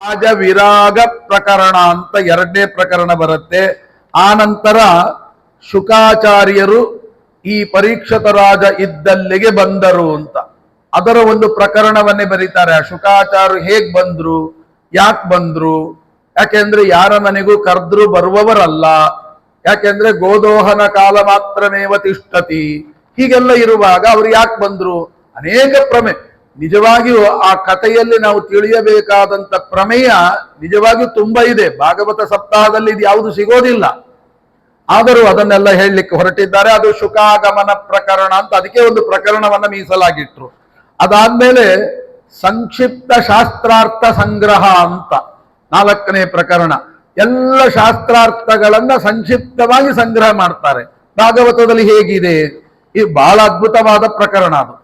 ರಾಜ ವಿರಾಗ ಪ್ರಕರಣ ಅಂತ ಎರಡನೇ ಪ್ರಕರಣ ಬರುತ್ತೆ. ಆ ನಂತರ ಶುಕಾಚಾರ್ಯರು ಈ ಪರೀಕ್ಷಿತ ರಾಜ ಇದ್ದಲ್ಲಿಗೆ ಬಂದರು ಅಂತ ಅದರ ಒಂದು ಪ್ರಕರಣವನ್ನೇ ಬರೀತಾರೆ. ಆ ಶುಕಾಚಾರ್ಯರು ಹೇಗ್ ಬಂದ್ರು, ಯಾಕೆ ಬಂದ್ರು, ಯಾಕೆಂದ್ರೆ ಯಾರ ಮನೆಗೂ ಕರೆದ್ರು ಬರುವವರಲ್ಲ, ಯಾಕೆಂದ್ರೆ ಗೋದೋಹನ ಕಾಲ ಮಾತ್ರಮೇವ ತಿಷ್ಠತಿ, ಹೀಗೆಲ್ಲ ಇರುವಾಗ ಅವರು ಯಾಕೆ ಬಂದ್ರು, ಅನೇಕ ಪ್ರಮೇ ನಿಜವಾಗಿಯೂ ಆ ಕಥೆಯಲ್ಲಿ ನಾವು ತಿಳಿಯಬೇಕಾದಂತ ಪ್ರಮೇಯ ನಿಜವಾಗಿಯೂ ತುಂಬಾ ಇದೆ. ಭಾಗವತ ಸಪ್ತಾಹದಲ್ಲಿ ಇದು ಯಾವುದು ಸಿಗೋದಿಲ್ಲ, ಆದರೂ ಅದನ್ನೆಲ್ಲ ಹೇಳಲಿಕ್ಕೆ ಹೊರಟಿದ್ದಾರೆ. ಅದು ಶುಕಾಗಮನ ಪ್ರಕರಣ ಅಂತ ಅದಕ್ಕೆ ಒಂದು ಪ್ರಕರಣವನ್ನ ಮೀಸಲಾಗಿಟ್ರು. ಅದಾದ್ಮೇಲೆ ಸಂಕ್ಷಿಪ್ತ ಶಾಸ್ತ್ರಾರ್ಥ ಸಂಗ್ರಹ ಅಂತ 4ನೇ ಪ್ರಕರಣ. ಎಲ್ಲ ಶಾಸ್ತ್ರಾರ್ಥಗಳನ್ನ ಸಂಕ್ಷಿಪ್ತವಾಗಿ ಸಂಗ್ರಹ ಮಾಡ್ತಾರೆ. ಭಾಗವತದಲ್ಲಿ ಹೇಗಿದೆ, ಇದು ಬಹಳ ಅದ್ಭುತವಾದ ಪ್ರಕರಣ ಅದು.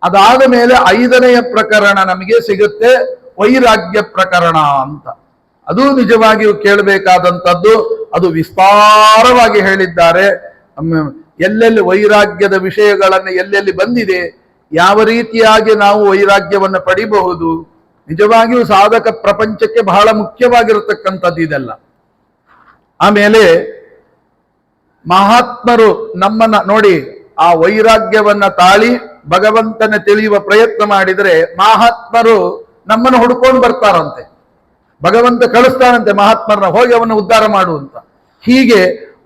ಅದಾದ ಮೇಲೆ 5ನೆಯ ಪ್ರಕರಣ ನಮಗೆ ಸಿಗುತ್ತೆ, ವೈರಾಗ್ಯ ಪ್ರಕರಣ ಅಂತ. ಅದು ನಿಜವಾಗಿಯೂ ಕೇಳಬೇಕಾದಂಥದ್ದು. ಅದು ವಿಸ್ತಾರವಾಗಿ ಹೇಳಿದ್ದಾರೆ. ಎಲ್ಲೆಲ್ಲಿ ವೈರಾಗ್ಯದ ವಿಷಯಗಳನ್ನು ಎಲ್ಲೆಲ್ಲಿ ಬಂದಿದೆ, ಯಾವ ರೀತಿಯಾಗಿ ನಾವು ವೈರಾಗ್ಯವನ್ನು ಪಡಿಬಹುದು, ನಿಜವಾಗಿಯೂ ಸಾಧಕ ಪ್ರಪಂಚಕ್ಕೆ ಬಹಳ ಮುಖ್ಯವಾಗಿರತಕ್ಕಂಥದ್ದು ಇದೆಲ್ಲ. ಆಮೇಲೆ ಮಹಾತ್ಮರು ನಮ್ಮನ್ನ ನೋಡಿ ಆ ವೈರಾಗ್ಯವನ್ನ ತಾಳಿ ಭಗವಂತನ ತಿಳಿಯುವ ಪ್ರಯತ್ನ ಮಾಡಿದರೆ ಮಹಾತ್ಮರು ನಮ್ಮನ್ನು ಹುಡ್ಕೊಂಡು ಬರ್ತಾರಂತೆ. ಭಗವಂತ ಕಳಿಸ್ತಾನಂತೆ ಮಹಾತ್ಮರನ್ನ, ಹೋಗಿ ಅವನ್ನ ಉದ್ಧಾರ ಮಾಡುವಂತ. ಹೀಗೆ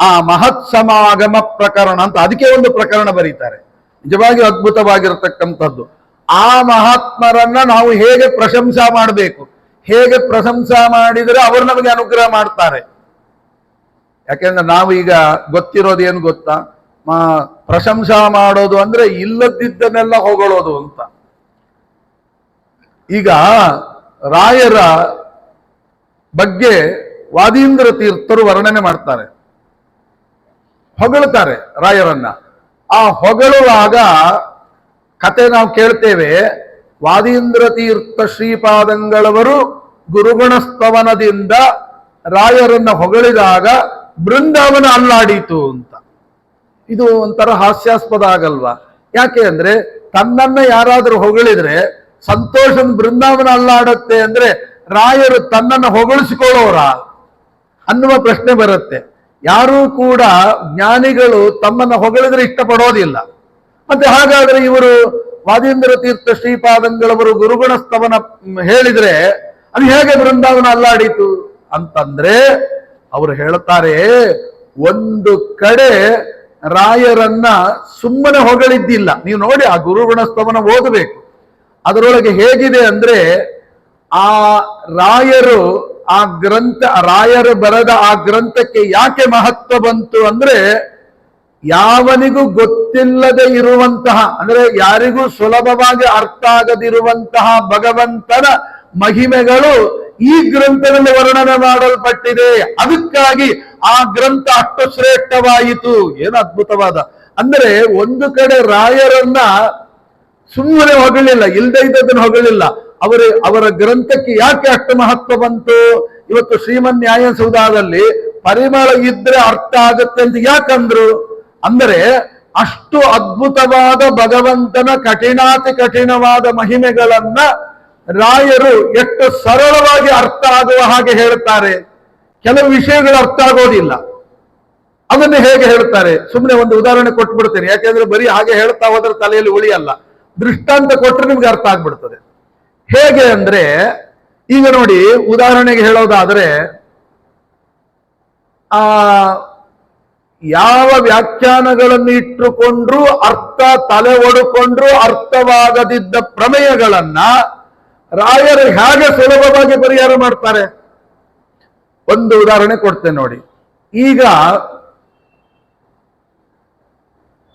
ಆ ಮಹತ್ ಸಮಾಗಮ ಪ್ರಕರಣ ಅಂತ ಅದಕ್ಕೆ ಒಂದು ಪ್ರಕರಣ ಬರೀತಾರೆ. ನಿಜವಾಗಿಯೂ ಅದ್ಭುತವಾಗಿರತಕ್ಕಂಥದ್ದು. ಆ ಮಹಾತ್ಮರನ್ನ ನಾವು ಹೇಗೆ ಪ್ರಶಂಸಾ ಮಾಡಬೇಕು, ಹೇಗೆ ಪ್ರಶಂಸಾ ಮಾಡಿದರೆ ಅವರು ನಮಗೆ ಅನುಗ್ರಹ ಮಾಡ್ತಾರೆ. ಯಾಕೆಂದ್ರೆ ನಾವು ಈಗ ಗೊತ್ತಿರೋದು ಏನು ಗೊತ್ತಾ, ಪ್ರಶಂಸಾ ಮಾಡೋದು ಅಂದ್ರೆ ಇಲ್ಲದಿದ್ದನ್ನೆಲ್ಲ ಹೊಗಳೋದು ಅಂತ. ಈಗ ರಾಯರ ಬಗ್ಗೆ ವಾದೀಂದ್ರ ತೀರ್ಥರು ವರ್ಣನೆ ಮಾಡ್ತಾರೆ, ಹೊಗಳ್ತಾರೆ ರಾಯರನ್ನ. ಆ ಹೊಗಳುವಾಗ ಕತೆ ನಾವು ಕೇಳ್ತೇವೆ. ವಾದೀಂದ್ರ ತೀರ್ಥ ಶ್ರೀಪಾದಂಗಳವರು ಗುರುಗುಣಸ್ತವನದಿಂದ ರಾಯರನ್ನ ಹೊಗಳಿದಾಗ ಬೃಂದಾವನ ಅಲ್ಲಾಡೀತು ಅಂತ. ಇದು ಒಂಥರ ಹಾಸ್ಯಾಸ್ಪದ ಆಗಲ್ವಾ? ಯಾಕೆ ಅಂದ್ರೆ ತನ್ನನ್ನ ಯಾರಾದ್ರೂ ಹೊಗಳಿದ್ರೆ ಸಂತೋಷದ ಬೃಂದಾವನ ಅಲ್ಲಾಡತ್ತೆ ಅಂದ್ರೆ ರಾಯರು ತನ್ನನ್ನು ಹೊಗಳಿಸಿಕೊಳ್ಳೋರ ಅನ್ನುವ ಪ್ರಶ್ನೆ ಬರುತ್ತೆ. ಯಾರೂ ಕೂಡ ಜ್ಞಾನಿಗಳು ತಮ್ಮನ್ನು ಹೊಗಳಿದ್ರೆ ಇಷ್ಟಪಡೋದಿಲ್ಲ. ಮತ್ತೆ ಹಾಗಾದ್ರೆ ಇವರು ವಾದೀಂದ್ರ ತೀರ್ಥ ಶ್ರೀಪಾದಂಗಳವರು ಗುರುಗುಣಸ್ತವನ ಹೇಳಿದ್ರೆ ಅದು ಹೇಗೆ ಬೃಂದಾವನ ಅಲ್ಲಾಡೀತು ಅಂತಂದ್ರೆ ಅವರು ಹೇಳ್ತಾರೆ, ಒಂದು ಕಡೆ ರಾಯರನ್ನ ಸುಮ್ಮನೆ ಹೊಗಳಿದ್ದಿಲ್ಲ. ನೀವು ನೋಡಿ ಆ ಗುರುಗುಣಸ್ತವನ ಓದಬೇಕು. ಅದರೊಳಗೆ ಹೇಗಿದೆ ಅಂದ್ರೆ ಆ ರಾಯರು ಆ ಗ್ರಂಥ, ರಾಯರು ಬರೆದ ಆ ಗ್ರಂಥಕ್ಕೆ ಯಾಕೆ ಮಹತ್ವ ಬಂತು ಅಂದ್ರೆ ಯಾವನಿಗೂ ಗೊತ್ತಿಲ್ಲದೆ ಇರುವಂತಹ, ಅಂದ್ರೆ ಯಾರಿಗೂ ಸುಲಭವಾಗಿ ಅರ್ಥ ಆಗದಿರುವಂತಹ ಭಗವಂತನ ಮಹಿಮೆಗಳು ಈ ಗ್ರಂಥದಲ್ಲಿ ವರ್ಣನೆ ಮಾಡಲ್ಪಟ್ಟಿದೆ. ಅದಕ್ಕಾಗಿ ಆ ಗ್ರಂಥ ಅಷ್ಟು ಶ್ರೇಷ್ಠವಾಯಿತು. ಏನು ಅದ್ಭುತವಾದ ಅಂದ್ರೆ ಒಂದು ಕಡೆ ರಾಯರನ್ನ ಸುಮ್ಮನೆ ಹೊಗಳಿಲ್ಲ, ಇಲ್ಲದೆ ಇದ್ದದನ್ನು ಹೊಗಳಿಲ್ಲ. ಅವರ ಗ್ರಂಥಕ್ಕೆ ಯಾಕೆ ಅಷ್ಟು ಮಹತ್ವ ಬಂತು? ಇವತ್ತು ಶ್ರೀಮನ್ ನ್ಯಾಯಸೌಧದಲ್ಲಿ ಪರಿಮಳ ಇದ್ರೆ ಅರ್ಥ ಆಗುತ್ತೆ ಅಂತ ಯಾಕಂದ್ರು ಅಂದರೆ ಅಷ್ಟು ಅದ್ಭುತವಾದ ಭಗವಂತನ ಕಠಿಣಾತಿ ಕಠಿಣವಾದ ಮಹಿಮೆಗಳನ್ನ ರಾಯರು ಎಷ್ಟು ಸರಳವಾಗಿ ಅರ್ಥ ಆಗುವ ಹಾಗೆ ಹೇಳ್ತಾರೆ. ಕೆಲವು ವಿಷಯಗಳು ಅರ್ಥ ಆಗೋದಿಲ್ಲ, ಅದನ್ನು ಹೇಗೆ ಹೇಳ್ತಾರೆ? ಸುಮ್ಮನೆ ಒಂದು ಉದಾಹರಣೆ ಕೊಟ್ಬಿಡ್ತೇನೆ, ಯಾಕೆಂದ್ರೆ ಬರೀ ಹಾಗೆ ಹೇಳ್ತಾ ಹೋದ್ರೆ ತಲೆಯಲ್ಲಿ ಉಳಿಯಲ್ಲ. ದೃಷ್ಟಾಂತ ಕೊಟ್ಟರೆ ನಿಮ್ಗೆ ಅರ್ಥ ಆಗ್ಬಿಡ್ತದೆ. ಹೇಗೆ ಅಂದ್ರೆ ಈಗ ನೋಡಿ, ಉದಾಹರಣೆಗೆ ಹೇಳೋದಾದ್ರೆ ಯಾವ ವ್ಯಾಖ್ಯಾನಗಳನ್ನು ಇಟ್ಟುಕೊಂಡ್ರು ಅರ್ಥ ತಲೆ ಒಡ್ಕೊಂಡ್ರು ಅರ್ಥವಾಗದಿದ್ದ ಪ್ರಮೇಯಗಳನ್ನ ರಾಯರು ಹೇಗೆ ಸುಲಭವಾಗಿ ಪರಿಹಾರ ಮಾಡ್ತಾರೆ? ಒಂದು ಉದಾಹರಣೆ ಕೊಡ್ತೇನೆ ನೋಡಿ. ಈಗ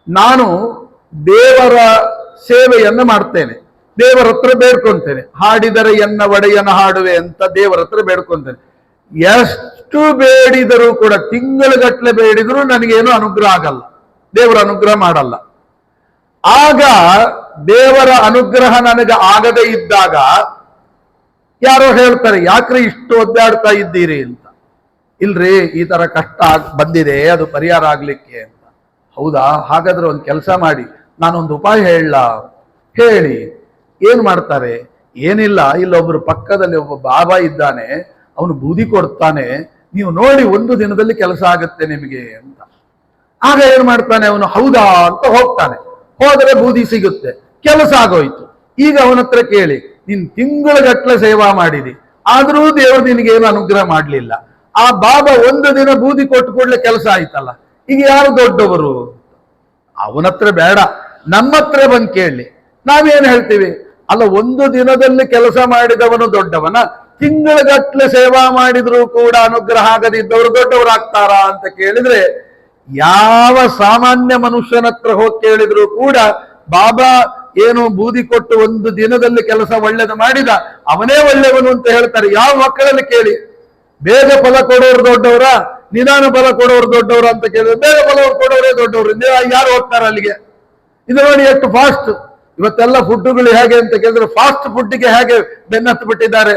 ನಾನು ದೇವರ ಸೇವೆಯನ್ನು ಮಾಡ್ತೇನೆ, ದೇವರ ಹತ್ರ ಬೇಡ್ಕೊಂತೇನೆ. ಹಾಡಿದರೆ ಎನ್ನ ಒಡೆಯನ ಹಾಡುವೆ ಅಂತ ದೇವರ ಹತ್ರ ಬೇಡ್ಕೊಂತೇನೆ. ಎಷ್ಟು ಬೇಡಿದರೂ ಕೂಡ, ತಿಂಗಳುಗಟ್ಟಲೆ ಬೇಡಿದರೂ ನನಗೇನು ಅನುಗ್ರಹ ಆಗಲ್ಲ, ದೇವರ ಅನುಗ್ರಹ ಮಾಡಲ್ಲ. ಆಗ ದೇವರ ಅನುಗ್ರಹ ನನಗೆ ಆಗದೆ ಇದ್ದಾಗ ಯಾರೋ ಹೇಳ್ತಾರೆ, ಯಾಕ್ರಿ ಇಷ್ಟು ಒದ್ದಾಡ್ತಾ ಇದ್ದೀರಿ ಅಂತ. ಇಲ್ರಿ, ಈ ತರ ಕಷ್ಟ ಬಂದಿದೆ, ಅದು ಪರಿಹಾರ ಆಗ್ಲಿಕ್ಕೆ ಅಂತ. ಹೌದಾ, ಹಾಗಾದ್ರೆ ಒಂದು ಕೆಲಸ ಮಾಡಿ, ನಾನೊಂದು ಉಪಾಯ ಹೇಳ. ಹೇಳಿ. ಏನ್ ಮಾಡ್ತಾರೆ? ಏನಿಲ್ಲ, ಇಲ್ಲೊಬ್ರು ಪಕ್ಕದಲ್ಲಿ ಒಬ್ಬ ಬಾಬಾ ಇದ್ದಾನೆ, ಅವನು ಬೂದಿ ಕೊಡ್ತಾನೆ, ನೀವು ನೋಡಿ ಒಂದು ದಿನದಲ್ಲಿ ಕೆಲಸ ಆಗುತ್ತೆ ನಿಮಗೆ ಅಂತ. ಆಗ ಏನ್ ಮಾಡ್ತಾನೆ ಅವನು, ಹೌದಾ ಅಂತ ಹೋಗ್ತಾನೆ. ಹೋದರೆ ಬೂದಿ ಸಿಗುತ್ತೆ, ಕೆಲಸ ಆಗೋಯ್ತು. ಈಗ ಅವನ ಹತ್ರ ಕೇಳಿ, ನೀನ್ ತಿಂಗಳಗಟ್ಲೆ ಸೇವಾ ಮಾಡಿದಿ, ಆದ್ರೂ ದೇವರು ನಿನಗೇನು ಅನುಗ್ರಹ ಮಾಡ್ಲಿಲ್ಲ. ಆ ಬಾಬಾ ಒಂದು ದಿನ ಬೂದಿ ಕೊಟ್ಟು ಕೂಡಲೇ ಕೆಲಸ ಆಯ್ತಲ್ಲ, ಈಗ ಯಾರು ದೊಡ್ಡವರು? ಅವನ ಹತ್ರ ಬೇಡ, ನಮ್ಮ ಹತ್ರ ಬಂದು ಕೇಳಿ. ನಾವೇನ್ ಹೇಳ್ತೀವಿ, ಅಲ್ಲ ಒಂದು ದಿನದಲ್ಲಿ ಕೆಲಸ ಮಾಡಿದವನು ದೊಡ್ಡವನ, ತಿಂಗಳಗಟ್ಲೆ ಸೇವಾ ಮಾಡಿದ್ರು ಕೂಡ ಅನುಗ್ರಹ ಆಗದಿದ್ದವರು ದೊಡ್ಡವರಾಗ್ತಾರಾ ಅಂತ ಕೇಳಿದ್ರೆ, ಯಾವ ಸಾಮಾನ್ಯ ಮನುಷ್ಯನ ಹತ್ರ ಹೋಗಿ ಕೇಳಿದ್ರು ಕೂಡ ಬಾಬಾ ಏನು ಬೂದಿ ಕೊಟ್ಟು ಒಂದು ದಿನದಲ್ಲಿ ಕೆಲಸ ಒಳ್ಳೇದು ಮಾಡಿದ, ಅವನೇ ಒಳ್ಳೆಯವನು ಅಂತ ಹೇಳ್ತಾರೆ. ಯಾವ ಮಕ್ಕಳಲ್ಲಿ ಕೇಳಿ, ಬೇಗ ಫಲ ಕೊಡೋರು ದೊಡ್ಡವರ, ನಿಧಾನ ಫಲ ಕೊಡೋರು ದೊಡ್ಡವರು ಅಂತ ಕೇಳಿದ್ರೆ ಬೇಗ ಫಲ ಕೊಡೋರೇ ದೊಡ್ಡವರು. ಯಾರು ಹೋಗ್ತಾರೆ ಅಲ್ಲಿಗೆ? ಇದು ನೋಡಿ ಎಷ್ಟು ಫಾಸ್ಟ್. ಇವತ್ತೆಲ್ಲ ಫುಡ್ಗಳು ಹೇಗೆ ಅಂತ ಕೇಳಿದ್ರೆ ಫಾಸ್ಟ್ ಫುಡ್ಗೆ ಹೇಗೆ ಬೆನ್ನತ್ತು ಬಿಟ್ಟಿದ್ದಾರೆ.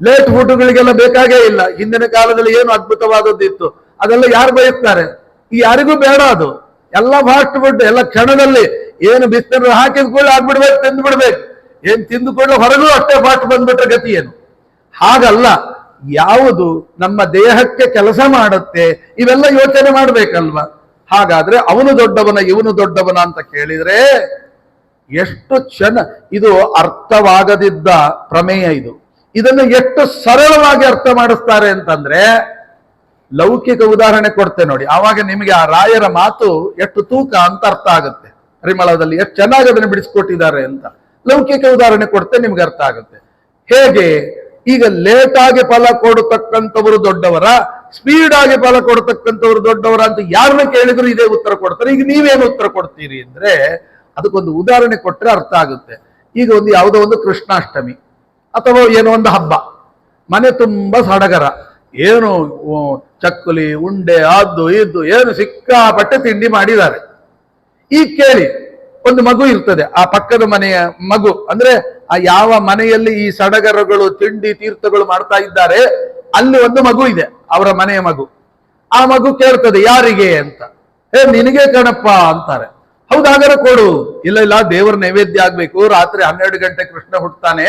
ಲೇಟ್ ಫುಡ್ಗಳಿಗೆಲ್ಲ ಬೇಕಾಗೇ ಇಲ್ಲ. ಹಿಂದಿನ ಕಾಲದಲ್ಲಿ ಏನು ಅದ್ಭುತವಾದದ್ದಿತ್ತು ಅದೆಲ್ಲ ಯಾರು ಬಯಸ್ತಾರೆ? ಈ ಯಾರಿಗೂ ಬೇಡ ಅದು. ಎಲ್ಲ ಫಾಸ್ಟ್ ಫುಡ್, ಎಲ್ಲ ಕ್ಷಣದಲ್ಲಿ ಏನು ಬಿಸ್ತರ ಹಾಕಿದ ಕೂಡ ಆಗ್ಬಿಡ್ಬೇಕು, ತಿಂದು ಬಿಡ್ಬೇಕು. ಏನ್ ತಿಂದು ಕೂಡಲೇ ಹೊರಗೂ ಅಷ್ಟೇ ಫಾಸ್ಟ್ ಬಂದ್ಬಿಟ್ರೆ ಗತಿ ಏನು? ಹಾಗಲ್ಲ, ಯಾವುದು ನಮ್ಮ ದೇಹಕ್ಕೆ ಕೆಲಸ ಮಾಡುತ್ತೆ ಇವೆಲ್ಲ ಯೋಚನೆ ಮಾಡ್ಬೇಕಲ್ವಾ? ಹಾಗಾದ್ರೆ ಅವನು ದೊಡ್ಡವನ ಇವನು ದೊಡ್ಡವನ ಅಂತ ಕೇಳಿದ್ರೆ ಎಷ್ಟು ಇದು ಅರ್ಥವಾಗದಿದ್ದ ಪ್ರಮೇಯ. ಇದನ್ನು ಎಷ್ಟು ಸರಳವಾಗಿ ಅರ್ಥ ಮಾಡಿಸ್ತಾರೆ ಅಂತಂದ್ರೆ, ಲೌಕಿಕ ಉದಾಹರಣೆ ಕೊಡ್ತೆ ನೋಡಿ, ಆವಾಗ ನಿಮಗೆ ಆ ರಾಯರ ಮಾತು ಎಷ್ಟು ತೂಕ ಅಂತ ಅರ್ಥ ಆಗುತ್ತೆ. ಪರಿಮಳದಲ್ಲಿ ಎಷ್ಟು ಚೆನ್ನಾಗಿ ಅದನ್ನು ಬಿಡಿಸ್ಕೊಟ್ಟಿದ್ದಾರೆ ಅಂತ ಲೌಕಿಕ ಉದಾಹರಣೆ ಕೊಡ್ತೆ, ನಿಮ್ಗೆ ಅರ್ಥ ಆಗುತ್ತೆ. ಹೇಗೆ? ಈಗ ಲೇಟ್ ಆಗಿ ಫಲ ಕೊಡತಕ್ಕಂಥವರು ದೊಡ್ಡವರ, ಸ್ಪೀಡ್ ಆಗಿ ಫಲ ಕೊಡತಕ್ಕಂಥವ್ರು ದೊಡ್ಡವರ ಅಂತ ಯಾರನ್ನ ಕೇಳಿದ್ರು ಇದೇ ಉತ್ತರ ಕೊಡ್ತಾರೆ. ಈಗ ನೀವೇನು ಉತ್ತರ ಕೊಡ್ತೀರಿ ಅಂದ್ರೆ, ಅದಕ್ಕೊಂದು ಉದಾಹರಣೆ ಕೊಟ್ರೆ ಅರ್ಥ ಆಗುತ್ತೆ. ಈಗ ಯಾವುದೋ ಒಂದು ಕೃಷ್ಣಾಷ್ಟಮಿ ಅಥವಾ ಏನೋ ಒಂದು ಹಬ್ಬ, ಮನೆ ತುಂಬಾ ಸಡಗರ, ಏನು ಚಕ್ಕುಲಿ ಉಂಡೆ ಅದು ಇದು ಏನು ಸಿಕ್ಕಾಪಟ್ಟೆ ತಿಂಡಿ ಮಾಡಿದ್ದಾರೆ. ಈಗ ಕೇಳಿ, ಒಂದು ಮಗು ಇರ್ತದೆ, ಆ ಪಕ್ಕದ ಮನೆಯ ಮಗು, ಅಂದ್ರೆ ಆ ಯಾವ ಮನೆಯಲ್ಲಿ ಈ ಸಡಗರಗಳು ತಿಂಡಿ ತೀರ್ಥಗಳು ಮಾಡ್ತಾ ಇದ್ದಾರೆ ಅಲ್ಲಿ ಒಂದು ಮಗು ಇದೆ, ಅವರ ಮನೆಯ ಮಗು. ಆ ಮಗು ಕೇಳ್ತದೆ ಯಾರಿಗೆ ಅಂತ. ನಿನಗೆ ಕಣಪ್ಪ ಅಂತಾರೆ. ಹೌದಾಗಾರೆ ಕೊಡು. ಇಲ್ಲ ಇಲ್ಲ, ದೇವರ ನೈವೇದ್ಯ ಆಗ್ಬೇಕು, ರಾತ್ರಿ 12 ಗಂಟೆ ಕೃಷ್ಣ ಹುಟ್ಟುತ್ತಾನೆ,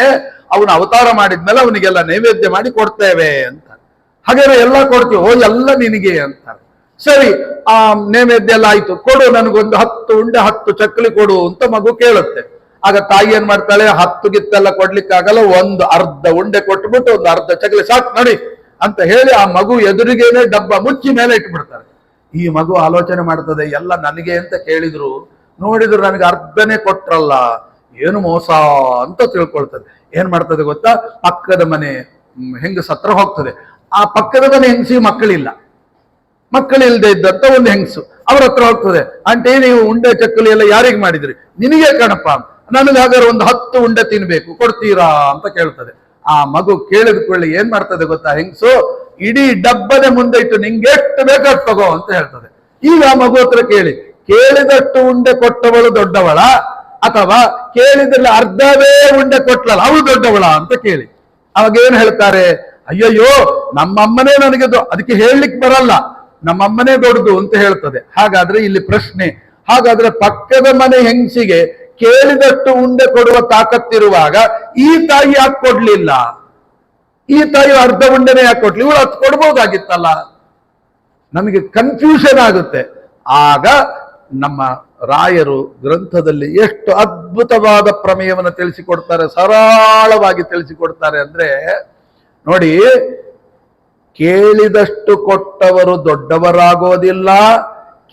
ಅವನು ಅವತಾರ ಮಾಡಿದ್ಮೇಲೆ ಅವನಿಗೆಲ್ಲ ನೈವೇದ್ಯ ಮಾಡಿ ಕೊಡ್ತೇವೆ ಅಂತ. ಹಾಗಾದ್ರೆ ಎಲ್ಲ ಕೊಡ್ತೀವಿ. ಓ ಎಲ್ಲ ನಿನಗೆ ಅಂತಾರೆ. ಸರಿ, ಆ ನೈವೇದ್ಯ ಎಲ್ಲ ಆಯ್ತು, ಕೊಡು ನನಗೊಂದು 10 ಉಂಡೆ 10 ಚಕ್ಕಲಿ ಕೊಡು ಅಂತ ಮಗು ಕೇಳುತ್ತೆ. ಆಗ ತಾಯಿ ಏನ್ ಮಾಡ್ತಾಳೆ, 10 ಗಿತ್ತೆಲ್ಲ ಕೊಡ್ಲಿಕ್ಕಾಗಲ್ಲ, ಒಂದು ಅರ್ಧ ಉಂಡೆ ಕೊಟ್ಬಿಟ್ಟು ಒಂದು ಅರ್ಧ ಚಕ್ಕಲಿ ಸಾಕು ನೋಡಿ ಅಂತ ಹೇಳಿ ಆ ಮಗು ಎದುರಿಗೇನೆ ಡಬ್ಬ ಮುಚ್ಚಿ ಮೇಲೆ ಇಟ್ಬಿಡ್ತಾರೆ. ಈ ಮಗು ಆಲೋಚನೆ ಮಾಡ್ತದೆ, ಎಲ್ಲ ನನಗೆ ಅಂತ ಕೇಳಿದ್ರು, ನೋಡಿದ್ರು ನನಗೆ ಅರ್ಧನೇ ಕೊಟ್ರಲ್ಲ, ಏನು ಮೋಸ ಅಂತ ತಿಳ್ಕೊಳ್ತದೆ. ಏನ್ ಮಾಡ್ತದೆ ಗೊತ್ತಾ, ಪಕ್ಕದ ಮನೆ ಹೆಂಗಸ ಹತ್ರ ಹೋಗ್ತದೆ. ಆ ಪಕ್ಕದ ಮನೆ ಹೆಂಗಸಿ ಮಕ್ಕಳಿಲ್ಲದೆ ಇದ್ದಂತ ಒಂದು ಹೆಂಗಸು ಅವ್ರ ಹತ್ರ ಹೋಗ್ತದೆ. ಆಂಟಿ, ನೀವು ಉಂಡೆ ಚಕ್ಕಲಿ ಎಲ್ಲ ಯಾರಿಗೆ ಮಾಡಿದ್ರಿ? ನಿನಗೆ ಕಣಪ್ಪ, ನನಗೆ ಹಾಗಾದ್ರೆ ಒಂದು 10 ಉಂಡೆ ತಿನ್ಬೇಕು, ಕೊಡ್ತೀರಾ ಅಂತ ಕೇಳ್ತದೆ. ಆ ಮಗು ಕೇಳಿದ ಕೂಡಲೇ ಏನ್ ಮಾಡ್ತದೆ ಗೊತ್ತಾ, ಹೆಂಗಸು ಇಡೀ ಡಬ್ಬದ ಮುಂದೆ ಇಟ್ಟು ನಿಂಗೆ ಎಷ್ಟು ಬೇಕಾದ್ ತಗೋ ಅಂತ ಹೇಳ್ತದೆ. ಈಗ ಆ ಮಗು ಹತ್ರ ಕೇಳಿ, ಕೇಳಿದಷ್ಟು ಉಂಡೆ ಕೊಟ್ಟವಳು ದೊಡ್ಡವಳ ಅಥವಾ ಕೇಳಿದ್ರಲ್ಲಿ ಅರ್ಧವೇ ಉಂಡೆ ಕೊಟ್ಲಲ್ಲ ಅವಳು ದೊಡ್ಡವಳ ಅಂತ ಕೇಳಿ. ಅವಾಗ ಏನ್ ಹೇಳ್ತಾರೆ, ಅಯ್ಯಯ್ಯೋ ನಮ್ಮಮ್ಮನೇ ನನಗೆ ಅದಕ್ಕೆ ಹೇಳಲಿಕ್ಕೆ ಬರಲ್ಲ, ನಮ್ಮಮ್ಮನೇ ದೊಡ್ಡದು ಅಂತ ಹೇಳ್ತದೆ. ಹಾಗಾದ್ರೆ ಇಲ್ಲಿ ಪ್ರಶ್ನೆ, ಹಾಗಾದ್ರೆ ಪಕ್ಕದ ಮನೆ ಹೆಂಗಸಿಗೆ ಕೇಳಿದಷ್ಟು ಉಂಡೆ ಕೊಡುವ ತಾಕತ್ತಿರುವಾಗ ಈ ತಾಯಿ ಯಾಕೆ ಕೊಡ್ಲಿಲ್ಲ? ಈ ತಾಯಿ ಅರ್ಧ ಉಂಡೆನೇ ಯಾಕೆ ಕೊಡ್ಲಿ? ಇವಳು ಅದು ಕೊಡ್ಬೋದಾಗಿತ್ತಲ್ಲ. ನಮಗೆ ಕನ್ಫ್ಯೂಷನ್ ಆಗುತ್ತೆ. ಆಗ ನಮ್ಮ ರಾಯರು ಗ್ರಂಥದಲ್ಲಿ ಎಷ್ಟು ಅದ್ಭುತವಾದ ಪ್ರಮೇಯವನ್ನು ತಿಳಿಸಿಕೊಡ್ತಾರೆ, ಸರಳವಾಗಿ ತಿಳಿಸಿಕೊಡ್ತಾರೆ ಅಂದ್ರೆ ನೋಡಿ, ಕೇಳಿದಷ್ಟು ಕೊಟ್ಟವರು ದೊಡ್ಡವರಾಗೋದಿಲ್ಲ,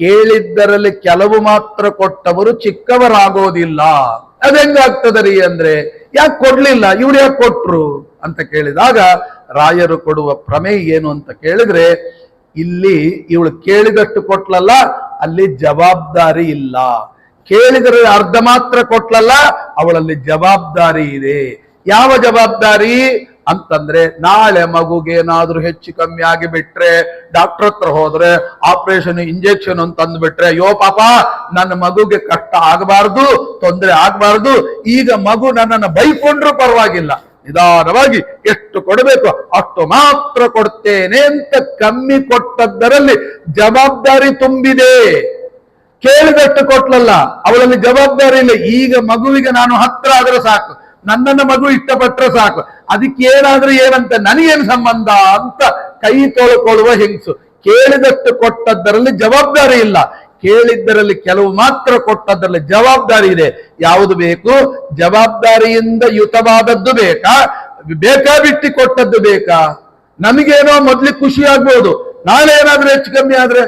ಕೇಳಿದ್ದರಲ್ಲಿ ಕೆಲವು ಮಾತ್ರ ಕೊಟ್ಟವರು ಚಿಕ್ಕವರಾಗೋದಿಲ್ಲ. ಅದೆಂಗಾಗ್ತದರಿ ಅಂದ್ರೆ, ಯಾಕೆ ಕೊಡ್ಲಿಲ್ಲ, ಇವ್ರು ಯಾಕೆ ಕೊಟ್ರು ಅಂತ ಕೇಳಿದಾಗ ರಾಯರು ಕೊಡುವ ಪ್ರಮೇಯ ಏನು ಅಂತ ಕೇಳಿದ್ರೆ, ಇಲ್ಲಿ ಇವಳು ಕೇಳಿದಷ್ಟು ಕೊಟ್ಲಲ್ಲ, ಅಲ್ಲಿ ಜವಾಬ್ದಾರಿ ಇಲ್ಲ. ಕೇಳಿದರೆ ಅರ್ಧ ಮಾತ್ರ ಕೊಟ್ಲಲ್ಲ, ಅವಳಲ್ಲಿ ಜವಾಬ್ದಾರಿ ಇದೆ. ಯಾವ ಜವಾಬ್ದಾರಿ ಅಂತಂದ್ರೆ, ನಾಳೆ ಮಗುಗೇನಾದ್ರೂ ಹೆಚ್ಚು ಕಮ್ಮಿ ಆಗಿ ಬಿಟ್ರೆ, ಡಾಕ್ಟರ್ ಹತ್ರ ಹೋದ್ರೆ ಆಪರೇಷನ್ ಇಂಜೆಕ್ಷನ್ ಅಂತ ಅಂದ್ಬಿಟ್ರೆ, ಅಯ್ಯೋ ಪಾಪ ನನ್ನ ಮಗುಗೆ ಕಷ್ಟ ಆಗಬಾರ್ದು, ತೊಂದರೆ ಆಗಬಾರ್ದು, ಈಗ ಮಗು ನನ್ನನ್ನು ಬೈಕೊಂಡ್ರು ಪರವಾಗಿಲ್ಲ, ನಿಧಾನವಾಗಿ ಎಷ್ಟು ಕೊಡಬೇಕು ಅಷ್ಟು ಮಾತ್ರ ಕೊಡ್ತೇನೆ ಅಂತ ಕಮ್ಮಿ ಕೊಟ್ಟದ್ದರಲ್ಲಿ ಜವಾಬ್ದಾರಿ ತುಂಬಿದೆ. ಕೇಳಿದಷ್ಟು ಕೊಟ್ಲಲ್ಲ, ಅವಳಲ್ಲಿ ಜವಾಬ್ದಾರಿ ಇಲ್ಲ. ಈಗ ಮಗುವಿಗೆ ನಾನು ಹತ್ರ ಆದ್ರೆ ಸಾಕು, ನನ್ನನ್ನ ಮಗು ಇಷ್ಟಪಟ್ರೆ ಸಾಕು, ಅದಕ್ಕೇನಾದ್ರೂ ಏನಂತ ನನಗೇನು ಸಂಬಂಧ ಅಂತ ಕೈ ತೊಳ್ಕೊಳ್ಳುವ ಹೆಂಗಸು. ಕೇಳಿದಷ್ಟು ಕೊಟ್ಟದ್ದರಲ್ಲಿ ಜವಾಬ್ದಾರಿ ಇಲ್ಲ, ಕೇಳಿದ್ದರಲ್ಲಿ ಕೆಲವು ಮಾತ್ರ ಕೊಟ್ಟದ್ದರಲ್ಲಿ ಜವಾಬ್ದಾರಿ ಇದೆ. ಯಾವುದು ಬೇಕು? ಜವಾಬ್ದಾರಿಯಿಂದ ಯುತವಾದದ್ದು ಬೇಕಾ, ಬಿಟ್ಟಿ ಕೊಟ್ಟದ್ದು ಬೇಕಾ? ನಮಗೇನೋ ಮೊದ್ಲಿಗೆ ಖುಷಿ ಆಗ್ಬೋದು, ನಾಳೆ ಏನಾದ್ರೂ ಹೆಚ್ಚು ಕಮ್ಮಿ ಆದ್ರೆ.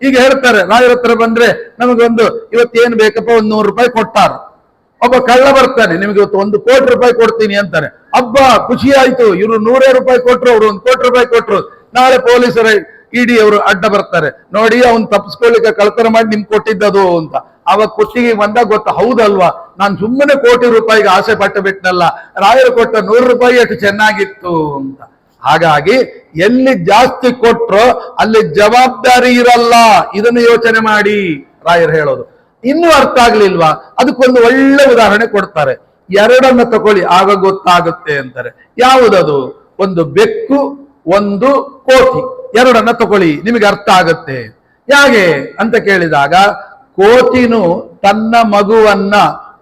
ಈಗ ಹೇಳ್ತಾರೆ ರಾಯರ ಹತ್ರ ಬಂದ್ರೆ ನಮಗೊಂದು ಇವತ್ತೇನು ಬೇಕಪ್ಪ, ಒಂದು 100 ರೂಪಾಯಿ ಕೊಟ್ಟಾರ. ಒಬ್ಬ ಕಳ್ಳ ಬರ್ತಾನೆ, ನಿಮ್ಗೆ ಇವತ್ತು 1 ಕೋಟಿ ರೂಪಾಯಿ ಕೊಡ್ತೀನಿ ಅಂತಾನೆ. ಹಬ್ಬ ಖುಷಿ ಆಯ್ತು, ಇವರು 100 ರೂಪಾಯಿ ಕೊಟ್ರು, ಅವ್ರು 1 ಕೋಟಿ ರೂಪಾಯಿ ಕೊಟ್ರು. ನಾಳೆ ಪೊಲೀಸರ ಇಡಿ ಅವರು ಅಡ್ಡ ಬರ್ತಾರೆ, ನೋಡಿ ಅವ್ನು ತಪ್ಪಿಸ್ಕೊಳ್ಳಿಕ್ಕೆ ಕಳ್ತನ ಮಾಡಿ ನಿಮ್ಗೆ ಕೊಟ್ಟಿದ್ದದು ಅಂತ. ಅವಾಗ ಕೊಟ್ಟಿಗೆ ಬಂದಾಗ ಗೊತ್ತ, ಹೌದಲ್ವಾ ನಾನು ಸುಮ್ಮನೆ ಕೋಟಿ ರೂಪಾಯಿಗೆ ಆಸೆ ಪಟ್ಟು ಬಿಟ್ನಲ್ಲ, ರಾಯರು ಕೊಟ್ಟ 100 ರೂಪಾಯಿ ಎಷ್ಟು ಚೆನ್ನಾಗಿತ್ತು ಅಂತ. ಹಾಗಾಗಿ ಎಲ್ಲಿ ಜಾಸ್ತಿ ಕೊಟ್ರೋ ಅಲ್ಲಿ ಜವಾಬ್ದಾರಿ ಇರಲ್ಲ, ಇದನ್ನು ಯೋಚನೆ ಮಾಡಿ ರಾಯರು ಹೇಳೋದು. ಇನ್ನೂ ಅರ್ಥ ಆಗ್ಲಿಲ್ವಾ? ಅದಕ್ಕೊಂದು ಒಳ್ಳೆ ಉದಾಹರಣೆ ಕೊಡ್ತಾರೆ. 2 ತಗೊಳ್ಳಿ ಆಗ ಗೊತ್ತಾಗುತ್ತೆ ಅಂತಾರೆ. ಯಾವುದದು? ಒಂದು ಬೆಕ್ಕು, ಒಂದು ಕೋತಿ, 2 ತಗೊಳ್ಳಿ ನಿಮಗೆ ಅರ್ಥ ಆಗುತ್ತೆ. ಯಾಕೆ ಅಂತ ಕೇಳಿದಾಗ, ಕೋತಿನು ತನ್ನ ಮಗುವನ್ನ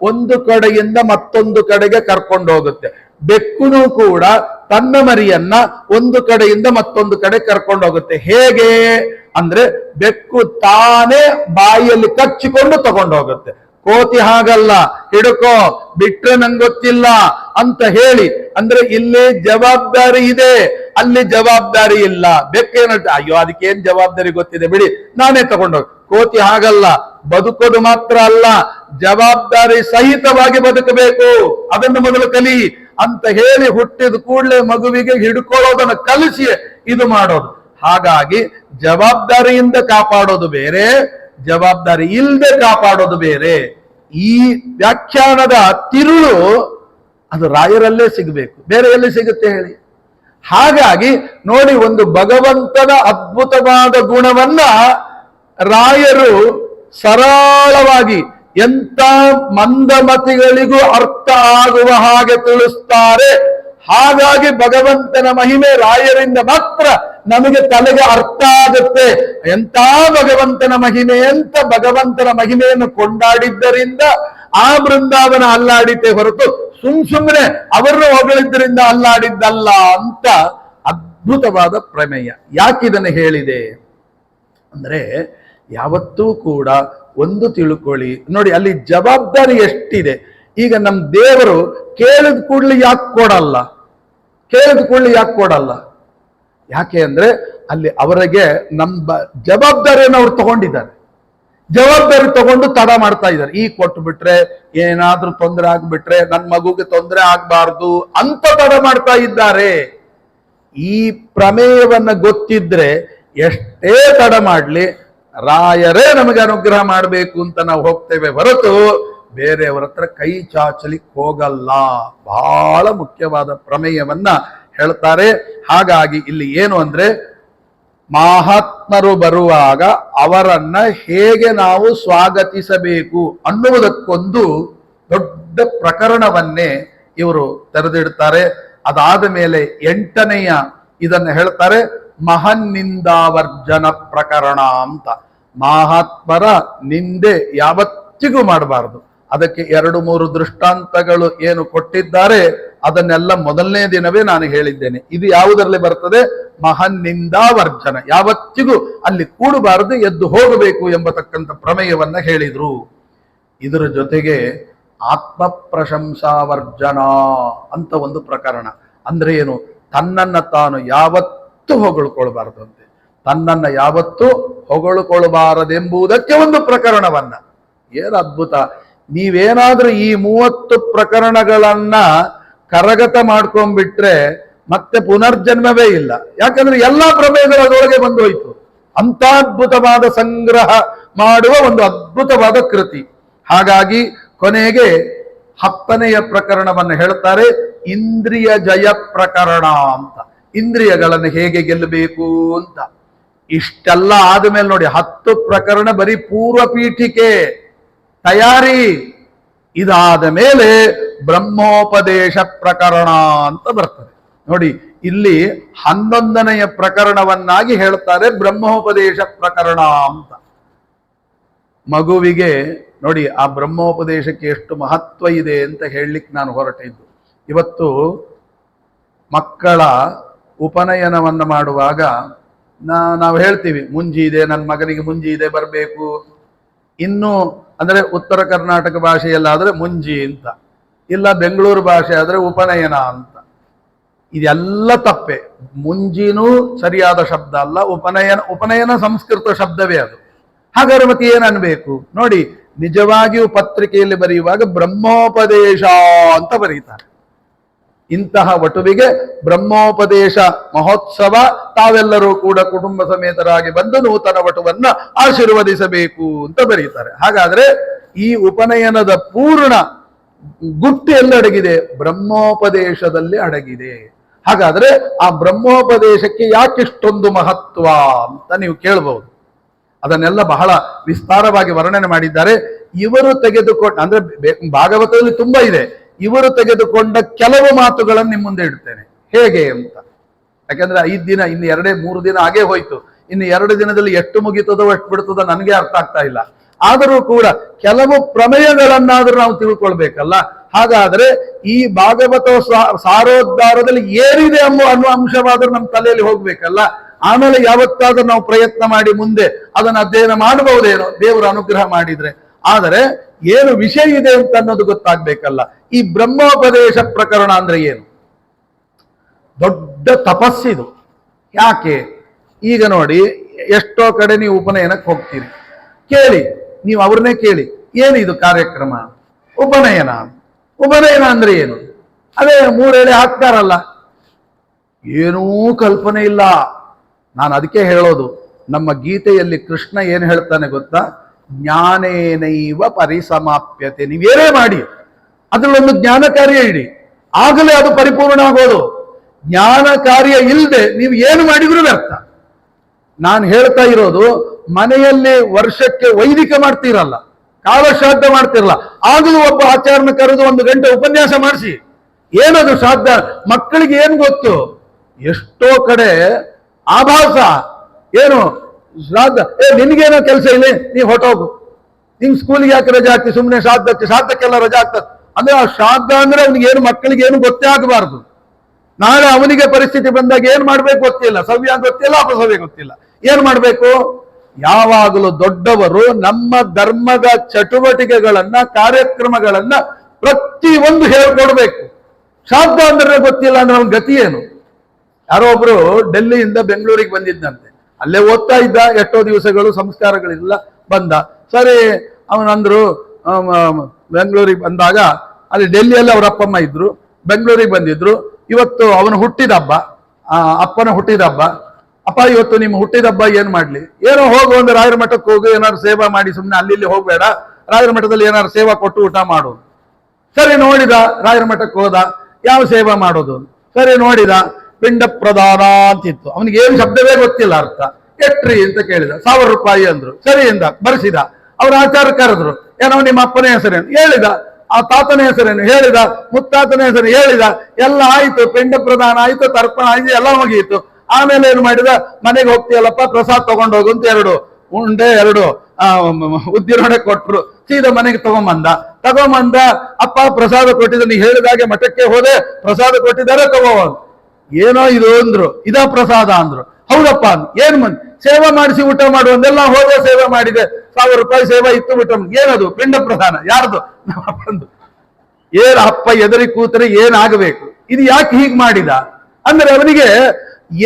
ಒಂದು ಕಡೆಯಿಂದ ಮತ್ತೊಂದು ಕಡೆಗೆ ಕರ್ಕೊಂಡು ಹೋಗುತ್ತೆ, ಬೆಕ್ಕುನು ಕೂಡ ತನ್ನ ಮರಿಯನ್ನ ಒಂದು ಕಡೆಯಿಂದ ಮತ್ತೊಂದು ಕಡೆ ಕರ್ಕೊಂಡು ಹೋಗುತ್ತೆ. ಹೇಗೆ ಅಂದ್ರೆ ಬೆಕ್ಕು ತಾನೇ ಬಾಯಿಯಲ್ಲಿ ಕಚ್ಚಿಕೊಂಡು ತಗೊಂಡು ಹೋಗುತ್ತೆ. ಕೋತಿ ಹಾಗಲ್ಲ, ಹಿಡ್ಕೋ ಬಿಟ್ರೆ ನಂಗೆ ಗೊತ್ತಿಲ್ಲ ಅಂತ ಹೇಳಿ, ಅಂದ್ರೆ ಇಲ್ಲಿ ಜವಾಬ್ದಾರಿ ಇದೆ, ಅಲ್ಲಿ ಜವಾಬ್ದಾರಿ ಇಲ್ಲ. ಬೆಕ್ಕೇನ ಅಯ್ಯೋ ಅದಕ್ಕೇನ್ ಜವಾಬ್ದಾರಿ ಗೊತ್ತಿದೆ ಬಿಡಿ ನಾನೇ ತಗೊಂಡೋಗಿ. ಕೋತಿ ಹಾಗಲ್ಲ, ಬದುಕೋದು ಮಾತ್ರ ಅಲ್ಲ, ಜವಾಬ್ದಾರಿ ಸಹಿತವಾಗಿ ಬದುಕಬೇಕು, ಅದನ್ನು ಮೊದಲು ಕಲಿ ಅಂತ ಹೇಳಿ ಹುಟ್ಟಿದ ಕೂಡಲೇ ಮಗುವಿಗೆ ಹಿಡ್ಕೊಳ್ಳೋದನ್ನು ಕಲಿಸಿ ಇದು ಮಾಡೋದು. ಹಾಗಾಗಿ ಜವಾಬ್ದಾರಿಯಿಂದ ಕಾಪಾಡೋದು ಬೇರೆ, ಜವಾಬ್ದಾರಿ ಇಲ್ಲದೆ ಕಾಪಾಡೋದು ಬೇರೆ. ಈ ವ್ಯಾಖ್ಯಾನದ ತಿರುಳು ಅದು ರಾಯರಲ್ಲೇ ಸಿಗಬೇಕು, ಬೇರೆ ಎಲ್ಲಿ ಸಿಗುತ್ತೆ ಹೇಳಿ? ಹಾಗಾಗಿ ನೋಡಿ, ಒಂದು ಭಗವಂತನ ಅದ್ಭುತವಾದ ಗುಣವನ್ನ ರಾಯರು ಸರಳವಾಗಿ ಎಂತ ಮಂದಮತಿಗಳಿಗೂ ಅರ್ಥ ಆಗುವ ಹಾಗೆ ತಿಳಿಸ್ತಾರೆ. ಹಾಗಾಗಿ ಭಗವಂತನ ಮಹಿಮೆ ರಾಯರಿಂದ ಮಾತ್ರ ನಮಗೆ ತಲೆಗೆ ಅರ್ಥ ಆಗುತ್ತೆ. ಎಂತ ಭಗವಂತನ ಮಹಿಮೆ ಅಂತ ಭಗವಂತನ ಮಹಿಮೆಯನ್ನು ಕೊಂಡಾಡಿದ್ದರಿಂದ ಆ ಬೃಂದಾವನ ಅಲ್ಲಾಡಿತೆ ಹೊರತು ಸುಮ್ಮನೆ ಅವರನ್ನು ಹೊಗಳಿದ್ದರಿಂದ ಅಲ್ಲಾಡಿದ್ದಲ್ಲ ಅಂತ ಅದ್ಭುತವಾದ ಪ್ರಮೇಯ. ಯಾಕಿದನ್ನು ಹೇಳಿದೆ ಅಂದ್ರೆ, ಯಾವತ್ತೂ ಕೂಡ ಒಂದು ತಿಳ್ಕೊಳ್ಳಿ ನೋಡಿ, ಅಲ್ಲಿ ಜವಾಬ್ದಾರಿ ಎಷ್ಟಿದೆ. ಈಗ ನಮ್ಮ ದೇವರು ಕೇಳಿದ ಕೂಡಲೇ ಯಾಕೆ ಕೊಡಲ್ಲ? ಕೇಳಿದ ಕೂಡಲೇ ಯಾಕೆ ಕೊಡಲ್ಲ? ಯಾಕೆ ಅಂದ್ರೆ ಅಲ್ಲಿ ಅವರಿಗೆ ನಮ್ಮ ಜವಾಬ್ದಾರಿಯನ್ನು ಅವ್ರು ತಗೊಂಡಿದ್ದಾರೆ. ಜವಾಬ್ದಾರಿ ತಗೊಂಡು ತಡ ಮಾಡ್ತಾ ಇದ್ದಾರೆ. ಈ ಕೊಟ್ಟು ಬಿಟ್ರೆ ಏನಾದ್ರೂ ತೊಂದರೆ ಆಗ್ಬಿಟ್ರೆ ನನ್ನ ಮಗುಗೆ ತೊಂದರೆ ಆಗ್ಬಾರ್ದು ಅಂತ ತಡ ಮಾಡ್ತಾ ಇದ್ದಾರೆ. ಈ ಪ್ರಮೇಯವನ್ನ ಗೊತ್ತಿದ್ರೆ ಎಷ್ಟೇ ತಡ ಮಾಡ್ಲಿ ರಾಯರೇ ನಮಗೆ ಅನುಗ್ರಹ ಮಾಡಬೇಕು ಅಂತ ನಾವು ಹೋಗ್ತೇವೆ ಹೊರತು ಬೇರೆಯವರ ಹತ್ರ ಕೈ ಚಾಚಲಿಕ್ಕೆ ಹೋಗಲ್ಲ. ಬಹಳ ಮುಖ್ಯವಾದ ಪ್ರಮೇಯವನ್ನ ಹೇಳ್ತಾರೆ. ಹಾಗಾಗಿ ಇಲ್ಲಿ ಏನು ಅಂದ್ರೆ, ಮಹಾತ್ಮರು ಬರುವಾಗ ಅವರನ್ನ ಹೇಗೆ ನಾವು ಸ್ವಾಗತಿಸಬೇಕು ಅನ್ನುವುದಕ್ಕೊಂದು ದೊಡ್ಡ ಪ್ರಕರಣವನ್ನೇ ಇವರು ತೆರೆದಿಡ್ತಾರೆ. ಅದಾದ ಮೇಲೆ 8ನೆಯ ಇದನ್ನು ಹೇಳ್ತಾರೆ, ಮಹನ್ನಿಂದಾವರ್ಜನ ಪ್ರಕರಣ ಅಂತ. ಮಹಾತ್ಮರ ನಿಂದೆ ಯಾವತ್ತಿಗೂ ಮಾಡಬಾರದು. ಅದಕ್ಕೆ 2-3 ದೃಷ್ಟಾಂತಗಳು ಏನು ಕೊಟ್ಟಿದ್ದಾರೆ ಅದನ್ನೆಲ್ಲ ಮೊದಲನೇ ದಿನವೇ ನಾನು ಹೇಳಿದ್ದೇನೆ. ಇದು ಯಾವುದರಲ್ಲಿ ಬರ್ತದೆ? ಮಹನ್ನಿಂದಾವರ್ಜನ, ಯಾವತ್ತಿಗೂ ಅಲ್ಲಿ ಕೂಡಬಾರದು, ಎದ್ದು ಹೋಗಬೇಕು ಎಂಬತಕ್ಕಂಥ ಪ್ರಮೇಯವನ್ನ ಹೇಳಿದ್ರು. ಇದರ ಜೊತೆಗೆ ಆತ್ಮ ಪ್ರಶಂಸಾವರ್ಜನ ಅಂತ ಒಂದು ಪ್ರಕರಣ. ಅಂದ್ರೆ ಏನು? ತನ್ನನ್ನ ತಾನು ಯಾವತ್ತೂ ಹೊಗಳ್ಕೊಳ್ಬಾರದು ಅಂತೆ, ತನ್ನನ್ನ ಯಾವತ್ತೂ ಹೊಗಳ್ಕೊಳ್ಬಾರದೆಂಬುದಕ್ಕೆ ಒಂದು ಪ್ರಕರಣವನ್ನ. ಏನು ಅದ್ಭುತ! ನೀವೇನಾದ್ರೂ ಈ 30 ಪ್ರಕರಣಗಳನ್ನ ಕರಗತ ಮಾಡ್ಕೊಂಡ್ಬಿಟ್ರೆ ಮತ್ತೆ ಪುನರ್ಜನ್ಮವೇ ಇಲ್ಲ. ಯಾಕಂದ್ರೆ ಎಲ್ಲಾ ಪ್ರಮೇಯಗಳು ಅದರೊಳಗೆ ಬಂದು ಹೋಯ್ತು. ಅಂತ ಅದ್ಭುತವಾದ ಸಂಗ್ರಹ ಮಾಡುವ ಒಂದು ಅದ್ಭುತವಾದ ಕೃತಿ. ಹಾಗಾಗಿ ಕೊನೆಗೆ 10ನೆಯ ಪ್ರಕರಣವನ್ನು ಹೇಳ್ತಾರೆ, ಇಂದ್ರಿಯ ಜಯ ಪ್ರಕರಣ ಅಂತ. ಇಂದ್ರಿಯಗಳನ್ನು ಹೇಗೆ ಗೆಲ್ಲಬೇಕು ಅಂತ. ಇಷ್ಟೆಲ್ಲ ಆದ್ಮೇಲೆ ನೋಡಿ 10 ಪ್ರಕರಣ ಬರೀ ಪೂರ್ವ ಪೀಠಿಕೆ ತಯಾರಿ. ಇದಾದ ಮೇಲೆ ಬ್ರಹ್ಮೋಪದೇಶ ಪ್ರಕರಣ ಅಂತ ಬರ್ತದೆ ನೋಡಿ. ಇಲ್ಲಿ 11ನೆಯ ಪ್ರಕರಣವನ್ನಾಗಿ ಹೇಳ್ತಾರೆ ಬ್ರಹ್ಮೋಪದೇಶ ಪ್ರಕರಣ ಅಂತ. ಮಗುವಿಗೆ ನೋಡಿ ಆ ಬ್ರಹ್ಮೋಪದೇಶಕ್ಕೆ ಎಷ್ಟು ಮಹತ್ವ ಇದೆ ಅಂತ ಹೇಳಲಿಕ್ಕೆ ನಾನು ಹೊರಟಿದ್ದು. ಇವತ್ತು ಮಕ್ಕಳ ಉಪನಯನವನ್ನು ಮಾಡುವಾಗ ನಾವು ಹೇಳ್ತೀವಿ ಮುಂಜಿ ಇದೆ, ನನ್ನ ಮಗನಿಗೆ ಮುಂಜಿ ಇದೆ ಬರಬೇಕು. ಇನ್ನು ಅಂದರೆ ಉತ್ತರ ಕರ್ನಾಟಕ ಭಾಷೆಯಲ್ಲಾದರೆ ಮುಂಜಿ ಅಂತ, ಇಲ್ಲ ಬೆಂಗಳೂರು ಭಾಷೆ ಆದರೆ ಉಪನಯನ ಅಂತ. ಇದೆಲ್ಲ ತಪ್ಪೆ. ಮುಂಜಿನೂ ಸರಿಯಾದ ಶಬ್ದ ಅಲ್ಲ, ಉಪನಯನ ಸಂಸ್ಕೃತ ಶಬ್ದವೇ ಅದು. ಹಾಗಾದ್ರೆ ಮತ್ತೆ ಏನ್ ಅನ್ಬೇಕು ನೋಡಿ, ನಿಜವಾಗಿಯೂ ಪತ್ರಿಕೆಯಲ್ಲಿ ಬರೆಯುವಾಗ ಬ್ರಹ್ಮೋಪದೇಶ ಅಂತ ಬರೀತಾರೆ. ಇಂತಹ ವಟುವಿಗೆ ಬ್ರಹ್ಮೋಪದೇಶ ಮಹೋತ್ಸವ, ತಾವೆಲ್ಲರೂ ಕೂಡ ಕುಟುಂಬ ಸಮೇತರಾಗಿ ಬಂದು ನೂತನ ವಟುವನ್ನ ಆಶೀರ್ವದಿಸಬೇಕು ಅಂತ ಬರೀತಾರೆ. ಹಾಗಾದ್ರೆ ಈ ಉಪನಯನದ ಪೂರ್ಣ ಗುಟ್ಟು ಎಲ್ಲಡಗಿದೆ? ಬ್ರಹ್ಮೋಪದೇಶದಲ್ಲಿ ಅಡಗಿದೆ. ಹಾಗಾದ್ರೆ ಆ ಬ್ರಹ್ಮೋಪದೇಶಕ್ಕೆ ಯಾಕಿಷ್ಟೊಂದು ಮಹತ್ವ ಅಂತ ನೀವು ಕೇಳಬಹುದು. ಅದನ್ನೆಲ್ಲ ಬಹಳ ವಿಸ್ತಾರವಾಗಿ ವರ್ಣನೆ ಮಾಡಿದ್ದಾರೆ. ಇವರು ತೆಗೆದುಕೊಂಡ ಅಂದ್ರೆ ಭಾಗವತದಲ್ಲಿ ತುಂಬಾ ಇದೆ, ಇವರು ತೆಗೆದುಕೊಂಡ ಕೆಲವು ಮಾತುಗಳನ್ನು ನಿಮ್ಮ ಮುಂದೆ ಇಡ್ತೇನೆ ಹೇಗೆ ಅಂತ. ಯಾಕಂದ್ರೆ 5 ದಿನ, ಇನ್ನು 2-3 ದಿನ ಹಾಗೆ ಹೋಯ್ತು. ಇನ್ನು 2 ದಿನದಲ್ಲಿ ಎಷ್ಟು ಮುಗಿತದೋ ಎಷ್ಟು ಬಿಡ್ತದೋ ನನಗೆ ಅರ್ಥ ಆಗ್ತಾ ಇಲ್ಲ. ಆದರೂ ಕೂಡ ಕೆಲವು ಪ್ರಮೇಯಗಳನ್ನಾದ್ರೂ ನಾವು ತಿಳ್ಕೊಳ್ಬೇಕಲ್ಲ. ಹಾಗಾದ್ರೆ ಈ ಭಾಗವತ ಸಾರೋದ್ಧಾರದಲ್ಲಿ ಏನಿದೆ ಅನ್ನುವ ಅಂಶವಾದ್ರೂ ನಮ್ಮ ತಲೆಯಲ್ಲಿ ಹೋಗ್ಬೇಕಲ್ಲ. ಆಮೇಲೆ ಯಾವತ್ತಾದ್ರೂ ನಾವು ಪ್ರಯತ್ನ ಮಾಡಿ ಮುಂದೆ ಅದನ್ನು ಅಧ್ಯಯನ ಮಾಡಬಹುದೇನೋ ದೇವರು ಅನುಗ್ರಹ ಮಾಡಿದ್ರೆ. ಆದರೆ ಏನು ವಿಷಯ ಇದೆ ಅಂತ ಅನ್ನೋದು ಗೊತ್ತಾಗ್ಬೇಕಲ್ಲ. ಈ ಬ್ರಹ್ಮೋಪದೇಶ ಪ್ರಕರಣ ಅಂದ್ರೆ ಏನು? ದೊಡ್ಡ ತಪಸ್ಸಿದು. ಯಾಕೆ? ಈಗ ನೋಡಿ, ಎಷ್ಟೋ ಕಡೆ ನೀವು ಉಪನಯನಕ್ಕೆ ಹೋಗ್ತೀರಿ, ಕೇಳಿ, ನೀವು ಅವ್ರನ್ನೇ ಕೇಳಿ, ಏನಿದು ಕಾರ್ಯಕ್ರಮ? ಉಪನಯನ. ಉಪನಯನ ಅಂದ್ರೆ ಏನು? ಅದೇ 3 ಎಳೆ ಹಾಕ್ತಾರಲ್ಲ, ಏನೂ ಕಲ್ಪನೆ ಇಲ್ಲ. ನಾನು ಅದಕ್ಕೆ ಹೇಳೋದು, ನಮ್ಮ ಗೀತೆಯಲ್ಲಿ ಕೃಷ್ಣ ಏನು ಹೇಳ್ತಾನೆ ಗೊತ್ತಾ? ಜ್ಞಾನೇನೈವ ಪರಿಸಮಾಪ್ಯತೆ. ನೀವೇನೇ ಮಾಡಿ ಅದರಲ್ಲೊಂದು ಜ್ಞಾನ ಕಾರ್ಯ ಇಡಿ, ಆಗಲೇ ಅದು ಪರಿಪೂರ್ಣ ಆಗೋದು. ಜ್ಞಾನ ಕಾರ್ಯ ಇಲ್ಲದೆ ನೀವು ಏನು ಮಾಡಿದ್ರು ವ್ಯರ್ಥ. ನಾನು ಹೇಳ್ತಾ ಇರೋದು, ಮನೆಯಲ್ಲಿ ವರ್ಷಕ್ಕೆ ವೈದಿಕ ಮಾಡ್ತೀರಲ್ಲ, ಕಾಲಶ್ರಾದ್ದ ಮಾಡ್ತಿರಲ್ಲ, ಆಗಲೂ ಒಬ್ಬ ಆಚಾರ್ಯನ ಕರೆದು 1 ಗಂಟೆ ಉಪನ್ಯಾಸ ಮಾಡಿಸಿ. ಏನದು ಶ್ರಾದ್ದ? ಮಕ್ಕಳಿಗೆ ಏನು ಗೊತ್ತು? ಎಷ್ಟೋ ಕಡೆ ಆಭಾಸ. ಏನು ಶ್ರಾದ್ದ? ನಿನ್ಗೇನೋ ಕೆಲಸ ಇಲ್ಲ, ನೀ ಹೊಟ್ಟೋಗು, ನಿಂಗೆ ಸ್ಕೂಲಿಗೆ ಯಾಕೆ ರಜೆ ಆಗ್ತಿ? ಸುಮ್ಮನೆ ಶ್ರಾದ್ದಕ್ಕೆಲ್ಲ ರಜೆ ಆಗ್ತದೆ. ಅಂದ್ರೆ ಆ ಶ್ರಾದ್ದ ಅಂದ್ರೆ ಅವ್ನಿಗೆ ಏನು, ಮಕ್ಕಳಿಗೆ ಏನು ಗೊತ್ತೇ ಆಗಬಾರ್ದು. ನಾಳೆ ಅವನಿಗೆ ಪರಿಸ್ಥಿತಿ ಬಂದಾಗ ಏನ್ ಮಾಡ್ಬೇಕು ಗೊತ್ತಿಲ್ಲ, ಸವ್ಯ ಗೊತ್ತಿಲ್ಲ, ಅಪಸವ್ಯ ಗೊತ್ತಿಲ್ಲ. ಏನ್ ಮಾಡ್ಬೇಕು? ಯಾವಾಗಲೂ ದೊಡ್ಡವರು ನಮ್ಮ ಧರ್ಮದ ಚಟುವಟಿಕೆಗಳನ್ನ, ಕಾರ್ಯಕ್ರಮಗಳನ್ನ ಪ್ರತಿಯೊಂದು ಹೇಳ್ಕೊಡ್ಬೇಕು. ಶ್ರಾದ್ದ ಅಂದ್ರೆ ಗೊತ್ತಿಲ್ಲ ಅಂದ್ರೆ ಅವನ ಗತಿ ಏನು? ಯಾರೋ ಒಬ್ರು ಡೆಲ್ಲಿಯಿಂದ ಬೆಂಗಳೂರಿಗೆ ಬಂದಿದ್ದಂತೆ, ಅಲ್ಲೇ ಓದ್ತಾ ಇದ್ದ, ಎಷ್ಟೋ ದಿವಸಗಳು ಸಂಸ್ಕಾರಗಳಿಲ್ಲ, ಬಂದ. ಸರಿ, ಅವನಂದ್ರು ಬೆಂಗಳೂರಿಗೆ ಬಂದಾಗ, ಅಲ್ಲಿ ಡೆಲ್ಲಿಯಲ್ಲಿ ಅವ್ರ ಅಪ್ಪಮ್ಮ ಇದ್ರು, ಬೆಂಗಳೂರಿಗೆ ಬಂದಿದ್ರು. ಇವತ್ತು ಅವನು ಹುಟ್ಟಿದ ಹಬ್ಬ, ಅಪ್ಪನ ಹುಟ್ಟಿದ ಹಬ್ಬ. ಅಪ್ಪ, ಇವತ್ತು ನಿಮ್ಮ ಹುಟ್ಟಿದ ಹಬ್ಬ ಏನ್ ಮಾಡ್ಲಿ? ಏನೋ ಹೋಗು, ಒಂದು ರಾಯರ ಮಠಕ್ಕೆ ಹೋಗು, ಏನಾದ್ರು ಸೇವಾ ಮಾಡಿ, ಸುಮ್ಮನೆ ಅಲ್ಲಿ ಹೋಗ್ಬೇಡ, ರಾಯರ ಮಠದಲ್ಲಿ ಏನಾದ್ರು ಸೇವಾ ಕೊಟ್ಟು ಊಟ ಮಾಡು. ಸರಿ, ನೋಡಿದ, ರಾಯರ ಮಠಕ್ಕೆ ಹೋದ, ಯಾವ ಸೇವಾ ಮಾಡೋದು? ಸರಿ, ನೋಡಿದ, ಪಿಂಡ ಪ್ರದಾನ ಅಂತಿತ್ತು. ಅವನಿಗೆ ಏನು ಶಬ್ದವೇ ಗೊತ್ತಿಲ್ಲ ಅರ್ಥ. ಎಟ್ರಿ ಅಂತ ಕೇಳಿದ, 1000 ರೂಪಾಯಿ ಅಂದ್ರು. ಸರಿ ಎಂದ, ಬರ್ಸಿದ. ಅವ್ರ ಆಚಾರ ಕರೆದ್ರು, ಏನೋ ನಿಮ್ಮ ಅಪ್ಪನ ಹೆಸರೇನು ಹೇಳಿದ, ಆ ತಾತನ ಹೆಸರೇನು ಹೇಳಿದ, ಮುತ್ತಾತನ ಹೆಸರು ಹೇಳಿದ. ಎಲ್ಲ ಆಯ್ತು, ಪಿಂಡ ಪ್ರದಾನ ಆಯ್ತು, ತರ್ಪಣ ಆಯ್ತು, ಎಲ್ಲ ಮುಗಿಯಿತು. ಆಮೇಲೆ ಏನು ಮಾಡಿದ? ಮನೆಗೆ ಹೋಗ್ತೀಯಲ್ಲಪ್ಪ, ಪ್ರಸಾದ ತಗೊಂಡೋಗು ಅಂತ 2 ಉಂಡೆ 2 ಉದ್ದಿನೊಡೆ ಕೊಟ್ರು. ಸೀದಾ ಮನೆಗೆ ತಗೊಂಬಂದ. ಅಪ್ಪ ಪ್ರಸಾದ ಕೊಟ್ಟಿದ್ದ, ನೀ ಹೇಳಿದಾಗೆ ಮಠಕ್ಕೆ ಹೋದೆ, ಪ್ರಸಾದ ಕೊಟ್ಟಿದ್ದಾರೆ, ತಗೋ. ಏನೋ ಇದು ಅಂದ್ರು, ಇದಾ ಪ್ರಸಾದ ಅಂದ್ರು. ಹೌದಪ್ಪ, ಏನ್ ಸೇವೆ ಮಾಡಿಸಿ ಊಟ ಮಾಡುವಂದೆಲ್ಲ ಹೋದೆ, ಸೇವೆ ಮಾಡಿದೆ, 1000 ರೂಪಾಯಿ ಸೇವೆ ಇತ್ತು, ಊಟ. ಏನದು? ಪಿಂಡ ಪ್ರಧಾನ. ಯಾರ್ದು? ನಮ್ಮ ಅಪ್ಪಂದು. ಏನ್ ಅಪ್ಪ ಎದರಿ ಕೂತರೆ ಏನಾಗಬೇಕು? ಇದು ಯಾಕೆ ಹೀಗೆ ಮಾಡಿದ ಅಂದ್ರೆ ಅವನಿಗೆ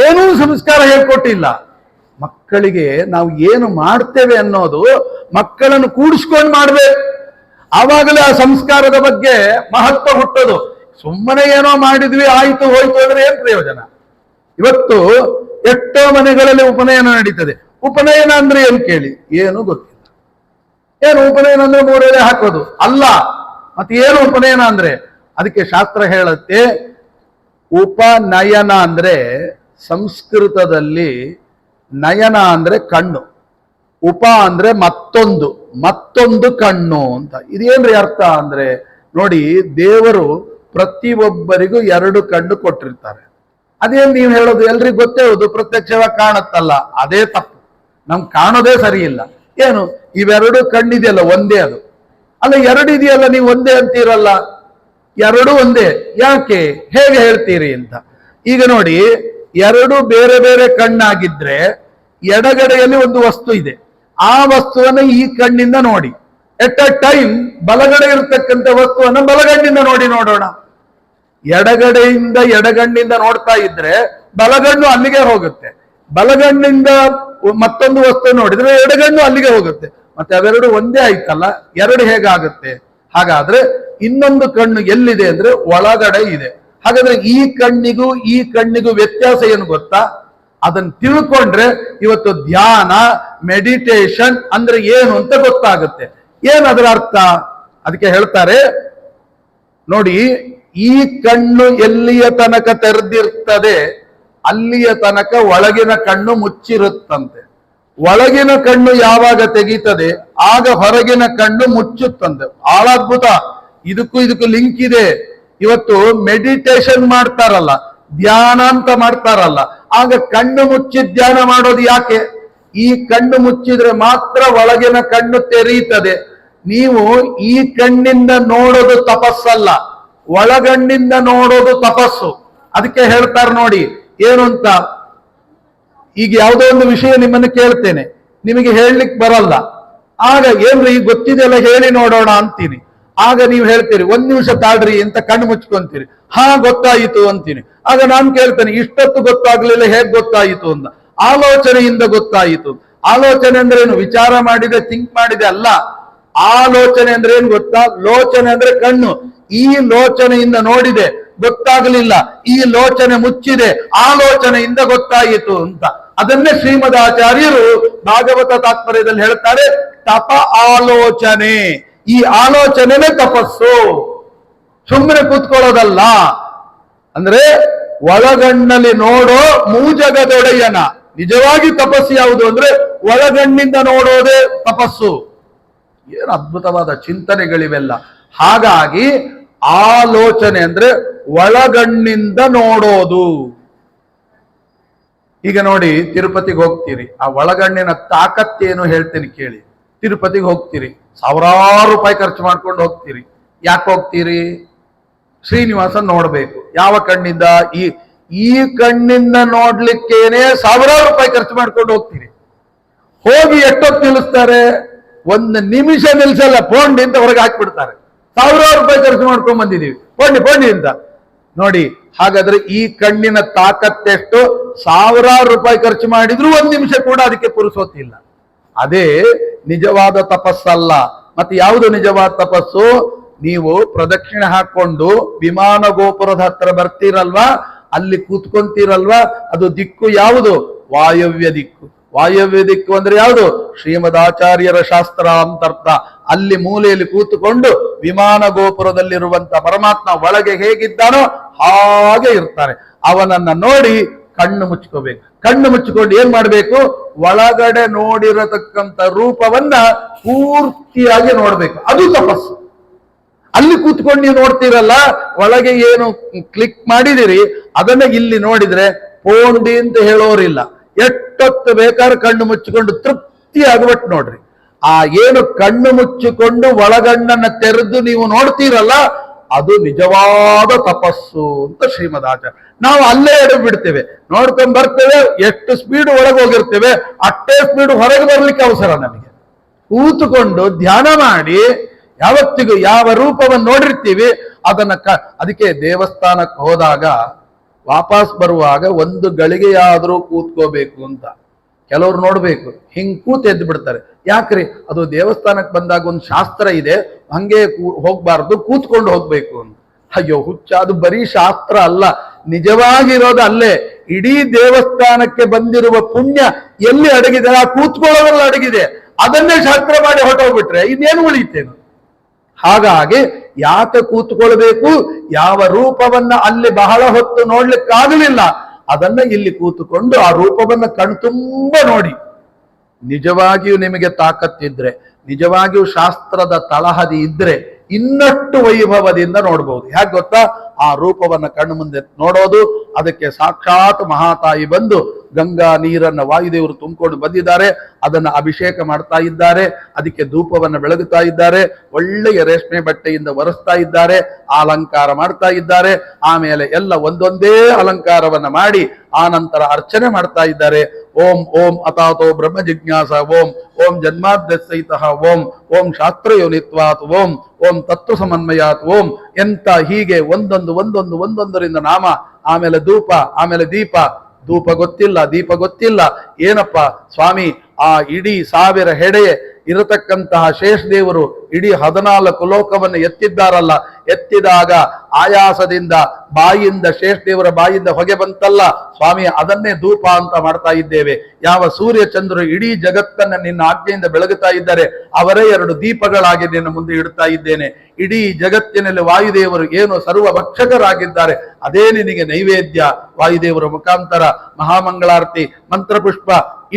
ಏನೂ ಸಂಸ್ಕಾರ ಹೇಳ್ಕೊಟ್ಟಿಲ್ಲ. ಮಕ್ಕಳಿಗೆ ನಾವು ಏನು ಮಾಡ್ತೇವೆ ಅನ್ನೋದು ಮಕ್ಕಳನ್ನು ಕೂಡಿಸ್ಕೊಂಡು ಮಾಡ್ಬೇಕು. ಆವಾಗಲೇ ಆ ಸಂಸ್ಕಾರದ ಬಗ್ಗೆ ಮಹತ್ವ ಹುಟ್ಟೋದು. ಸುಮ್ಮನೆ ಏನೋ ಮಾಡಿದ್ವಿ, ಆಯ್ತು ಹೋಯ್ತು ಅಂದ್ರೆ ಏನ್ ಪ್ರಯೋಜನ? ಇವತ್ತು ಎಷ್ಟೋ ಮನೆಗಳಲ್ಲಿ ಉಪನಯನ ನಡೀತದೆ. ಉಪನಯನ ಅಂದ್ರೆ ಏನ್ ಕೇಳಿ, ಏನು ಗೊತ್ತಿಲ್ಲ. ಏನು ಉಪನಯನ ಅಂದ್ರೆ 3 ಎಳೆ ಹಾಕೋದು ಅಲ್ಲ. ಮತ್ತೆ ಏನು ಉಪನಯನ ಅಂದ್ರೆ? ಅದಕ್ಕೆ ಶಾಸ್ತ್ರ ಹೇಳುತ್ತೆ, ಉಪನಯನ ಅಂದ್ರೆ ಸಂಸ್ಕೃತದಲ್ಲಿ ನಯನ ಅಂದ್ರೆ ಕಣ್ಣು, ಉಪ ಅಂದ್ರೆ ಮತ್ತೊಂದು ಕಣ್ಣು ಅಂತ. ಇದೇನ್ರಿ ಅರ್ಥ ಅಂದ್ರೆ, ನೋಡಿ, ದೇವರು ಪ್ರತಿಯೊಬ್ಬರಿಗೂ 2 ಕಣ್ಣು ಕೊಟ್ಟಿರ್ತಾರೆ. ಅದೇನ್ ನೀವು ಹೇಳೋದು? ಎಲ್ರಿಗೂ ಗೊತ್ತೇ ಹೌದು, ಪ್ರತ್ಯಕ್ಷವಾಗಿ ಕಾಣುತ್ತಲ್ಲ. ಅದೇ ತಪ್ಪು, ನಮ್ಗೆ ಕಾಣೋದೇ ಸರಿ ಇಲ್ಲ. ಏನು ಇವೆರಡು ಕಣ್ಣಿದೆಯಲ್ಲ, ಒಂದೇ ಅದು ಅಲ್ಲ, 2 ಇದೆಯಲ್ಲ, ನೀವು ಒಂದೇ ಅಂತೀರಲ್ಲ. ಎರಡು ಒಂದೇ. ಯಾಕೆ, ಹೇಗೆ ಹೇಳ್ತೀರಿ ಅಂತ. ಈಗ ನೋಡಿ, ಎರಡು ಬೇರೆ ಬೇರೆ ಕಣ್ಣಾಗಿದ್ರೆ ಎಡಗಡೆಯಲ್ಲಿ ಒಂದು ವಸ್ತು ಇದೆ, ಆ ವಸ್ತುವನ್ನು ಈ ಕಣ್ಣಿಂದ ನೋಡಿ. ಎಟ್ ಅ ಟೈಮ್ ಬಲಗಡೆ ಇರತಕ್ಕಂಥ ವಸ್ತುವನ್ನು ಬಲಗಣ್ಣಿಂದ ನೋಡಿ ನೋಡೋಣ. ಎಡಗಡೆಯಿಂದ ಎಡಗಣ್ಣಿಂದ ನೋಡ್ತಾ ಇದ್ರೆ ಬಲಗಣ್ಣು ಅಲ್ಲಿಗೆ ಹೋಗುತ್ತೆ, ಬಲಗಣ್ಣಿಂದ ಮತ್ತೊಂದು ವಸ್ತು ನೋಡಿದ್ರೆ ಎಡಗಣ್ಣು ಅಲ್ಲಿಗೆ ಹೋಗುತ್ತೆ. ಮತ್ತೆ ಅವೆರಡು ಒಂದೇ ಆಯ್ತಲ್ಲ, ಎರಡು ಹೇಗಾಗುತ್ತೆ? ಹಾಗಾದ್ರೆ ಇನ್ನೊಂದು ಕಣ್ಣು ಎಲ್ಲಿದೆ ಅಂದ್ರೆ ಒಳಗಡೆ ಇದೆ. ಹಾಗಾದ್ರೆ ಈ ಕಣ್ಣಿಗೂ ವ್ಯತ್ಯಾಸ ಏನು ಗೊತ್ತಾ? ಅದನ್ನ ತಿಳ್ಕೊಂಡ್ರೆ ಇವತ್ತು ಧ್ಯಾನ ಮೆಡಿಟೇಷನ್ ಅಂದ್ರೆ ಏನು ಅಂತ ಗೊತ್ತಾಗುತ್ತೆ. ಏನದರ ಅರ್ಥ? ಅದಕ್ಕೆ ಹೇಳ್ತಾರೆ ನೋಡಿ, ಈ ಕಣ್ಣು ಎಲ್ಲಿಯ ತನಕ ತೆರೆದಿರ್ತದೆ ಅಲ್ಲಿಯ ತನಕ ಒಳಗಿನ ಕಣ್ಣು ಮುಚ್ಚಿರುತ್ತಂತೆ. ಒಳಗಿನ ಕಣ್ಣು ಯಾವಾಗ ತೆಗೀತದೆ ಆಗ ಹೊರಗಿನ ಕಣ್ಣು ಮುಚ್ಚುತ್ತಂತೆ. ಬಹಳ ಅದ್ಭುತ. ಇದಕ್ಕೂ ಲಿಂಕ್ ಇದೆ. ಇವತ್ತು ಮೆಡಿಟೇಷನ್ ಮಾಡ್ತಾರಲ್ಲ, ಧ್ಯಾನ ಅಂತ ಮಾಡ್ತಾರಲ್ಲ, ಆಗ ಕಣ್ಣು ಮುಚ್ಚಿ ಧ್ಯಾನ ಮಾಡೋದು ಯಾಕೆ? ಈ ಕಣ್ಣು ಮುಚ್ಚಿದ್ರೆ ಮಾತ್ರ ಒಳಗಿನ ಕಣ್ಣು ತೆರೆಯುತ್ತದೆ. ನೀವು ಈ ಕಣ್ಣಿಂದ ನೋಡೋದು ತಪಸ್ಸಲ್ಲ, ಒಳಗಣ್ಣಿಂದ ನೋಡೋದು ತಪಸ್ಸು. ಅದಕ್ಕೆ ಹೇಳ್ತಾರೆ ನೋಡಿ ಏನು ಅಂತ. ಈಗ ಯಾವುದೋ ಒಂದು ವಿಷಯ ನಿಮ್ಮನ್ನು ಕೇಳ್ತೇನೆ, ನಿಮಗೆ ಹೇಳಲಿಕ್ಕೆ ಬರಲ್ಲ. ಆಗ ಏನ್ರಿ ಈಗ ಗೊತ್ತಿದೆಲ್ಲ ಹೇಳಿ ನೋಡೋಣ ಅಂತೀನಿ. ಆಗ ನೀವು ಹೇಳ್ತೀರಿ ಒಂದ್ ನಿಮಿಷ ತಾಳ್ರಿ ಅಂತ ಕಣ್ಣು ಮುಚ್ಕೊಂತೀರಿ. ಹಾ ಗೊತ್ತಾಯಿತು ಅಂತೀನಿ. ಆಗ ನಾನು ಕೇಳ್ತೇನೆ ಇಷ್ಟೊತ್ತು ಗೊತ್ತಾಗ್ಲಿಲ್ಲ, ಹೇಗ್ ಗೊತ್ತಾಯಿತು ಅಂತ. ಆಲೋಚನೆಯಿಂದ ಗೊತ್ತಾಯಿತು. ಆಲೋಚನೆ ಅಂದ್ರೆ ಏನು? ವಿಚಾರ ಮಾಡಿದೆ, ಥಿಂಕ್ ಮಾಡಿದೆ ಅಲ್ಲ. ಆಲೋಚನೆ ಅಂದ್ರೆ ಏನ್ ಗೊತ್ತಾ? ಲೋಚನೆ ಅಂದ್ರೆ ಕಣ್ಣು. ಈ ಲೋಚನೆಯಿಂದ ನೋಡಿದೆ, ಗೊತ್ತಾಗಲಿಲ್ಲ. ಈ ಲೋಚನೆ ಮುಚ್ಚಿದೆ, ಆಲೋಚನೆಯಿಂದ ಗೊತ್ತಾಯಿತು ಅಂತ. ಅದನ್ನೇ ಶ್ರೀಮದ್ ಆಚಾರ್ಯರು ಭಾಗವತ ತಾತ್ಪರ್ಯದಲ್ಲಿ ಹೇಳ್ತಾರೆ, ತಪ ಆಲೋಚನೆ. ಈ ಆಲೋಚನೆನೇ ತಪಸ್ಸು, ಸುಮ್ಮನೆ ಕೂತ್ಕೊಳ್ಳೋದಲ್ಲ. ಅಂದ್ರೆ ಒಳಗಣ್ಣಲ್ಲಿ ನೋಡೋ ಮೂಜಗದೊಡೆಯನ. ನಿಜವಾಗಿ ತಪಸ್ಸು ಯಾವುದು ಅಂದ್ರೆ ಒಳಗಣ್ಣಿಂದ ನೋಡೋದೇ ತಪಸ್ಸು. ಏನು ಅದ್ಭುತವಾದ ಚಿಂತನೆಗಳಿವೆಲ್ಲ. ಹಾಗಾಗಿ ಆಲೋಚನೆ ಅಂದ್ರೆ ಒಳಗಣ್ಣಿಂದ ನೋಡೋದು. ಈಗ ನೋಡಿ, ತಿರುಪತಿಗೆ ಹೋಗ್ತೀರಿ, ಆ ಒಳಗಣ್ಣಿನ ತಾಕತ್ತೇನು ಹೇಳ್ತೀನಿ ಕೇಳಿ. ತಿರುಪತಿಗೆ ಹೋಗ್ತೀರಿ, ಸಾವಿರಾರು ರೂಪಾಯಿ ಖರ್ಚು ಮಾಡ್ಕೊಂಡು ಹೋಗ್ತೀರಿ. ಯಾಕೆ ಹೋಗ್ತೀರಿ? ಶ್ರೀನಿವಾಸನ್ ನೋಡ್ಬೇಕು. ಯಾವ ಕಣ್ಣಿಂದ? ಈ ಕಣ್ಣಿಂದ ನೋಡ್ಲಿಕ್ಕೇನೆ ಸಾವಿರಾರು ರೂಪಾಯಿ ಖರ್ಚು ಮಾಡ್ಕೊಂಡು ಹೋಗ್ತೀರಿ. ಹೋಗಿ ಎಷ್ಟೊತ್ತು ನಿಲ್ಲಿಸ್ತಾರೆ? ಒಂದು ನಿಮಿಷ ನಿಲ್ಸಲ್ಲ, ಪೋಂಡಿ ಅಂತ ಹೊರಗೆ ಹಾಕ್ಬಿಡ್ತಾರೆ. ಸಾವಿರಾರು ರೂಪಾಯಿ ಖರ್ಚು ಮಾಡ್ಕೊಂಡ್ ಬಂದಿದ್ದೀವಿ, ಪೋಂಡಿ ಅಂತ ನೋಡಿ. ಹಾಗಾದ್ರೆ ಈ ಕಣ್ಣಿನ ತಾಕತ್ತೆಷ್ಟು? ಸಾವಿರಾರು ರೂಪಾಯಿ ಖರ್ಚು ಮಾಡಿದ್ರು ಒಂದ್ ನಿಮಿಷ ಕೂಡ ಅದಕ್ಕೆ ಪುರುಸೋತಿಲ್ಲ. ಅದೇ ನಿಜವಾದ ತಪಸ್ಸಲ್ಲ. ಮತ್ತೆ ಯಾವುದು ನಿಜವಾದ ತಪಸ್ಸು? ನೀವು ಪ್ರದಕ್ಷಿಣೆ ಹಾಕೊಂಡು ವಿಮಾನ ಗೋಪುರದ ಹತ್ರ ಬರ್ತೀರಲ್ವಾ, ಅಲ್ಲಿ ಕೂತ್ಕೊಂತೀರಲ್ವಾ, ಅದು ದಿಕ್ಕು ಯಾವುದು? ವಾಯವ್ಯ ದಿಕ್ಕು. ವಾಯವ್ಯ ದಿಕ್ಕು ಅಂದ್ರೆ ಯಾವುದು? ಶ್ರೀಮದ್ ಆಚಾರ್ಯರ ಶಾಸ್ತ್ರ ಅಂತರ್ಥ. ಅಲ್ಲಿ ಮೂಲೆಯಲ್ಲಿ ಕೂತುಕೊಂಡು ವಿಮಾನ ಗೋಪುರದಲ್ಲಿರುವಂತ ಪರಮಾತ್ಮ ಒಳಗೆ ಹೇಗಿದ್ದಾನೋ ಹಾಗೆ ಇರ್ತಾನೆ. ಅವನನ್ನ ನೋಡಿ ಕಣ್ಣು ಮುಚ್ಕೋಬೇಕು. ಕಣ್ಣು ಮುಚ್ಚಿಕೊಂಡು ಏನ್ ಮಾಡ್ಬೇಕು? ಒಳಗಡೆ ನೋಡಿರತಕ್ಕಂಥ ರೂಪವನ್ನ ಪೂರ್ತಿಯಾಗಿ ನೋಡ್ಬೇಕು. ಅದು ತಪಸ್ಸು. ಅಲ್ಲಿ ಕೂತ್ಕೊಂಡು ನೀವು ನೋಡ್ತೀರಲ್ಲ, ಒಳಗೆ ಏನು ಕ್ಲಿಕ್ ಮಾಡಿದಿರಿ ಅದನ್ನ ಇಲ್ಲಿ ನೋಡಿದ್ರೆ ಪೋಂಡಿ ಅಂತ ಹೇಳೋರಿಲ್ಲ. ಎಷ್ಟೊತ್ತು ಬೇಕಾದ್ರೆ ಕಣ್ಣು ಮುಚ್ಚಿಕೊಂಡು ತೃಪ್ತಿ ಆಗ್ಬಿಟ್ಟು ನೋಡ್ರಿ. ಆ ಏನು ಕಣ್ಣು ಮುಚ್ಚಿಕೊಂಡು ಒಳಗಣ್ಣನ್ನ ತೆರೆದು ನೀವು ನೋಡ್ತೀರಲ್ಲ, ಅದು ನಿಜವಾದ ತಪಸ್ಸು ಅಂತ ಶ್ರೀಮದ್ ಆಚಾರ್ಯ. ನಾವು ಅಲ್ಲೇ ಎಡು ಬಿಡ್ತೇವೆ, ನೋಡ್ಕೊಂಡ್ ಬರ್ತೇವೆ, ಎಷ್ಟು ಸ್ಪೀಡ್ ಒಳಗೆ ಹೋಗಿರ್ತೇವೆ ಅಷ್ಟೇ ಸ್ಪೀಡ್ ಹೊರಗೆ ಬರ್ಲಿಕ್ಕೆ ಅವಸರ ನಮಗೆ. ಕೂತುಕೊಂಡು ಧ್ಯಾನ ಮಾಡಿ ಯಾವತ್ತಿಗೂ ಯಾವ ರೂಪವನ್ನು ನೋಡಿರ್ತೀವಿ ಅದನ್ನ ಅದಕ್ಕೆ ದೇವಸ್ಥಾನಕ್ಕೆ ಹೋದಾಗ ವಾಪಸ್ ಬರುವಾಗ ಒಂದು ಗಳಿಗೆಯಾದ್ರೂ ಕೂತ್ಕೋಬೇಕು ಅಂತ. ಕೆಲವ್ರು ನೋಡ್ಬೇಕು, ಹಿಂಗ್ ಕೂತ್ ಎದ್ದು ಬಿಡ್ತಾರೆ. ಯಾಕ್ರಿ? ಅದು ದೇವಸ್ಥಾನಕ್ಕೆ ಬಂದಾಗ ಒಂದು ಶಾಸ್ತ್ರ ಇದೆ, ಹಂಗೆ ಹೋಗ್ಬಾರ್ದು, ಕೂತ್ಕೊಂಡು ಹೋಗ್ಬೇಕು ಅಂತ. ಅಯ್ಯೋ ಹುಚ್ಚ, ಅದು ಬರೀ ಶಾಸ್ತ್ರ ಅಲ್ಲ, ನಿಜವಾಗಿರೋದು ಅಲ್ಲೇ. ಇಡೀ ದೇವಸ್ಥಾನಕ್ಕೆ ಬಂದಿರುವ ಪುಣ್ಯ ಎಲ್ಲಿ ಅಡಗಿದೆ? ಆ ಕೂತ್ಕೊಳ್ಳೋದ್ರಲ್ಲಿ ಅಡಗಿದೆ. ಅದನ್ನೇ ಶಾಸ್ತ್ರ ಮಾಡಿ ಹೊರಟೋಗ್ಬಿಟ್ರೆ ಇನ್ನೇನು ಉಳಿತೇನು? ಹಾಗಾಗಿ ಯಾಕೆ ಕೂತ್ಕೊಳ್ಬೇಕು? ಯಾವ ರೂಪವನ್ನ ಅಲ್ಲಿ ಬಹಳ ಹೊತ್ತು ನೋಡ್ಲಿಕ್ಕಾಗಲಿಲ್ಲ, ಅದನ್ನ ಇಲ್ಲಿ ಕೂತುಕೊಂಡು ಆ ರೂಪವನ್ನ ಕಣ್ತುಂಬ ನೋಡಿ. ನಿಜವಾಗಿಯೂ ನಿಮಗೆ ತಾಕತ್ತಿದ್ರೆ, ನಿಜವಾಗಿಯೂ ಶಾಸ್ತ್ರದ ತಳಹದಿ ಇದ್ರೆ ಇನ್ನಷ್ಟು ವೈಭವದಿಂದ ನೋಡ್ಬಹುದು. ಹೇಗೆ ಗೊತ್ತಾ? ಆ ರೂಪವನ್ನ ಕಣ್ಣು ಮುಂದೆ ನೋಡೋದು, ಅದಕ್ಕೆ ಸಾಕ್ಷಾತ್ ಮಹಾತಾಯಿ ಬಂದು ಗಂಗಾ ನೀರನ್ನ ವಾಯುದೇವರು ತುಂಬಿಕೊಂಡು ಬಂದಿದ್ದಾರೆ. ಅದನ್ನ ಅಭಿಷೇಕ ಮಾಡ್ತಾ ಇದ್ದಾರೆ, ಅದಕ್ಕೆ ಧೂಪವನ್ನು ಬೆಳಗುತ್ತಾ ಇದ್ದಾರೆ, ಒಳ್ಳೆಯ ರೇಷ್ಮೆ ಬಟ್ಟೆಯಿಂದ ಒರೆಸ್ತಾ ಇದ್ದಾರೆ, ಅಲಂಕಾರ ಮಾಡ್ತಾ ಇದ್ದಾರೆ. ಆಮೇಲೆ ಎಲ್ಲ ಒಂದೊಂದೇ ಅಲಂಕಾರವನ್ನ ಮಾಡಿ ಆ ನಂತರ ಅರ್ಚನೆ ಮಾಡ್ತಾ ಇದ್ದಾರೆ. ಓಂ ಓಂ ಅಥಾತೋ ಬ್ರಹ್ಮ ಜಿಜ್ಞಾಸ, ಓಂ ಓಂ ಜನ್ಮಾದ್ಯಸಹಿತಃ, ಓಂ ಓಂ ಶಾಸ್ತ್ರಯೋನಿತ್ವಾತ್, ಓಂ ಓಂ ತತ್ವ ಸಮನ್ವಯಾತ್, ಓಂ ಎಂತ ಹೀಗೆ ಒಂದೊಂದರಿಂದ ನಾಮ. ಆಮೇಲೆ ಧೂಪ, ಆಮೇಲೆ ದೀಪ. ಧೂಪ ಗೊತ್ತಿಲ್ಲ, ದೀಪ ಗೊತ್ತಿಲ್ಲ, ಏನಪ್ಪ ಸ್ವಾಮಿ ಆ ಇಡೀ 1000 ಹೆಡೆ ಇರತಕ್ಕಂತಹ ಶೇಷದೇವರು ಇಡೀ 14 ಲೋಕವನ್ನು ಎತ್ತಿದ್ದಾರಲ್ಲ, ಎತ್ತಿದಾಗ ಆಯಾಸದಿಂದ ಬಾಯಿಂದ ಶೇಷದೇವರ ಬಾಯಿಂದ ಹೊಗೆ ಬಂತಲ್ಲ ಸ್ವಾಮಿ, ಅದನ್ನೇ ಧೂಪ ಅಂತ ಮಾಡ್ತಾ ಇದ್ದೇವೆ. ಯಾವ ಸೂರ್ಯ ಚಂದ್ರರು ಇಡೀ ಜಗತ್ತನ್ನ ನಿನ್ನ ಆಜ್ಞೆಯಿಂದ ಬೆಳಗುತ್ತಾ ಇದ್ದಾರೆ, ಅವರೇ 2 ದೀಪಗಳಾಗಿ ನಿನ್ನ ಮುಂದೆ ಇಡ್ತಾ ಇದ್ದೇನೆ. ಇಡೀ ಜಗತ್ತಿನಲ್ಲಿ ವಾಯುದೇವರು ಏನು ಸರ್ವ ಭಕ್ಷಕರಾಗಿದ್ದಾರೆ, ಅದೇ ನಿನಗೆ ನೈವೇದ್ಯ. ವಾಯುದೇವರ ಮುಖಾಂತರ ಮಹಾಮಂಗಳಾರತಿ, ಮಂತ್ರಪುಷ್ಪ,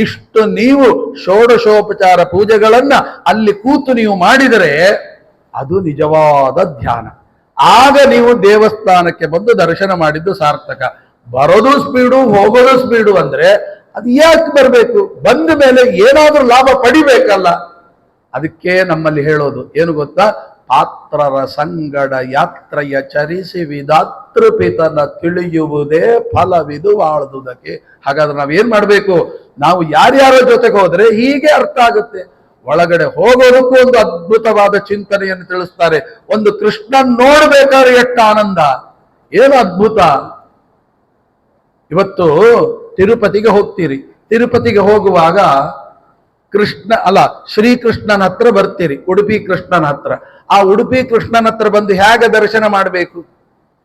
ಇಷ್ಟು ನೀವು ಷೋಡಶೋಪಚಾರ ಪೂಜೆಗಳನ್ನ ಅಲ್ಲಿ ಕೂತು ನೀವು ಮಾಡಿದರೆ ಅದು ನಿಜವಾದ ಧ್ಯಾನ. ಆಗ ನೀವು ದೇವಸ್ಥಾನಕ್ಕೆ ಬಂದು ದರ್ಶನ ಮಾಡಿದ್ದು ಸಾರ್ಥಕ. ಬರೋದು ಸ್ಪೀಡು, ಹೋಗೋದು ಸ್ಪೀಡು ಅಂದ್ರೆ ಅದು ಯಾಕೆ ಬರಬೇಕು? ಬಂದ ಮೇಲೆ ಏನಾದ್ರೂ ಲಾಭ ಪಡಿಬೇಕಲ್ಲ. ಅದಕ್ಕೆ ನಮ್ಮಲ್ಲಿ ಹೇಳೋದು ಏನು ಗೊತ್ತಾ? ಪಾತ್ರರ ಸಂಗಡ ಯಾತ್ರೆಯ ಚರಿಸಿ ವಿಧಾತೃಪಿತನ ತಿಳಿಯುವುದೇ ಫಲವಿದು ಬಾಳುವುದಕ್ಕೆ. ಹಾಗಾದ್ರೆ ನಾವೇನ್ ಮಾಡ್ಬೇಕು? ನಾವು ಯಾರ್ಯಾರ ಜೊತೆಗೆ ಹೋದ್ರೆ ಹೀಗೆ ಅರ್ಥ ಆಗುತ್ತೆ. ಒಳಗಡೆ ಹೋಗೋದಕ್ಕೂ ಒಂದು ಅದ್ಭುತವಾದ ಚಿಂತನೆಯನ್ನು ತಿಳಿಸ್ತಾರೆ. ಒಂದು ಕೃಷ್ಣನ್ ನೋಡ್ಬೇಕಾದ್ರೆ ಎಷ್ಟು ಆನಂದ, ಏನು ಅದ್ಭುತ. ಇವತ್ತು ತಿರುಪತಿಗೆ ಹೋಗ್ತೀರಿ, ತಿರುಪತಿಗೆ ಹೋಗುವಾಗ ಶ್ರೀಕೃಷ್ಣನ ಹತ್ರ ಬರ್ತೀರಿ, ಉಡುಪಿ ಕೃಷ್ಣನ ಹತ್ರ. ಆ ಉಡುಪಿ ಕೃಷ್ಣನ ಹತ್ರ ಬಂದು ಹೇಗೆ ದರ್ಶನ ಮಾಡಬೇಕು?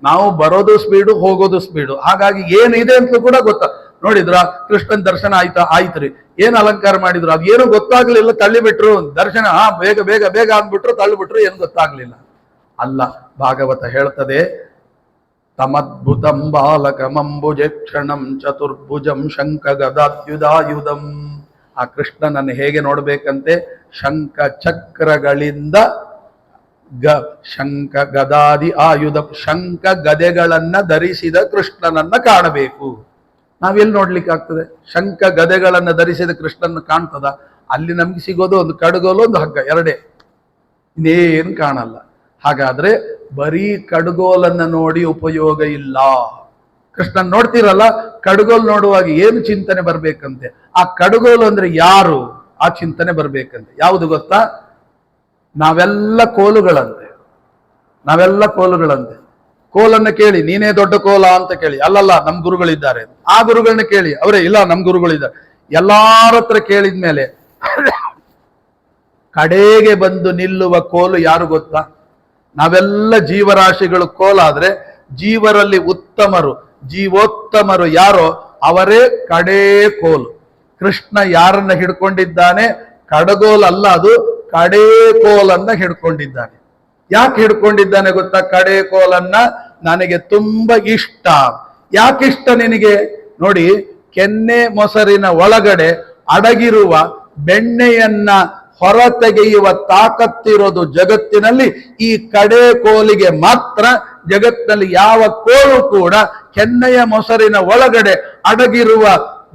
ನಾವು ಬರೋದು ಸ್ಪೀಡು, ಹೋಗೋದು ಸ್ಪೀಡು. ಹಾಗಾಗಿ ಏನಿದೆ ಅಂತ ಕೂಡ ಗೊತ್ತ. ನೋಡಿದ್ರ ಕೃಷ್ಣನ್ ದರ್ಶನ ಆಯ್ತ್ರಿ, ಏನ್ ಅಲಂಕಾರ ಮಾಡಿದ್ರು ಅದು ಏನು ಗೊತ್ತಾಗ್ಲಿಲ್ಲ, ತಳ್ಳಿಬಿಟ್ರು ದರ್ಶನ. ಬೇಗ ಬೇಗ ಬೇಗ ಅಂದ್ಬಿಟ್ರು, ತಳ್ಳಿಬಿಟ್ರು, ಏನು ಗೊತ್ತಾಗ್ಲಿಲ್ಲ. ಅಲ್ಲ, ಭಾಗವತ ಹೇಳ್ತದೆ, ತಮದ್ಭುತಂ ಬಾಲಕಮಂಬುಜಕ್ಷಣಂ ಚತುರ್ಭುಜಂ ಶಂಖ ಗದಾದ್ಯುಧಾಯುಧಂ. ಆ ಕೃಷ್ಣನನ್ನು ಹೇಗೆ ನೋಡ್ಬೇಕಂತೆ? ಶಂಖ ಚಕ್ರಗಳಿಂದ ಶಂಖ ಗದಾದಿ ಆಯುಧ, ಶಂಖ ಗದೆಗಳನ್ನ ಧರಿಸಿದ ಕೃಷ್ಣನನ್ನ ಕಾಣಬೇಕು. ನಾವೆಲ್ಲಿ ನೋಡ್ಲಿಕ್ಕೆ ಆಗ್ತದೆ? ಶಂಖ ಗದೆಗಳನ್ನ ಧರಿಸಿದ ಕೃಷ್ಣನ ಕಾಣ್ತದ? ಅಲ್ಲಿ ನಮ್ಗೆ ಸಿಗೋದು ಒಂದು ಕಡುಗೋಲು, ಒಂದು ಹಗ್ಗ, ಎರಡೇ, ಇನ್ನೇನು ಕಾಣಲ್ಲ. ಹಾಗಾದ್ರೆ ಬರೀ ಕಡುಗೋಲನ್ನ ನೋಡಿ ಉಪಯೋಗ ಇಲ್ಲ. ಕೃಷ್ಣನ್ ನೋಡ್ತೀರಲ್ಲ, ಕಡುಗೋಲು ನೋಡುವಾಗ ಏನು ಚಿಂತನೆ ಬರ್ಬೇಕಂತೆ? ಆ ಕಡುಗೋಲು ಅಂದ್ರೆ ಯಾರು? ಆ ಚಿಂತನೆ ಬರ್ಬೇಕಂತೆ. ಯಾವುದು ಗೊತ್ತಾ? ನಾವೆಲ್ಲ ಕೋಲುಗಳಂತೆ, ನಾವೆಲ್ಲ ಕೋಲುಗಳಂತೆ. ಕೋಲನ್ನ ಕೇಳಿ, ನೀನೇ ದೊಡ್ಡ ಕೋಲ ಅಂತ ಕೇಳಿ, ಅಲ್ಲಲ್ಲ ನಮ್ ಗುರುಗಳಿದ್ದಾರೆ. ಆ ಗುರುಗಳನ್ನ ಕೇಳಿ, ಅವರೇ ಇಲ್ಲ ನಮ್ ಗುರುಗಳಿದ್ದಾರೆ. ಎಲ್ಲಾರ ಹತ್ರ ಕೇಳಿದ್ಮೇಲೆ ಕಡೆಗೆ ಬಂದು ನಿಲ್ಲುವ ಕೋಲು ಯಾರು ಗೊತ್ತಾ? ನಾವೆಲ್ಲ ಜೀವರಾಶಿಗಳು ಕೋಲಾದ್ರೆ ಜೀವರಲ್ಲಿ ಉತ್ತಮರು, ಜೀವೋತ್ತಮರು ಯಾರೋ ಅವರೇ ಕಡೇ ಕೋಲು. ಕೃಷ್ಣ ಯಾರನ್ನ ಹಿಡ್ಕೊಂಡಿದ್ದಾನೆ? ಕಡಗೋಲಲ್ಲ, ಅದು ಕಡೇ ಕೋಲನ್ನ ಹಿಡ್ಕೊಂಡಿದ್ದಾನೆ. ಯಾಕೆ ಹಿಡ್ಕೊಂಡಿದ್ದಾನೆ ಗೊತ್ತಾ? ಕಡೇ ಕೋಲನ್ನ ನನಗೆ ತುಂಬಾ ಇಷ್ಟ. ಯಾಕಿಷ್ಟ ನಿನಗೆ? ನೋಡಿ, ಕೆನ್ನೆ ಮೊಸರಿನ ಒಳಗಡೆ ಅಡಗಿರುವ ಬೆಣ್ಣೆಯನ್ನ ಹೊರತೆಗೆಯುವ ತಾಕತ್ತಿರೋದು ಜಗತ್ತಿನಲ್ಲಿ ಈ ಕಡೇ ಕೋಲಿಗೆ ಮಾತ್ರ. ಜಗತ್ತಿನಲ್ಲಿ ಯಾವ ಕೋಲು ಕೂಡ ಕೆನ್ನೆಯ ಮೊಸರಿನ ಒಳಗಡೆ ಅಡಗಿರುವ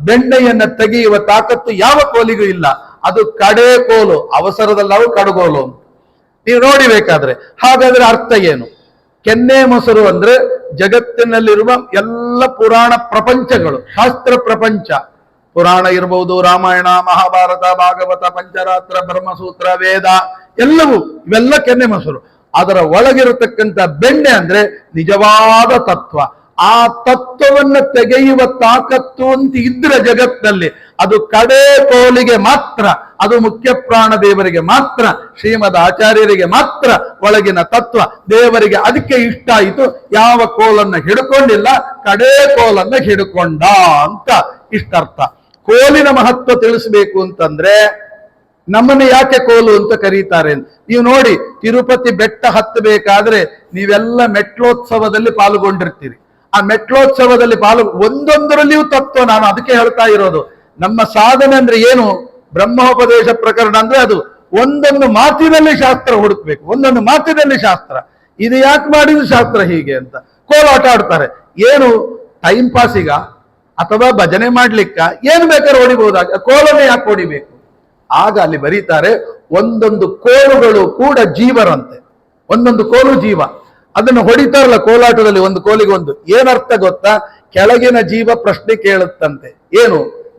ಬೆಣ್ಣೆಯನ್ನ ತೆಗೆಯುವ ತಾಕತ್ತು ಯಾವ ಕೋಲಿಗೂ ಇಲ್ಲ. ಅದು ಕಡೇ ಕೋಲು. ಅವಸರದಲ್ಲಿ ನಾವು ಕಡಗೋಲು ಅಂತ ನೀವು ನೋಡಿಬೇಕಾದ್ರೆ. ಹಾಗಾದ್ರೆ ಅರ್ಥ ಏನು? ಕೆನ್ನೆ ಮೊಸರು ಅಂದ್ರೆ ಜಗತ್ತಿನಲ್ಲಿರುವ ಎಲ್ಲ ಪುರಾಣ ಪ್ರಪಂಚಗಳು, ಶಾಸ್ತ್ರ ಪ್ರಪಂಚ, ಪುರಾಣ ಇರಬಹುದು, ರಾಮಾಯಣ, ಮಹಾಭಾರತ, ಭಾಗವತ, ಪಂಚರಾತ್ರ, ಬ್ರಹ್ಮಸೂತ್ರ, ವೇದ, ಎಲ್ಲವೂ ಇವೆಲ್ಲ ಕೆನ್ನೆ ಮೊಸರು. ಅದರ ಒಳಗಿರತಕ್ಕಂಥ ಬೆಣ್ಣೆ ಅಂದ್ರೆ ನಿಜವಾದ ತತ್ವ. ಆ ತತ್ವವನ್ನು ತೆಗೆಯುವ ತಾಕತ್ತು ಅಂತ ಇದ್ರೆ ಜಗತ್ತಿನಲ್ಲಿ ಅದು ಕಡೇ ಕೋಲಿಗೆ ಮಾತ್ರ, ಅದು ಮುಖ್ಯ ಪ್ರಾಣ ದೇವರಿಗೆ ಮಾತ್ರ, ಶ್ರೀಮದ್ ಆಚಾರ್ಯರಿಗೆ ಮಾತ್ರ ಒಳಗಿನ ತತ್ವ ದೇವರಿಗೆ. ಅದಕ್ಕೆ ಇಷ್ಟ ಆಯಿತು. ಯಾವ ಕೋಲನ್ನ ಹಿಡ್ಕೊಂಡಿಲ್ಲ, ಕಡೇ ಕೋಲನ್ನ ಹಿಡ್ಕೊಂಡ ಅಂತ ಇಷ್ಟರ್ಥ. ಕೋಲಿನ ಮಹತ್ವ ತಿಳಿಸ್ಬೇಕು ಅಂತಂದ್ರೆ ನಮ್ಮನ್ನ ಯಾಕೆ ಕೋಲು ಅಂತ ಕರೀತಾರೆ ಅಂತ ನೀವು ನೋಡಿ. ತಿರುಪತಿ ಬೆಟ್ಟ ಹತ್ತಬೇಕಾದ್ರೆ ನೀವೆಲ್ಲ ಮೆಟ್ಲೋತ್ಸವದಲ್ಲಿ ಪಾಲ್ಗೊಂಡಿರ್ತೀರಿ. ಆ ಮೆಟ್ಲೋತ್ಸವದಲ್ಲಿ ಒಂದೊಂದರಲ್ಲಿಯೂ ತತ್ವ. ನಾನು ಅದಕ್ಕೆ ಹೇಳ್ತಾ ಇರೋದು, ನಮ್ಮ ಸಾಧನೆ ಅಂದ್ರೆ ಏನು? ಬ್ರಹ್ಮೋಪದೇಶ ಪ್ರಕರಣ ಅಂದ್ರೆ ಅದು ಒಂದೊಂದು ಮಾತಿನಲ್ಲಿ ಶಾಸ್ತ್ರ ಹುಡುಕ್ಬೇಕು, ಒಂದೊಂದು ಮಾತಿನಲ್ಲಿ ಶಾಸ್ತ್ರ. ಇದು ಯಾಕೆ ಮಾಡಿದ್ರು ಶಾಸ್ತ್ರ ಹೀಗೆ ಅಂತ ಕೋಲಾಟ ಆಡ್ತಾರೆ. ಏನು ಟೈಮ್ ಪಾಸಿಗ? ಅಥವಾ ಭಜನೆ ಮಾಡ್ಲಿಕ್ಕ ಏನ್ ಬೇಕಾದ್ರೆ ಹೊಡಿಬಹುದಾಗ ಕೋಲನೆ ಯಾಕೆ ಹೊಡಿಬೇಕು? ಆಗ ಅಲ್ಲಿ ಬರೀತಾರೆ, ಒಂದೊಂದು ಕೋಲುಗಳು ಕೂಡ ಜೀವರಂತೆ. ಒಂದೊಂದು ಕೋಲು ಜೀವ. ಅದನ್ನು ಹೊಡಿತಾರಲ್ಲ ಕೋಲಾಟದಲ್ಲಿ, ಒಂದು ಕೋಲಿಗೆ ಒಂದು. ಏನರ್ಥ ಗೊತ್ತಾ? ಕೆಳಗಿನ ಜೀವ ಪ್ರಶ್ನೆ ಕೇಳುತ್ತಂತೆ. ಏನು?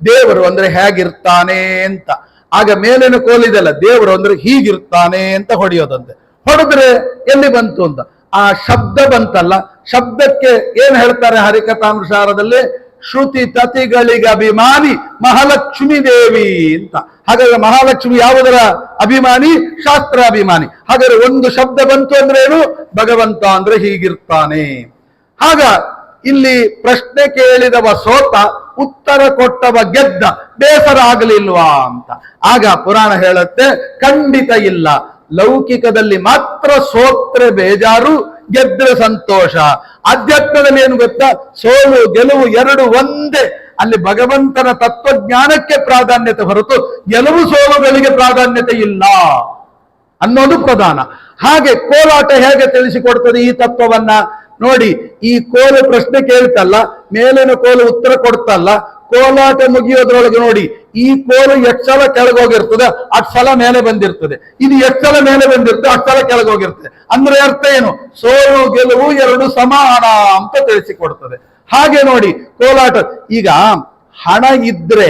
ದೇವರು ಅಂದ್ರೆ ಹೇಗಿರ್ತಾನೆ ಅಂತ. ಆಗ ಮೇಲಿನ ಕೋಲಿದೆಲ್ಲ ದೇವರು ಅಂದ್ರೆ ಹೀಗಿರ್ತಾನೆ ಅಂತ ಹೊಡೆಯೋದಂತೆ. ಹೊಡೆದ್ರೆ ಎಲ್ಲಿ ಬಂತು ಅಂತ ಆ ಶಬ್ದ ಬಂತಲ್ಲ, ಶಬ್ದಕ್ಕೆ ಏನ್ ಹೇಳ್ತಾರೆ ಹರಿಕಥಾನುಸಾರದಲ್ಲಿ? ಶ್ರುತಿ ತತಿಗಳಿಗೆ ಅಭಿಮಾನಿ ಮಹಾಲಕ್ಷ್ಮಿ ದೇವಿ ಅಂತ. ಹಾಗಾದ್ರೆ ಮಹಾಲಕ್ಷ್ಮಿ ಯಾವುದರ ಅಭಿಮಾನಿ? ಶಾಸ್ತ್ರ ಅಭಿಮಾನಿ. ಹಾಗಾದ್ರೆ ಒಂದು ಶಬ್ದ ಬಂತು ಅಂದ್ರೆ ಏನು? ಭಗವಂತ ಅಂದ್ರೆ ಹೀಗಿರ್ತಾನೆ. ಆಗ ಇಲ್ಲಿ ಪ್ರಶ್ನೆ ಕೇಳಿದವ ಸೋತ, ಉತ್ತರ ಕೊಟ್ಟವ ಗೆದ್ದ. ಬೇಸರ ಆಗಲಿಲ್ವಾ ಅಂತ. ಆಗ ಪುರಾಣ ಹೇಳುತ್ತೆ, ಖಂಡಿತ ಇಲ್ಲ. ಲೌಕಿಕದಲ್ಲಿ ಮಾತ್ರ ಸೋತ್ರೆ ಬೇಜಾರು, ಗೆದ್ರೆ ಸಂತೋಷ. ಅಧ್ಯಾತ್ಮದಲ್ಲಿ ಏನು ಗೊತ್ತಾ? ಸೋಲು ಗೆಲುವು ಎರಡು ಒಂದೇ. ಅಲ್ಲಿ ಭಗವಂತನ ತತ್ವಜ್ಞಾನಕ್ಕೆ ಪ್ರಾಧಾನ್ಯತೆ ಹೊರತು ಗೆಲುವು ಸೋಲುಗಳಿಗೆ ಪ್ರಾಧಾನ್ಯತೆ ಇಲ್ಲ ಅನ್ನೋದು ಪ್ರಧಾನ. ಹಾಗೆ ಕೋಲಾಟ ಹೇಗೆ ತಿಳಿಸಿಕೊಡ್ತದೆ ಈ ತತ್ವವನ್ನ ನೋಡಿ. ಈ ಕೋಲು ಪ್ರಶ್ನೆ ಕೇಳ್ತಲ್ಲ, ಮೇಲಿನ ಕೋಲು ಉತ್ತರ ಕೊಡ್ತಲ್ಲ. ಕೋಲಾಟ ಮುಗಿಯೋದ್ರೊಳಗೆ ನೋಡಿ, ಈ ಕೋಲು ಎಷ್ಟು ಸಲ ಕೆಳಗೋಗಿರ್ತದೆ ಅಷ್ಟು ಸಲ ಮೇಲೆ ಬಂದಿರ್ತದೆ. ಇದು ಎಷ್ಟು ಸಲ ಮೇಲೆ ಬಂದಿರ್ತದೆ ಅಷ್ಟು ಸಲ ಕೆಳಗೋಗಿರ್ತದೆ. ಅಂದ್ರೆ ಅರ್ಥ ಏನು? ಸೋಲು ಗೆಲುವು ಎರಡು ಸಮಾನ ಅಂತ ತಿಳಿಸಿಕೊಡ್ತದೆ. ಹಾಗೆ ನೋಡಿ ಕೋಲಾಟ. ಈಗ ಹಣ ಇದ್ರೆ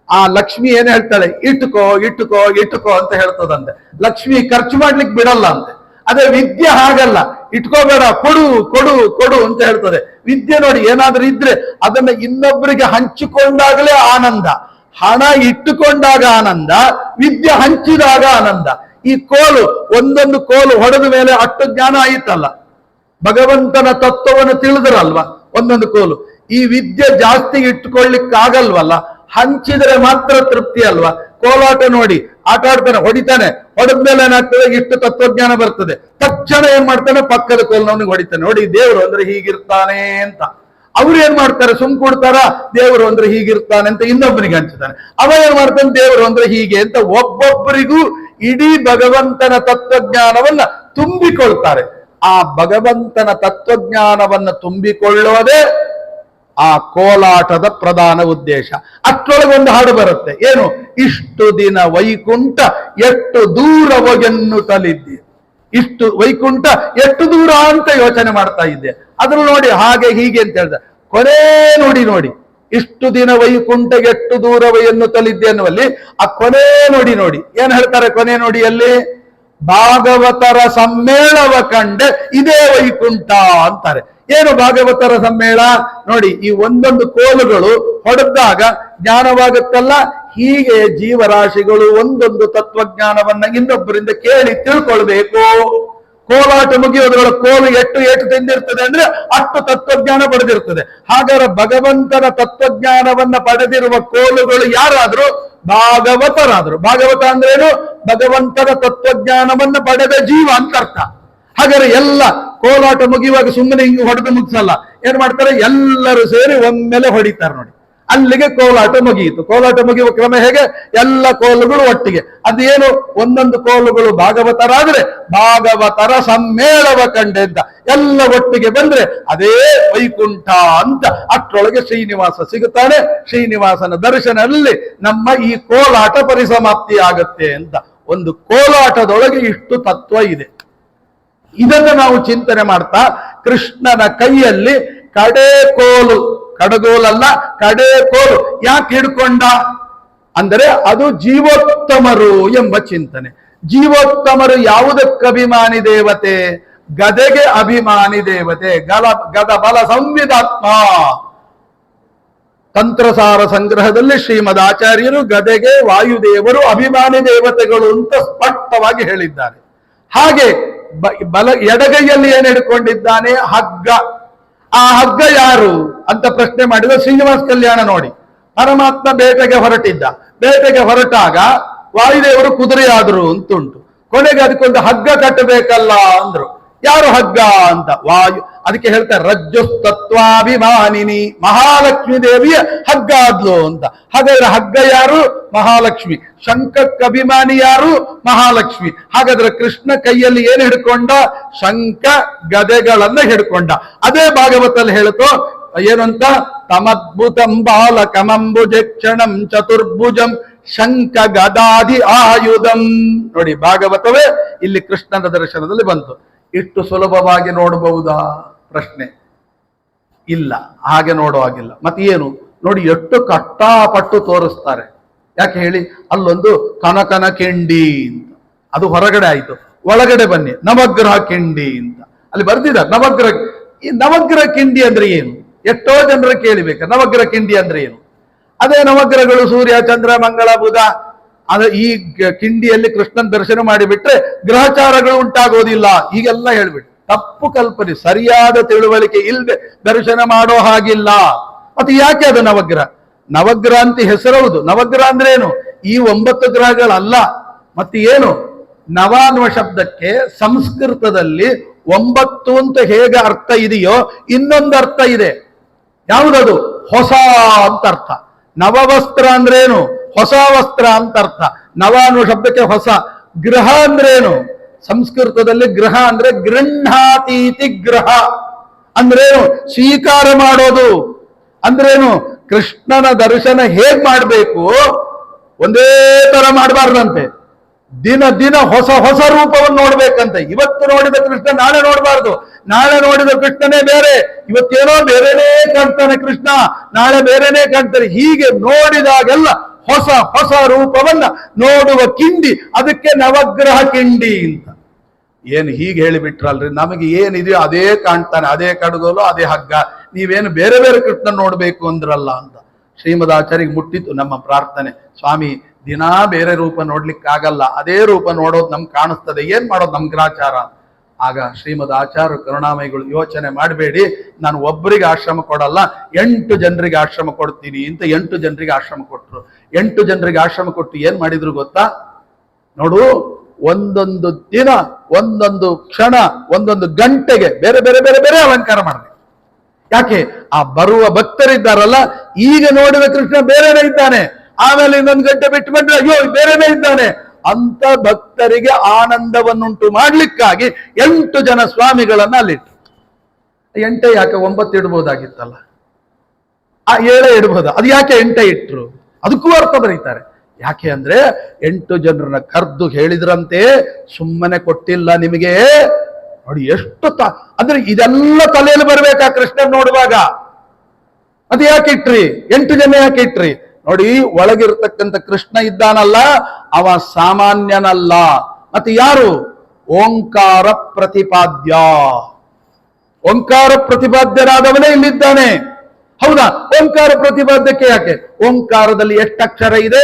ಆ ಲಕ್ಷ್ಮಿ ಏನ್ ಹೇಳ್ತಾಳೆ? ಇಟ್ಕೋ ಇಟ್ಕೋ ಇಟ್ಕೋ ಅಂತ ಹೇಳ್ತದಂತೆ. ಲಕ್ಷ್ಮಿ ಖರ್ಚು ಮಾಡ್ಲಿಕ್ಕೆ ಬಿಡಲ್ಲ ಅಂತೆ. ಅದೇ ವಿದ್ಯೆ ಹಾಗಲ್ಲ, ಇಟ್ಕೋಬೇಡ, ಕೊಡು ಕೊಡು ಕೊಡು ಅಂತ ಹೇಳ್ತದೆ. ವಿದ್ಯೆ ನೋಡಿ, ಏನಾದ್ರೂ ಇದ್ರೆ ಅದನ್ನ ಇನ್ನೊಬ್ಬರಿಗೆ ಹಂಚಿಕೊಂಡಾಗಲೇ ಆನಂದ. ಹಣ ಇಟ್ಟುಕೊಂಡಾಗ ಆನಂದ, ವಿದ್ಯೆ ಹಂಚಿದಾಗ ಆನಂದ. ಈ ಕೋಲು, ಒಂದೊಂದು ಕೋಲು ಹೊಡೆದ ಮೇಲೆ ಅಷ್ಟು ಜ್ಞಾನ ಆಯಿತಲ್ಲ, ಭಗವಂತನ ತತ್ವವನ್ನು ತಿಳಿದ್ರಲ್ವಾ ಒಂದೊಂದು ಕೋಲು. ಈ ವಿದ್ಯೆ ಜಾಸ್ತಿ ಇಟ್ಟುಕೊಳ್ಳಿಕ್ಕಾಗಲ್ವಲ್ಲ, ಹಂಚಿದ್ರೆ ಮಾತ್ರ ತೃಪ್ತಿ ಅಲ್ವಾ? ಕೋಲಾಟ ನೋಡಿ, ಆಟ ಆಡ್ತಾನೆ, ಹೊಡಿತಾನೆ, ಹೊಡೆದ್ಮೇಲೆ ಏನಾಗ್ತದೆ? ಇಷ್ಟು ತತ್ವಜ್ಞಾನ ಬರ್ತದೆ. ತಕ್ಷಣ ಏನ್ ಮಾಡ್ತಾನೆ? ಪಕ್ಕದ ಕೋಲ್ನವನಿಗೆ ಹೊಡಿತಾನೆ. ನೋಡಿ, ದೇವರು ಅಂದ್ರೆ ಹೀಗಿರ್ತಾನೆ ಅಂತ. ಅವ್ರು ಏನ್ ಮಾಡ್ತಾರೆ? ಸುಮ್ ಕೊಡ್ತಾರ? ದೇವರು ಅಂದ್ರೆ ಹೀಗಿರ್ತಾನೆ ಅಂತ ಇನ್ನೊಬ್ಬನಿಗೆ ಹಂಚ್ತಾನೆ. ಅವ ಏನ್ ಮಾಡ್ತಾನೆ? ದೇವರು ಅಂದ್ರೆ ಹೀಗೆ ಅಂತ. ಒಬ್ಬೊಬ್ಬರಿಗೂ ಇಡೀ ಭಗವಂತನ ತತ್ವಜ್ಞಾನವನ್ನ ತುಂಬಿಕೊಳ್ತಾರೆ. ಆ ಭಗವಂತನ ತತ್ವಜ್ಞಾನವನ್ನ ತುಂಬಿಕೊಳ್ಳೋದೇ ಆ ಕೋಲಾಟದ ಪ್ರಧಾನ ಉದ್ದೇಶ. ಅಷ್ಟರೊಳಗೆ ಒಂದು ಹಾಡು ಬರುತ್ತೆ, ಏನು? ಇಷ್ಟು ದಿನ ವೈಕುಂಠ ಎಷ್ಟು ದೂರವಗೆನ್ನುತ್ತಲಿದ್ದೆ. ಇಷ್ಟು ವೈಕುಂಠ ಎಷ್ಟು ದೂರ ಅಂತ ಯೋಚನೆ ಮಾಡ್ತಾ ಇದ್ದೆ. ಅದ್ರಲ್ಲಿ ನೋಡಿ ಹಾಗೆ ಹೀಗೆ ಅಂತ ಹೇಳ್ದ. ಕೊನೆ ನೋಡಿ ನೋಡಿ, ಇಷ್ಟು ದಿನ ವೈಕುಂಠ ಎಷ್ಟು ದೂರವ ಎನ್ನುತ್ತಲಿದ್ದೆ ಅನ್ನುವಲ್ಲಿ ಆ ಕೊನೆ ನೋಡಿ ನೋಡಿ ಏನ್ ಹೇಳ್ತಾರೆ? ಕೊನೆ ನುಡಿಯಲ್ಲಿ ಭಾಗವತರ ಸಮ್ಮೇಳವ ಕಂಡೆ ಇದೇ ವೈಕುಂಠ ಅಂತಾರೆ. ಏನು ಭಾಗವತರ ಸಮ್ಮೇಳ? ನೋಡಿ, ಈ ಒಂದೊಂದು ಕೋಲುಗಳು ಹೊಡೆದಾಗ ಜ್ಞಾನವಾಗುತ್ತಲ್ಲ, ಹೀಗೆ ಜೀವರಾಶಿಗಳು ಒಂದೊಂದು ತತ್ವಜ್ಞಾನವನ್ನ ಇನ್ನೊಬ್ಬರಿಂದ ಕೇಳಿ ತಿಳ್ಕೊಳ್ಬೇಕು. ಕೋಲಾಟ ಮುಗಿಯೋದ್ರೊಳ ಕೋಲು ಎಷ್ಟು ತಿಂದಿರ್ತದೆ ಅಂದ್ರೆ ಅಷ್ಟು ತತ್ವಜ್ಞಾನ ಪಡೆದಿರ್ತದೆ. ಹಾಗಾದ್ರೆ ಭಗವಂತನ ತತ್ವಜ್ಞಾನವನ್ನ ಪಡೆದಿರುವ ಕೋಲುಗಳು ಯಾರಾದ್ರೂ? ಭಾಗವತರಾದ್ರು. ಭಾಗವತ ಅಂದ್ರೇನು? ಭಗವಂತನ ತತ್ವಜ್ಞಾನವನ್ನ ಪಡೆದ ಜೀವ ಅಂತ ಅರ್ಥ. ಹಾಗಾದ್ರೆ ಎಲ್ಲ ಕೋಲಾಟ ಮುಗಿಯುವಾಗ ಸುಮ್ಮನೆ ಹಿಂಗೆ ಹೊಡೆದು ಮುಗಿಸಲ್ಲ. ಏನ್ ಮಾಡ್ತಾರೆ? ಎಲ್ಲರೂ ಸೇರಿ ಒಮ್ಮೆಲೆ ಹೊಡಿತಾರೆ ನೋಡಿ. ಅಲ್ಲಿಗೆ ಕೋಲಾಟ ಮುಗಿಯಿತು. ಕೋಲಾಟ ಮುಗಿಯುವ ಕ್ರಮ ಹೇಗೆ? ಎಲ್ಲ ಕೋಲುಗಳು ಒಟ್ಟಿಗೆ. ಅದೇನು? ಒಂದೊಂದು ಕೋಲುಗಳು ಭಾಗವತರಾದ್ರೆ ಭಾಗವತರ ಸಮ್ಮೇಳವ ಕಂಡೆ ಅಂತ ಎಲ್ಲ ಒಟ್ಟಿಗೆ ಬಂದ್ರೆ ಅದೇ ವೈಕುಂಠ ಅಂತ. ಅಷ್ಟರೊಳಗೆ ಶ್ರೀನಿವಾಸ ಸಿಗುತ್ತಾನೆ. ಶ್ರೀನಿವಾಸನ ದರ್ಶನದಲ್ಲಿ ನಮ್ಮ ಈ ಕೋಲಾಟ ಪರಿಸಮಾಪ್ತಿ ಆಗತ್ತೆ ಅಂತ. ಒಂದು ಕೋಲಾಟದೊಳಗೆ ಇಷ್ಟು ತತ್ವ ಇದೆ. ಇದನ್ನು ನಾವು ಚಿಂತನೆ ಮಾಡ್ತಾ, ಕೃಷ್ಣನ ಕೈಯಲ್ಲಿ ಕಡೆ ಕೋಲು, ಕಡಗೋಲಲ್ಲ ಕಡೆ ಕೋಲು ಯಾಕೆ ಹಿಡ್ಕೊಂಡ ಅಂದರೆ ಅದು ಜೀವೋತ್ತಮರು ಎಂಬ ಚಿಂತನೆ. ಜೀವೋತ್ತಮರು ಯಾವುದಕ್ಕೆ ಅಭಿಮಾನಿ ದೇವತೆ? ಗದೆಗೆ ಅಭಿಮಾನಿ ದೇವತೆ. ಗದ ಬಲ ಸಂವಿಧಾತ್ಮ. ತಂತ್ರಸಾರ ಸಂಗ್ರಹದಲ್ಲಿ ಶ್ರೀಮದ್ ಆಚಾರ್ಯರು ಗದೆಗೆ ವಾಯುದೇವರು ಅಭಿಮಾನಿ ದೇವತೆಗಳು ಅಂತ ಸ್ಪಷ್ಟವಾಗಿ ಹೇಳಿದ್ದಾರೆ. ಹಾಗೆ ಎಡಗೈಯಲ್ಲಿ ಏನ್ ಹಿಡ್ಕೊಂಡಿದ್ದಾನೆ? ಹಗ್ಗ. ಆ ಹಗ್ಗ ಯಾರು ಅಂತ ಪ್ರಶ್ನೆ ಮಾಡಿದ ಶ್ರೀನಿವಾಸ ಕಲ್ಯಾಣ ನೋಡಿ. ಪರಮಾತ್ಮ ಬೇಟೆಗೆ ಹೊರಟಿದ್ದ. ಬೇಟೆಗೆ ಹೊರಟಾಗ ವಾಯುದೇವರು ಕುದುರೆಯಾದ್ರು ಅಂತುಂಟು. ಕೊನೆಗೆ ಅದಕ್ಕೊಂದು ಹಗ್ಗ ಕಟ್ಟಬೇಕಲ್ಲ ಅಂದ್ರು. ಯಾರು ಹಗ್ಗ ಅಂತ? ವಾಯು. ಅದಕ್ಕೆ ಹೇಳ್ತಾರೆ ರಜ್ಜುಸ್ತತ್ವಾಭಿಮಾನಿನಿ, ಮಹಾಲಕ್ಷ್ಮಿ ದೇವಿಯ ಹಗ್ಗ ಆದ್ಲು ಅಂತ. ಹಾಗಾದ್ರೆ ಹಗ್ಗ ಯಾರು? ಮಹಾಲಕ್ಷ್ಮಿ. ಶಂಖಕ್ಕೆ ಅಭಿಮಾನಿ ಯಾರು? ಮಹಾಲಕ್ಷ್ಮಿ. ಹಾಗಾದ್ರೆ ಕೃಷ್ಣ ಕೈಯಲ್ಲಿ ಏನು ಹಿಡ್ಕೊಂಡ? ಶಂಖ ಗದೆಗಳನ್ನ ಹಿಡ್ಕೊಂಡ. ಅದೇ ಭಾಗವತಲ್ಲಿ ಹೇಳ್ತೋ ಏನಂತ? ತಮದ್ಭುತಂ ಬಾಲಕಮಂಬುಜಕ್ಷಣಂ ಚತುರ್ಭುಜಂ ಶಂಖ ಗದಾದಿ ಆಯುಧಂ. ನೋಡಿ, ಭಾಗವತವೇ ಇಲ್ಲಿ ಕೃಷ್ಣನ ದರ್ಶನದಲ್ಲಿ ಬಂತು. ಇಷ್ಟು ಸುಲಭವಾಗಿ ನೋಡಬಹುದಾ? ಪ್ರಶ್ನೆ ಇಲ್ಲ, ಹಾಗೆ ನೋಡೋ ಹಾಗಿಲ್ಲ. ಮತ್ತೆ ಏನು ನೋಡಿ, ಎಷ್ಟು ಕಷ್ಟಪಟ್ಟು ತೋರಿಸ್ತಾರೆ. ಯಾಕೆ ಹೇಳಿ? ಅಲ್ಲೊಂದು ಕನಕನ ಕಿಂಡಿ ಅಂತ, ಅದು ಹೊರಗಡೆ ಆಯ್ತು. ಒಳಗಡೆ ಬನ್ನಿ, ನವಗ್ರಹ ಕಿಂಡಿ ಅಂತ ಅಲ್ಲಿ ಬರ್ದಿದ್ದಾರೆ. ಈ ನವಗ್ರಹ ಕಿಂಡಿ ಅಂದ್ರೆ ಏನು? ಎಷ್ಟೋ ಜನರು ಕೇಳಿಬೇಕು, ನವಗ್ರಹ ಕಿಂಡಿ ಅಂದ್ರೆ ಏನು? ಅದೇ ನವಗ್ರಹಗಳು ಸೂರ್ಯ, ಚಂದ್ರ, ಮಂಗಳ, ಬುಧ. ಈ ಕಿಂಡಿಯಲ್ಲಿ ಕೃಷ್ಣನ್ ದರ್ಶನ ಮಾಡಿಬಿಟ್ರೆ ಗ್ರಹಚಾರಗಳು ಉಂಟಾಗೋದಿಲ್ಲ, ಹೀಗೆಲ್ಲ ಹೇಳ್ಬಿಟ್ಟು ತಪ್ಪು ಕಲ್ಪನೆ, ಸರಿಯಾದ ತಿಳುವಳಿಕೆ ಇಲ್ಲದೆ ದರ್ಶನ ಮಾಡೋ ಹಾಗಿಲ್ಲ. ಮತ್ತೆ ಯಾಕೆ ಅದು ನವಗ್ರಹ? ನವಗ್ರಹ ಅಂತ ಹೆಸರೌದು. ನವಗ್ರಹ ಅಂದ್ರೆ ಏನು? ಈ 9 ಗ್ರಹಗಳಲ್ಲ. ಮತ್ತೆ ಏನು? ನವ ಅನ್ನುವ ಶಬ್ದಕ್ಕೆ ಸಂಸ್ಕೃತದಲ್ಲಿ 9 ಅಂತ ಹೇಗೆ ಅರ್ಥ ಇದೆಯೋ ಇನ್ನೊಂದು ಅರ್ಥ ಇದೆ. ಯಾವುದದು? ಹೊಸ ಅಂತ ಅರ್ಥ. ನವವಸ್ತ್ರ ಅಂದ್ರೇನು? ಹೊಸ ವಸ್ತ್ರ ಅಂತ ಅರ್ಥ. ನವ ಅನ್ನುವ ಶಬ್ದಕ್ಕೆ ಹೊಸ. ಗೃಹ ಅಂದ್ರೇನು? ಸಂಸ್ಕೃತದಲ್ಲಿ ಗೃಹ ಅಂದ್ರೆ ಗೃಹಾತೀತಿ ಗ್ರಹ ಅಂದ್ರೇನು? ಸ್ವೀಕಾರ ಮಾಡೋದು ಅಂದ್ರೇನು? ಕೃಷ್ಣನ ದರ್ಶನ ಹೇಗ್ ಮಾಡಬೇಕು? ಒಂದೇ ತರ ಮಾಡಬಾರ್ದಂತೆ. ದಿನ ದಿನ ಹೊಸ ಹೊಸ ರೂಪವನ್ನು ನೋಡ್ಬೇಕಂತೆ. ಇವತ್ತು ನೋಡಿದ ಕೃಷ್ಣ ನಾಳೆ ನೋಡಬಾರ್ದು. ನಾಳೆ ನೋಡಿದ ಕೃಷ್ಣನೇ ಬೇರೆ, ಇವತ್ತೇನೋ ಬೇರೆನೇ ಕಾಣ್ತಾನೆ ಕೃಷ್ಣ, ನಾಳೆ ಬೇರೆನೇ ಕಾಣ್ತಾನೆ. ಹೀಗೆ ನೋಡಿದಾಗೆಲ್ಲ ಹೊಸ ಹೊಸ ರೂಪವನ್ನ ನೋಡುವ ಕಿಂಡಿ, ಅದಕ್ಕೆ ನವಗ್ರಹ ಕಿಂಡಿ ಅಂತ. ಏನು ಹೀಗೆ ಹೇಳಿಬಿಟ್ರಲ್ರಿ, ನಮಗೆ ಏನಿದೆಯೋ ಅದೇ ಕಾಣ್ತಾನೆ, ಅದೇ ಕಡಗೋಲು, ಅದೇ ಹಗ್ಗ. ನೀವೇನು ಬೇರೆ ಬೇರೆ ಕೃಷ್ಣ ನೋಡ್ಬೇಕು ಅಂದ್ರಲ್ಲ ಅಂತ. ಶ್ರೀಮದಾಚಾರ್ಯಗೆ ಮುಟ್ಟಿತ್ತು ನಮ್ಮ ಪ್ರಾರ್ಥನೆ. ಸ್ವಾಮಿ, ದಿನಾ ಬೇರೆ ರೂಪ ನೋಡ್ಲಿಕ್ಕಾಗಲ್ಲ, ಅದೇ ರೂಪ ನೋಡೋದು ನಮ್ಗೆ ಕಾಣಿಸ್ತದೆ, ಏನ್ ಮಾಡೋದು ನಮ್ ಗ್ರಾಚಾರ? ಆಗ ಶ್ರೀಮದ್ ಆಚಾರ್ಯ ಕರುಣಾಮಯಿಗಳು, ಯೋಚನೆ ಮಾಡಬೇಡಿ, ನಾನು ಒಬ್ಬರಿಗೆ ಆಶ್ರಮ ಕೊಡಲ್ಲ, 8 ಜನರಿಗೆ ಆಶ್ರಮ ಕೊಡ್ತೀನಿ ಅಂತ 8 ಜನರಿಗೆ ಆಶ್ರಮ ಕೊಟ್ರು. 8 ಜನರಿಗೆ ಆಶ್ರಮ ಕೊಟ್ಟು ಏನ್ ಮಾಡಿದ್ರು ಗೊತ್ತಾ? ನೋಡು, ಒಂದೊಂದು ದಿನ, ಒಂದೊಂದು ಕ್ಷಣ, ಒಂದೊಂದು ಗಂಟೆಗೆ ಬೇರೆ ಬೇರೆ ಬೇರೆ ಬೇರೆ ಅಲಂಕಾರ ಮಾಡಬೇಕು. ಯಾಕೆ? ಆ ಬರುವ ಭಕ್ತರಿದ್ದಾರಲ್ಲ, ಈಗ ನೋಡಿದ ಕೃಷ್ಣ ಬೇರೆನೇ ಇದ್ದಾನೆ, ಆಮೇಲೆ ಇನ್ನೊಂದು ಗಂಟೆ ಬಿಟ್ಟು ಬಂದ್ರೆ ಅಯ್ಯೋ ಬೇರೆನೇ ಇದ್ದಾನೆ ಅಂತ ಭಕ್ತರಿಗೆ ಆನಂದವನ್ನುಂಟು ಮಾಡ್ಲಿಕ್ಕಾಗಿ 8 ಜನ ಸ್ವಾಮಿಗಳನ್ನ ಅಲ್ಲಿಟ್ಟು. 8 ಯಾಕೆ 9 ಇಡ್ಬೋದಾಗಿತ್ತಲ್ಲ, ಆ 7 ಇಡ್ಬೋದ. ಅದು ಯಾಕೆ 8 ಇಟ್ರು? ಅದಕ್ಕೂ ಅರ್ಥ ಬರೀತಾರೆ. ಯಾಕೆ ಅಂದ್ರೆ 8 ಜನರನ್ನ ಕರ್ದು ಹೇಳಿದ್ರಂತೆ, ಸುಮ್ಮನೆ ಕೊಟ್ಟಿಲ್ಲ ನಿಮಗೆ. ನೋಡಿ ಎಷ್ಟು ಅಂದ್ರೆ ಇದೆಲ್ಲ ತಲೆಯಲ್ಲಿ ಬರ್ಬೇಕಾ ಕೃಷ್ಣನ್ ನೋಡುವಾಗ? ಅದು ಯಾಕೆ ಇಟ್ರಿ? 8 ಜನ ಯಾಕೆ ಇಟ್ರಿ? ನೋಡಿ, ಒಳಗಿರ್ತಕ್ಕಂಥ ಕೃಷ್ಣ ಇದ್ದಾನಲ್ಲ, ಅವ ಸಾಮಾನ್ಯನಲ್ಲ. ಮತ್ತೆ ಯಾರು? ಓಂಕಾರ ಪ್ರತಿಪಾದ್ಯ. ಓಂಕಾರ ಪ್ರತಿಪಾದ್ಯರಾದವನೇ ಇಲ್ಲಿದ್ದಾನೆ. ಹೌದಾ? ಓಂಕಾರ ಪ್ರತಿಪಾದ್ಯಕ್ಕೆ ಯಾಕೆ? ಓಂಕಾರದಲ್ಲಿ ಎಷ್ಟು ಅಕ್ಷರ ಇದೆ?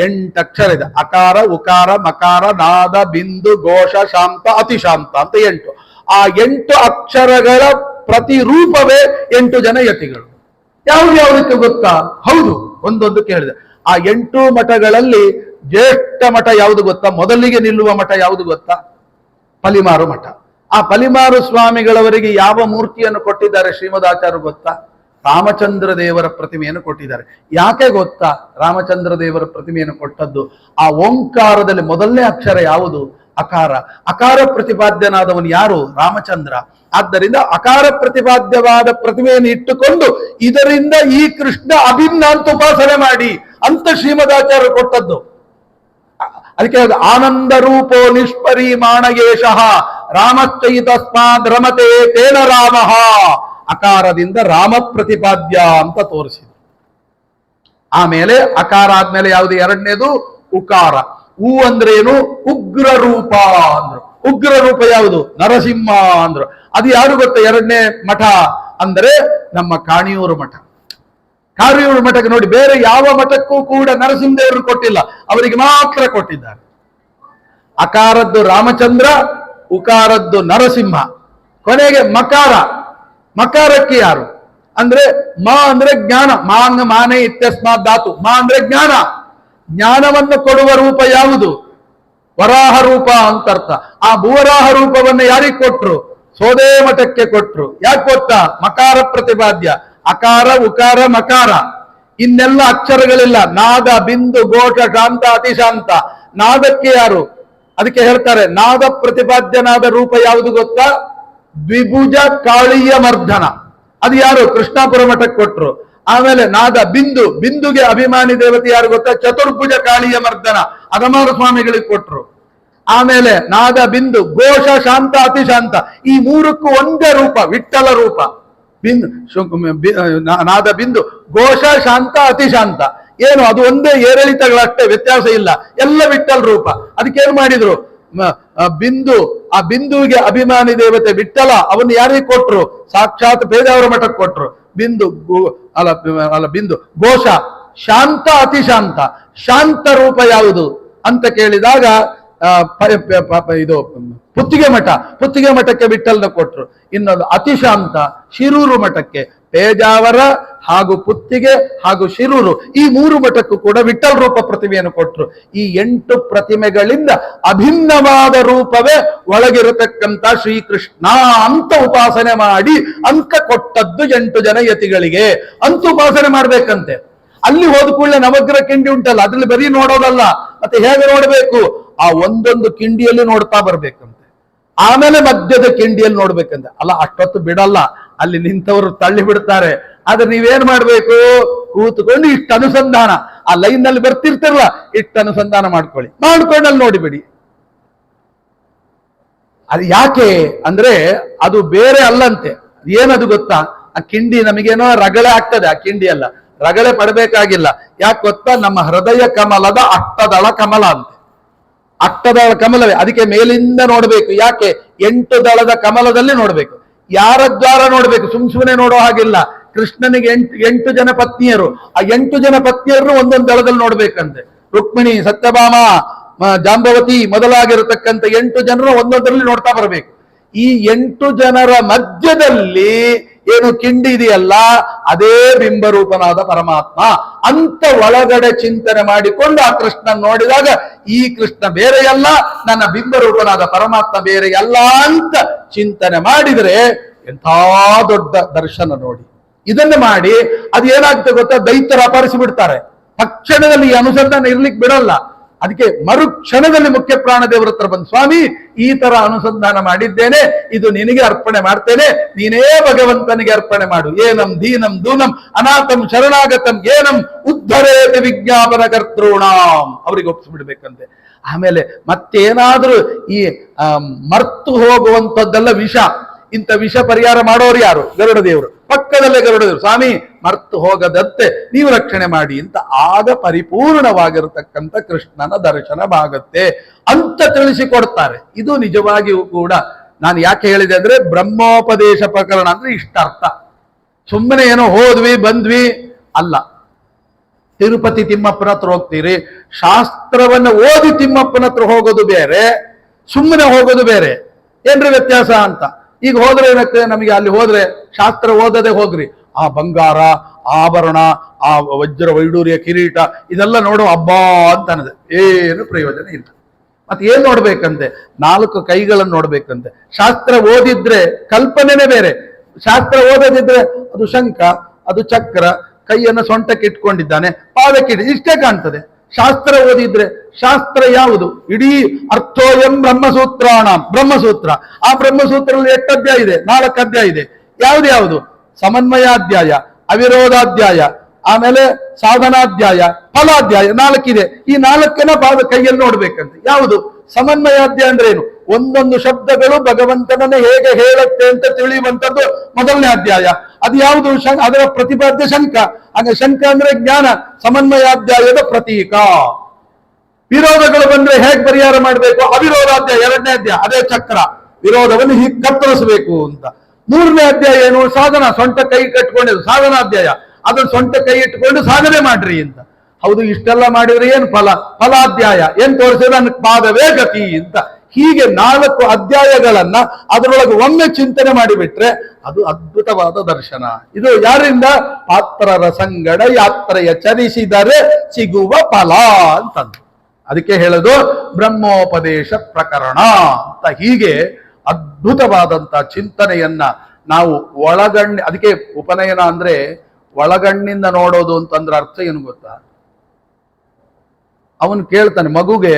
8 ಅಕ್ಷರ ಇದೆ. ಅಕಾರ, ಉಕಾರ, ಮಕಾರ, ನಾದ, ಬಿಂದು, ಘೋಷ, ಶಾಂತ, ಅತಿಶಾಂತ ಅಂತ 8. ಆ 8 ಅಕ್ಷರಗಳ ಪ್ರತಿರೂಪವೇ 8 ಜನ ಯತಿಗಳು. ಯಾವ್ದಕ್ಕೆ ಗೊತ್ತಾ? ಹೌದು, ಒಂದೊಂದು ಕೇಳಿದೆ. ಆ 8 ಮಠಗಳಲ್ಲಿ ಜ್ಯೇಷ್ಠ ಮಠ ಯಾವುದು ಗೊತ್ತಾ? ಮೊದಲಿಗೆ ನಿಲ್ಲುವ ಮಠ ಯಾವುದು ಗೊತ್ತಾ? ಪಲಿಮಾರು ಮಠ. ಆ ಪಲಿಮಾರು ಸ್ವಾಮಿಗಳವರಿಗೆ ಯಾವ ಮೂರ್ತಿಯನ್ನು ಕೊಟ್ಟಿದ್ದಾರೆ ಶ್ರೀಮದಾಚಾರ್ಯರು ಗೊತ್ತಾ? ರಾಮಚಂದ್ರ ದೇವರ ಪ್ರತಿಮೆಯನ್ನು ಕೊಟ್ಟಿದ್ದಾರೆ. ಯಾಕೆ ಗೊತ್ತಾ ರಾಮಚಂದ್ರ ದೇವರ ಪ್ರತಿಮೆಯನ್ನು ಕೊಟ್ಟದ್ದು? ಆ ಓಂಕಾರದಲ್ಲಿ ಮೊದಲನೇ ಅಕ್ಷರ ಯಾವುದು? ಅಕಾರ. ಅಕಾರ ಪ್ರತಿಪಾದ್ಯನಾದವನು ಯಾರು? ರಾಮಚಂದ್ರ. ಆದ್ದರಿಂದ ಅಕಾರ ಪ್ರತಿಪಾದ್ಯವಾದ ಪ್ರತಿಮೆಯನ್ನು ಇಟ್ಟುಕೊಂಡು ಇದರಿಂದ ಈ ಕೃಷ್ಣ ಅಭಿನ್ನ ಅಂತ ಉಪಾಸನೆ ಮಾಡಿ ಅಂತ ಶ್ರೀಮದಾಚಾರ್ಯರು ಕೊಟ್ಟದ್ದು. ಅದಕ್ಕೆ ಆನಂದ ರೂಪೋ ನಿಷ್ಪರಿಮಾಣಯೇಶಃ ರಾಮಶ್ಚೈತಸ್ಮಾದ್ ರಮತೆ ತೇನ ರಾಮಃ. ಅಕಾರದಿಂದ ರಾಮ ಪ್ರತಿಪಾದ್ಯ ಅಂತ ತೋರಿಸಿದ್ರು. ಆಮೇಲೆ ಅಕಾರ ಆದ್ಮೇಲೆ ಯಾವುದು? ಎರಡನೇದು ಉಕಾರ. ಹೂ ಅಂದ್ರೇನು? ಉಗ್ರ ರೂಪ ಅಂದ್ರು. ಉಗ್ರ ರೂಪ ಯಾವುದು? ನರಸಿಂಹ ಅಂದ್ರು. ಅದು ಯಾರು ಗೊತ್ತ? ಎರಡನೇ ಮಠ ಅಂದ್ರೆ ನಮ್ಮ ಕಾಣಿಯೂರು ಮಠ. ಕಾಣಿಯೂರು ಮಠಕ್ಕೆ ನೋಡಿ, ಬೇರೆ ಯಾವ ಮಠಕ್ಕೂ ಕೂಡ ನರಸಿಂಹದೇವರು ಕೊಟ್ಟಿಲ್ಲ, ಅವರಿಗೆ ಮಾತ್ರ ಕೊಟ್ಟಿದ್ದಾರೆ. ಅಕಾರದ್ದು ರಾಮಚಂದ್ರ, ಉಕಾರದ್ದು ನರಸಿಂಹ, ಕೊನೆಗೆ ಮಕಾರ. ಮಕಾರಕ್ಕೆ ಯಾರು ಅಂದ್ರೆ ಮಾ ಅಂದ್ರೆ ಜ್ಞಾನ. ಮಾಂಗ ಮಾನೆ ಇತ್ಯಸ್ಮಾತ್ ಧಾತು. ಮಾ ಅಂದ್ರೆ ಜ್ಞಾನ. ಜ್ಞಾನವನ್ನು ಕೊಡುವ ರೂಪ ಯಾವುದು? ವರಾಹ ರೂಪ ಅಂತ ಅರ್ಥ. ಆ ಭೂವರಾಹ ರೂಪವನ್ನು ಯಾರಿಗೆ ಕೊಟ್ರು? ಸೋದೇ ಮಠಕ್ಕೆ ಕೊಟ್ರು. ಯಾಕೆ ಗೊತ್ತಾ? ಮಕಾರ ಪ್ರತಿಪಾದ್ಯ. ಅಕಾರ, ಉಕಾರ, ಮಕಾರ, ಇನ್ನೆಲ್ಲ ಅಕ್ಷರಗಳಿಲ್ಲ. ನಾದ, ಬಿಂದು, ಘೋಷ, ಶಾಂತ, ಅತಿಶಾಂತ. ನಾದಕ್ಕೆ ಯಾರು? ಅದಕ್ಕೆ ಹೇಳ್ತಾರೆ ನಾದ ಪ್ರತಿಪಾದ್ಯನಾದ ರೂಪ ಯಾವುದು ಗೊತ್ತಾ? ದ್ವಿಭುಜ ಕಾಳಿಯ ಮರ್ಧನ. ಅದು ಯಾರು? ಕೃಷ್ಣಾಪುರ ಮಠಕ್ಕೆ ಕೊಟ್ರು. ಆಮೇಲೆ ನಾದ ಬಿಂದು, ಬಿಂದುಗೆ ಅಭಿಮಾನಿ ದೇವತೆ ಯಾರು ಗೊತ್ತಾ? ಚತುರ್ಭುಜ ಕಾಳಿಯ ಮರ್ದನ ಅಗಮಾರ ಸ್ವಾಮಿಗಳಿಗೆ ಕೊಟ್ರು. ಆಮೇಲೆ ನಾದ ಬಿಂದು, ಘೋಷ, ಶಾಂತ, ಅತಿಶಾಂತ, ಈ ಮೂರಕ್ಕೂ ಒಂದೇ ರೂಪ, ವಿಠ್ಠಲ ರೂಪ. ಬಿಂದು ನಾದ ಬಿಂದು, ಘೋಷ, ಶಾಂತ, ಅತಿಶಾಂತ, ಏನು ಅದು ಒಂದೇ ಏರಿಳಿತಗಳಷ್ಟೇ, ವ್ಯತ್ಯಾಸ ಇಲ್ಲ, ಎಲ್ಲ ವಿಠ್ಠಲ್ ರೂಪ. ಅದಕ್ಕೇನು ಮಾಡಿದ್ರು? ಬಿಂದು, ಆ ಬಿಂದುವಿಗೆ ಅಭಿಮಾನಿ ದೇವತೆ ವಿಠ್ಠಲ, ಅವನು ಯಾರಿಗೆ ಕೊಟ್ರು? ಸಾಕ್ಷಾತ್ ಪೇಜಾವರ ಮಠಕ್ಕೆ ಕೊಟ್ರು. ಬಿಂದು ಬಿಂದು ಘೋಷ, ಶಾಂತ, ಅತಿಶಾಂತ. ಶಾಂತ ರೂಪ ಯಾವುದು ಅಂತ ಕೇಳಿದಾಗ ಇದು ಪುತ್ತಿಗೆ ಮಠ, ಪುತ್ತಿಗೆ ಮಠಕ್ಕೆ ವಿಠ್ಠಲ್ನ ಕೊಟ್ರು. ಇನ್ನೊಂದು ಅತಿಶಾಂತ ಶಿರೂರು ಮಠಕ್ಕೆ, ಪೇಜಾವರ ಹಾಗೂ ಪುತ್ತಿಗೆ ಹಾಗೂ ಶಿರೂರು, ಈ ಮೂರು ಮಠಕ್ಕೂ ಕೂಡ ವಿಠ್ಠಲ್ ರೂಪ ಪ್ರತಿಮೆಯನ್ನು ಕೊಟ್ರು. ಈ 8 ಪ್ರತಿಮೆಗಳಿಂದ ಅಭಿನ್ನವಾದ ರೂಪವೇ ಒಳಗಿರತಕ್ಕಂತ ಶ್ರೀಕೃಷ್ಣ ಅಂತ ಉಪಾಸನೆ ಮಾಡಿ ಅಂಕ ಕೊಟ್ಟದ್ದು 8 ಜನ ಯತಿಗಳಿಗೆ ಅಂತ ಉಪಾಸನೆ ಮಾಡ್ಬೇಕಂತೆ. ಅಲ್ಲಿ ಹೋದ ಕೂಡಲೇ ನವಗ್ರಹ ಕಿಂಡಿ ಉಂಟಲ್ಲ, ಅದ್ರಲ್ಲಿ ಬರೀ ನೋಡೋದಲ್ಲ, ಮತ್ತೆ ಹೇಗೆ ನೋಡ್ಬೇಕು? ಆ ಒಂದೊಂದು ಕಿಂಡಿಯಲ್ಲಿ ನೋಡ್ತಾ ಬರ್ಬೇಕಂತೆ. ಆಮೇಲೆ ಮಧ್ಯದ ಕಿಂಡಿಯಲ್ಲಿ ನೋಡ್ಬೇಕಂತೆ. ಅಲ್ಲ, ಅಷ್ಟೊತ್ತು ಬಿಡಲ್ಲ, ಅಲ್ಲಿ ನಿಂತವರು ತಳ್ಳಿ ಬಿಡ್ತಾರೆ. ಆದ್ರೆ ನೀವೇನ್ ಮಾಡ್ಬೇಕು? ಕೂತ್ಕೊಂಡು ಇಷ್ಟು ಅನುಸಂಧಾನ, ಆ ಲೈನ್ ನಲ್ಲಿ ಬರ್ತಿರ್ತಿರಲ್ಲ, ಇಷ್ಟು ಅನುಸಂಧಾನ ಮಾಡ್ಕೊಂಡಲ್ಲಿ ನೋಡಿಬಿಡಿ. ಅದು ಯಾಕೆ ಅಂದ್ರೆ ಅದು ಬೇರೆ ಅಲ್ಲಂತೆ. ಏನದು ಗೊತ್ತಾ? ಆ ಕಿಂಡಿ ನಮಗೇನೋ ರಗಳೆ ಆಗ್ತದೆ, ಆ ಕಿಂಡಿ ಅಲ್ಲ, ರಗಳೆ ಪಡಬೇಕಾಗಿಲ್ಲ. ಯಾಕೆ ಗೊತ್ತಾ? ನಮ್ಮ ಹೃದಯ ಕಮಲದ ಅಷ್ಟದಳ ಕಮಲ ಅಂತೆ. ಅಷ್ಟದಳ ಕಮಲವೇ, ಅದಕ್ಕೆ ಮೇಲಿಂದ ನೋಡ್ಬೇಕು. ಯಾಕೆ? 8 ದಳದ ಕಮಲದಲ್ಲಿ ನೋಡ್ಬೇಕು. ಯಾರ ದ್ವಾರ ನೋಡ್ಬೇಕು, ಸುಮ್ಮನೆ ನೋಡೋ ಹಾಗಿಲ್ಲ. ಕೃಷ್ಣನಿಗೆ 8 ಜನ ಪತ್ನಿಯರು, ಆ 8 ಜನ ಪತ್ನಿಯರು ಒಂದೊಂದು ದಳದಲ್ಲಿ ನೋಡ್ಬೇಕಂತೆ. ರುಕ್ಮಿಣಿ, ಸತ್ಯಭಾಮ, ಜಾಂಬವತಿ ಮೊದಲಾಗಿರತಕ್ಕಂಥ 8 ಜನರು ಒಂದೊಂದರಲ್ಲಿ ನೋಡ್ತಾ ಬರಬೇಕು. ಈ 8 ಜನರ ಮಧ್ಯದಲ್ಲಿ ಏನು ಕಿಂಡಿ ಇದೆಯಲ್ಲ, ಅದೇ ಬಿಂಬರೂಪನಾದ ಪರಮಾತ್ಮ ಅಂತ ಒಳಗಡೆ ಚಿಂತನೆ ಮಾಡಿಕೊಂಡು ಆ ಕೃಷ್ಣ ನೋಡಿದಾಗ, ಈ ಕೃಷ್ಣ ಬೇರೆಯಲ್ಲ, ನನ್ನ ಬಿಂಬರೂಪನಾದ ಪರಮಾತ್ಮ ಬೇರೆಯಲ್ಲ ಅಂತ ಚಿಂತನೆ ಮಾಡಿದರೆ ಎಂಥ ದೊಡ್ಡ ದರ್ಶನ ನೋಡಿ. ಇದನ್ನು ಮಾಡಿ ಅದು ಏನಾಗುತ್ತೆ ಗೊತ್ತಾ? ದೈತ್ಯರು ಅಪಹರಿಸಿ ಬಿಡ್ತಾರೆ. ತಕ್ಷಣದಲ್ಲಿ ಈ ಅನುಸಂಧಾನ ಇರ್ಲಿಕ್ಕೆ ಬಿಡಲ್ಲ. ಅದಕ್ಕೆ ಮರುಕ್ಷಣದಲ್ಲಿ ಮುಖ್ಯ ಪ್ರಾಣದೇವರ ಹತ್ರ ಬಂದು, ಸ್ವಾಮಿ ಈ ತರ ಅನುಸಂಧಾನ ಮಾಡಿದ್ದೇನೆ, ಇದು ನಿನಗೆ ಅರ್ಪಣೆ ಮಾಡ್ತೇನೆ, ನೀನೇ ಭಗವಂತನಿಗೆ ಅರ್ಪಣೆ ಮಾಡು. ಏನಂ ದೀನಂ ದೂನಂ ಅನಾಥಂ ಶರಣಾಗತಂ ಏನಂ ಉದ್ಧರೇತಿ ವಿಜ್ಞಾಪನ ಕರ್ತೃಣಾಂ, ಅವರಿಗೆ ಒಪ್ಪಿಸ್ಬಿಡ್ಬೇಕಂತೆ. ಆಮೇಲೆ ಮತ್ತೇನಾದ್ರೂ ಈ ಮರ್ತು ಹೋಗುವಂಥದ್ದೆಲ್ಲ ವಿಷ, ಇಂಥ ವಿಷ ಪರಿಹಾರ ಮಾಡೋರು ಯಾರು? ಗರುಡ ದೇವರು. ಪಕ್ಕದಲ್ಲೇ ಗರುಡ ದೇವರು, ಸ್ವಾಮಿ ಮರ್ತು ಹೋಗದಂತೆ ನೀವು ರಕ್ಷಣೆ ಮಾಡಿ ಅಂತ. ಆಗ ಪರಿಪೂರ್ಣವಾಗಿರತಕ್ಕಂಥ ಕೃಷ್ಣನ ದರ್ಶನವಾಗುತ್ತೆ ಅಂತ ತಿಳಿಸಿಕೊಡ್ತಾರೆ. ಇದು ನಿಜವಾಗಿಯೂ ಕೂಡ ನಾನು ಯಾಕೆ ಹೇಳಿದೆ ಅಂದ್ರೆ, ಬ್ರಹ್ಮೋಪದೇಶ ಪ್ರಕರಣ ಅಂದ್ರೆ ಇಷ್ಟ ಅರ್ಥ. ಸುಮ್ಮನೆ ಏನೋ ಹೋದ್ವಿ ಬಂದ್ವಿ ಅಲ್ಲ. ತಿರುಪತಿ ತಿಮ್ಮಪ್ಪನ ಹತ್ರ ಹೋಗ್ತೀರಿ, ಶಾಸ್ತ್ರವನ್ನ ಓದಿ ತಿಮ್ಮಪ್ಪನ ಹತ್ರ ಹೋಗೋದು ಬೇರೆ, ಸುಮ್ಮನೆ ಹೋಗೋದು ಬೇರೆ. ಏನ್ರಿ ವ್ಯತ್ಯಾಸ ಅಂತ. ಈಗ ಹೋದ್ರೆ ಏನಾಗ್ತದೆ ನಮಗೆ? ಅಲ್ಲಿ ಹೋದ್ರೆ ಶಾಸ್ತ್ರ ಓದದೆ ಹೋಗ್ರಿ, ಆ ಬಂಗಾರ, ಆಭರಣ, ಆ ವಜ್ರ ವೈಡೂರ್ಯ ಕಿರೀಟ ಇದೆಲ್ಲ ನೋಡೋ ಹಬ್ಬ ಅಂತ ಅನ್ನದೆ, ಏನು ಪ್ರಯೋಜನ ಇಲ್ಲ. ಮತ್ತೆ ಏನ್ ನೋಡ್ಬೇಕಂತೆ? 4 ಕೈಗಳನ್ನು ನೋಡ್ಬೇಕಂತೆ. ಶಾಸ್ತ್ರ ಓದಿದ್ರೆ ಕಲ್ಪನೆನೇ ಬೇರೆ, ಶಾಸ್ತ್ರ ಓದದಿದ್ರೆ ಅದು ಶಂಖ, ಅದು ಚಕ್ರ, ಕೈಯನ್ನು ಸೊಂಟಕ್ಕೆ ಇಟ್ಕೊಂಡಿದ್ದಾನೆ, ಪಾದಕ್ಕೆ ಇಷ್ಟೇ ಕಾಣ್ತದೆ. ಶಾಸ್ತ್ರ ಓದಿದ್ರೆ ಶಾಸ್ತ್ರ ಯಾವುದು? ಇಡೀ ಅರ್ಥೋಯಂ ಬ್ರಹ್ಮಸೂತ್ರಾಣ, ಬ್ರಹ್ಮಸೂತ್ರ. ಆ ಬ್ರಹ್ಮಸೂತ್ರದಲ್ಲಿ 8 ಅಧ್ಯಾಯ ಇದೆ, 4 ಅಧ್ಯಾಯ ಇದೆ. ಯಾವ್ದು? ಸಮನ್ವಯಾಧ್ಯಾಯ, ಅವಿರೋಧಾಧ್ಯಾಯ, ಆಮೇಲೆ ಸಾಧನಾಧ್ಯಾಯ, ಫಲಾಧ್ಯಾಯ, 4 ಇದೆ. ಈ 4ನ ಪಾದ ಕೈಯಲ್ಲಿ ನೋಡ್ಬೇಕಂತೆ. ಯಾವುದು? ಸಮನ್ವಯಾಧ್ಯಾಯ ಅಂದ್ರೆ ಏನು? ಒಂದೊಂದು ಶಬ್ದಗಳು ಭಗವಂತನನ್ನೇ ಹೇಗೆ ಹೇಳುತ್ತೆ ಅಂತ ತಿಳಿಯುವಂಥದ್ದು ಮೊದಲನೇ ಅಧ್ಯಾಯ. ಅದು ಯಾವುದು? ಅದರ ಪ್ರತಿಪಾದ್ಯ ಶಂಕ. ಹಾಗೆ ಶಂಕ ಅಂದ್ರೆ ಜ್ಞಾನ, ಸಮನ್ವಯಾಧ್ಯಾಯದ ಪ್ರತೀಕ. ವಿರೋಧಗಳು ಬಂದ್ರೆ ಹೇಗೆ ಪರಿಹಾರ ಮಾಡಬೇಕು? ಅವಿರೋಧಾಧ್ಯಾಯ 2ನೇ ಅಧ್ಯಾಯ, ಅದೇ ಚಕ್ರ. ವಿರೋಧವನ್ನು ಹೀಗೆ ಕತ್ತರಿಸಬೇಕು ಅಂತ. 3ನೇ ಅಧ್ಯಾಯ ಏನು? ಸಾಧನ, ಸೊಂಟ ಕೈ ಕಟ್ಕೊಂಡಿದ್ದು ಸಾಧನಾಧ್ಯಾಯ. ಅದನ್ನು ಸೊಂಟ ಕೈ ಇಟ್ಟುಕೊಂಡು ಸಾಧನೆ ಮಾಡ್ರಿ ಅಂತ. ಹೌದು, ಇಷ್ಟೆಲ್ಲ ಮಾಡಿದ್ರೆ ಏನು ಫಲ? ಫಲಾಧ್ಯಾಯ. ಏನ್ ತೋರಿಸಿದ್ರೆ ನನ್ನ ಪಾದವೇ ಗತಿ ಅಂತ. ಹೀಗೆ 4 ಅಧ್ಯಾಯಗಳನ್ನ ಅದರೊಳಗೆ ಒಮ್ಮೆ ಚಿಂತನೆ ಮಾಡಿಬಿಟ್ರೆ ಅದು ಅದ್ಭುತವಾದ ದರ್ಶನ. ಇದು ಯಾರಿಂದ? ಪಾತ್ರರ ಸಂಗಡ ಯಾತ್ರೆಯ ಚರಿಸಿದರೆ ಸಿಗುವ ಫಲ ಅಂತಂದು. ಅದಕ್ಕೆ ಹೇಳೋದು ಬ್ರಹ್ಮೋಪದೇಶ ಪ್ರಕರಣ ಅಂತ. ಹೀಗೆ ಅದ್ಭುತವಾದಂತ ಚಿಂತನೆಯನ್ನ ನಾವು ಅದಕ್ಕೆ ಉಪನಯನ ಅಂದ್ರೆ ಒಳಗಣ್ಣಿಂದ ನೋಡೋದು ಅಂತಂದ್ರೆ ಅರ್ಥ ಏನು ಗೊತ್ತಾ? ಅವನು ಕೇಳ್ತಾನೆ ಮಗುಗೆ,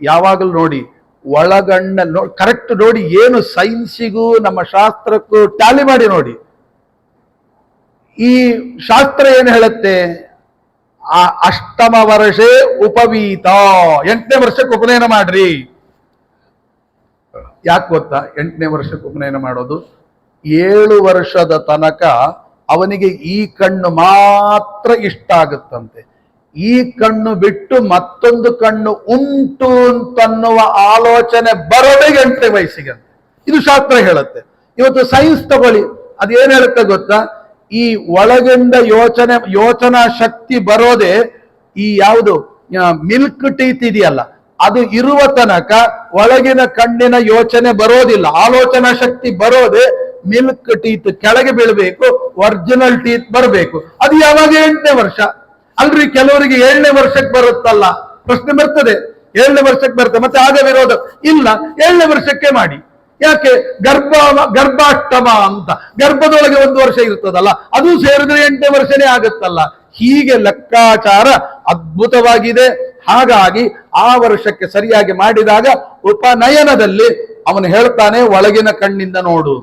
ಯಾವಾಗಲೂ ನೋಡಿ ಒಳಗಣ್ಣ ಕರೆಕ್ಟ್ ನೋಡಿ, ಏನು ಸೈನ್ಸಿಗೂ ನಮ್ಮ ಶಾಸ್ತ್ರಕ್ಕೂ ಟ್ಯಾಲಿ ಮಾಡಿ ನೋಡಿ. ಈ ಶಾಸ್ತ್ರ ಏನು ಹೇಳುತ್ತೆ? ಅಷ್ಟಮ ವರ್ಷೇ ಉಪವೀತ, 8ನೇ ವರ್ಷಕ್ಕೆ ಉಪನಯನ ಮಾಡ್ರಿ. ಯಾಕೆ ಗೊತ್ತಾ 8ನೇ ವರ್ಷಕ್ಕೆ ಉಪನಯನ ಮಾಡೋದು? 7 ವರ್ಷದ ತನಕ ಅವನಿಗೆ ಈ ಕಣ್ಣು ಮಾತ್ರ ಇಷ್ಟ ಆಗುತ್ತಂತೆ. ಈ ಕಣ್ಣು ಬಿಟ್ಟು ಮತ್ತೊಂದು ಕಣ್ಣು ಉಂಟು ಅಂತನ್ನುವ ಆಲೋಚನೆ ಬರೋದೇ 8ನೇ ವಯಸ್ಸಿಗೆ ಅಂತ. ಇದು ಶಾಸ್ತ್ರ ಹೇಳುತ್ತೆ. ಇವತ್ತು ಸೈನ್ಸ್ ತಗೊಳ್ಳಿ, ಅದೇನ್ ಹೇಳುತ್ತೆ ಗೊತ್ತಾ? ಈ ಒಳಗಿಂದ ಯೋಚನಾ ಶಕ್ತಿ ಬರೋದೇ ಈ ಯಾವುದು ಮಿಲ್ಕ್ ಟೀತ್ ಇದೆಯಲ್ಲ, ಅದು ಇರುವ ತನಕ ಒಳಗಿನ ಕಣ್ಣಿನ ಯೋಚನೆ ಬರೋದಿಲ್ಲ. ಆಲೋಚನಾ ಶಕ್ತಿ ಬರೋದೇ ಮಿಲ್ಕ್ ಟೀತ್ ಕೆಳಗೆ ಬೀಳ್ಬೇಕು, ಒರಿಜಿನಲ್ ಟೀತ್ ಬರಬೇಕು. ಅದು ಯಾವಾಗ 8ನೇ ವರ್ಷ ಅಲ್ರಿ. ಕೆಲವರಿಗೆ 7ನೇ ವರ್ಷಕ್ಕೆ ಬರುತ್ತಲ್ಲ, ಪ್ರಶ್ನೆ ಬರ್ತದೆ. 7ನೇ ವರ್ಷಕ್ಕೆ ಬರುತ್ತೆ, ಮತ್ತೆ ಆಗ ವಿರೋಧ ಇಲ್ಲ, 7ನೇ ವರ್ಷಕ್ಕೆ ಮಾಡಿ. ಯಾಕೆ? ಗರ್ಭಾಷ್ಟಮ ಅಂತ, ಗರ್ಭದೊಳಗೆ 1 ವರ್ಷ ಇರ್ತದಲ್ಲ, ಅದು ಸೇರಿದ್ರೆ 8ನೇ ವರ್ಷನೇ ಆಗುತ್ತಲ್ಲ. ಹೀಗೆ ಲೆಕ್ಕಾಚಾರ ಅದ್ಭುತವಾಗಿದೆ. ಹಾಗಾಗಿ ಆ ವರ್ಷಕ್ಕೆ ಸರಿಯಾಗಿ ಮಾಡಿದಾಗ ಉಪನಯನದಲ್ಲಿ ಅವನು ಹೇಳ್ತಾನೆ ಒಳಗಿನ ಕಣ್ಣಿಂದ ನೋಡು.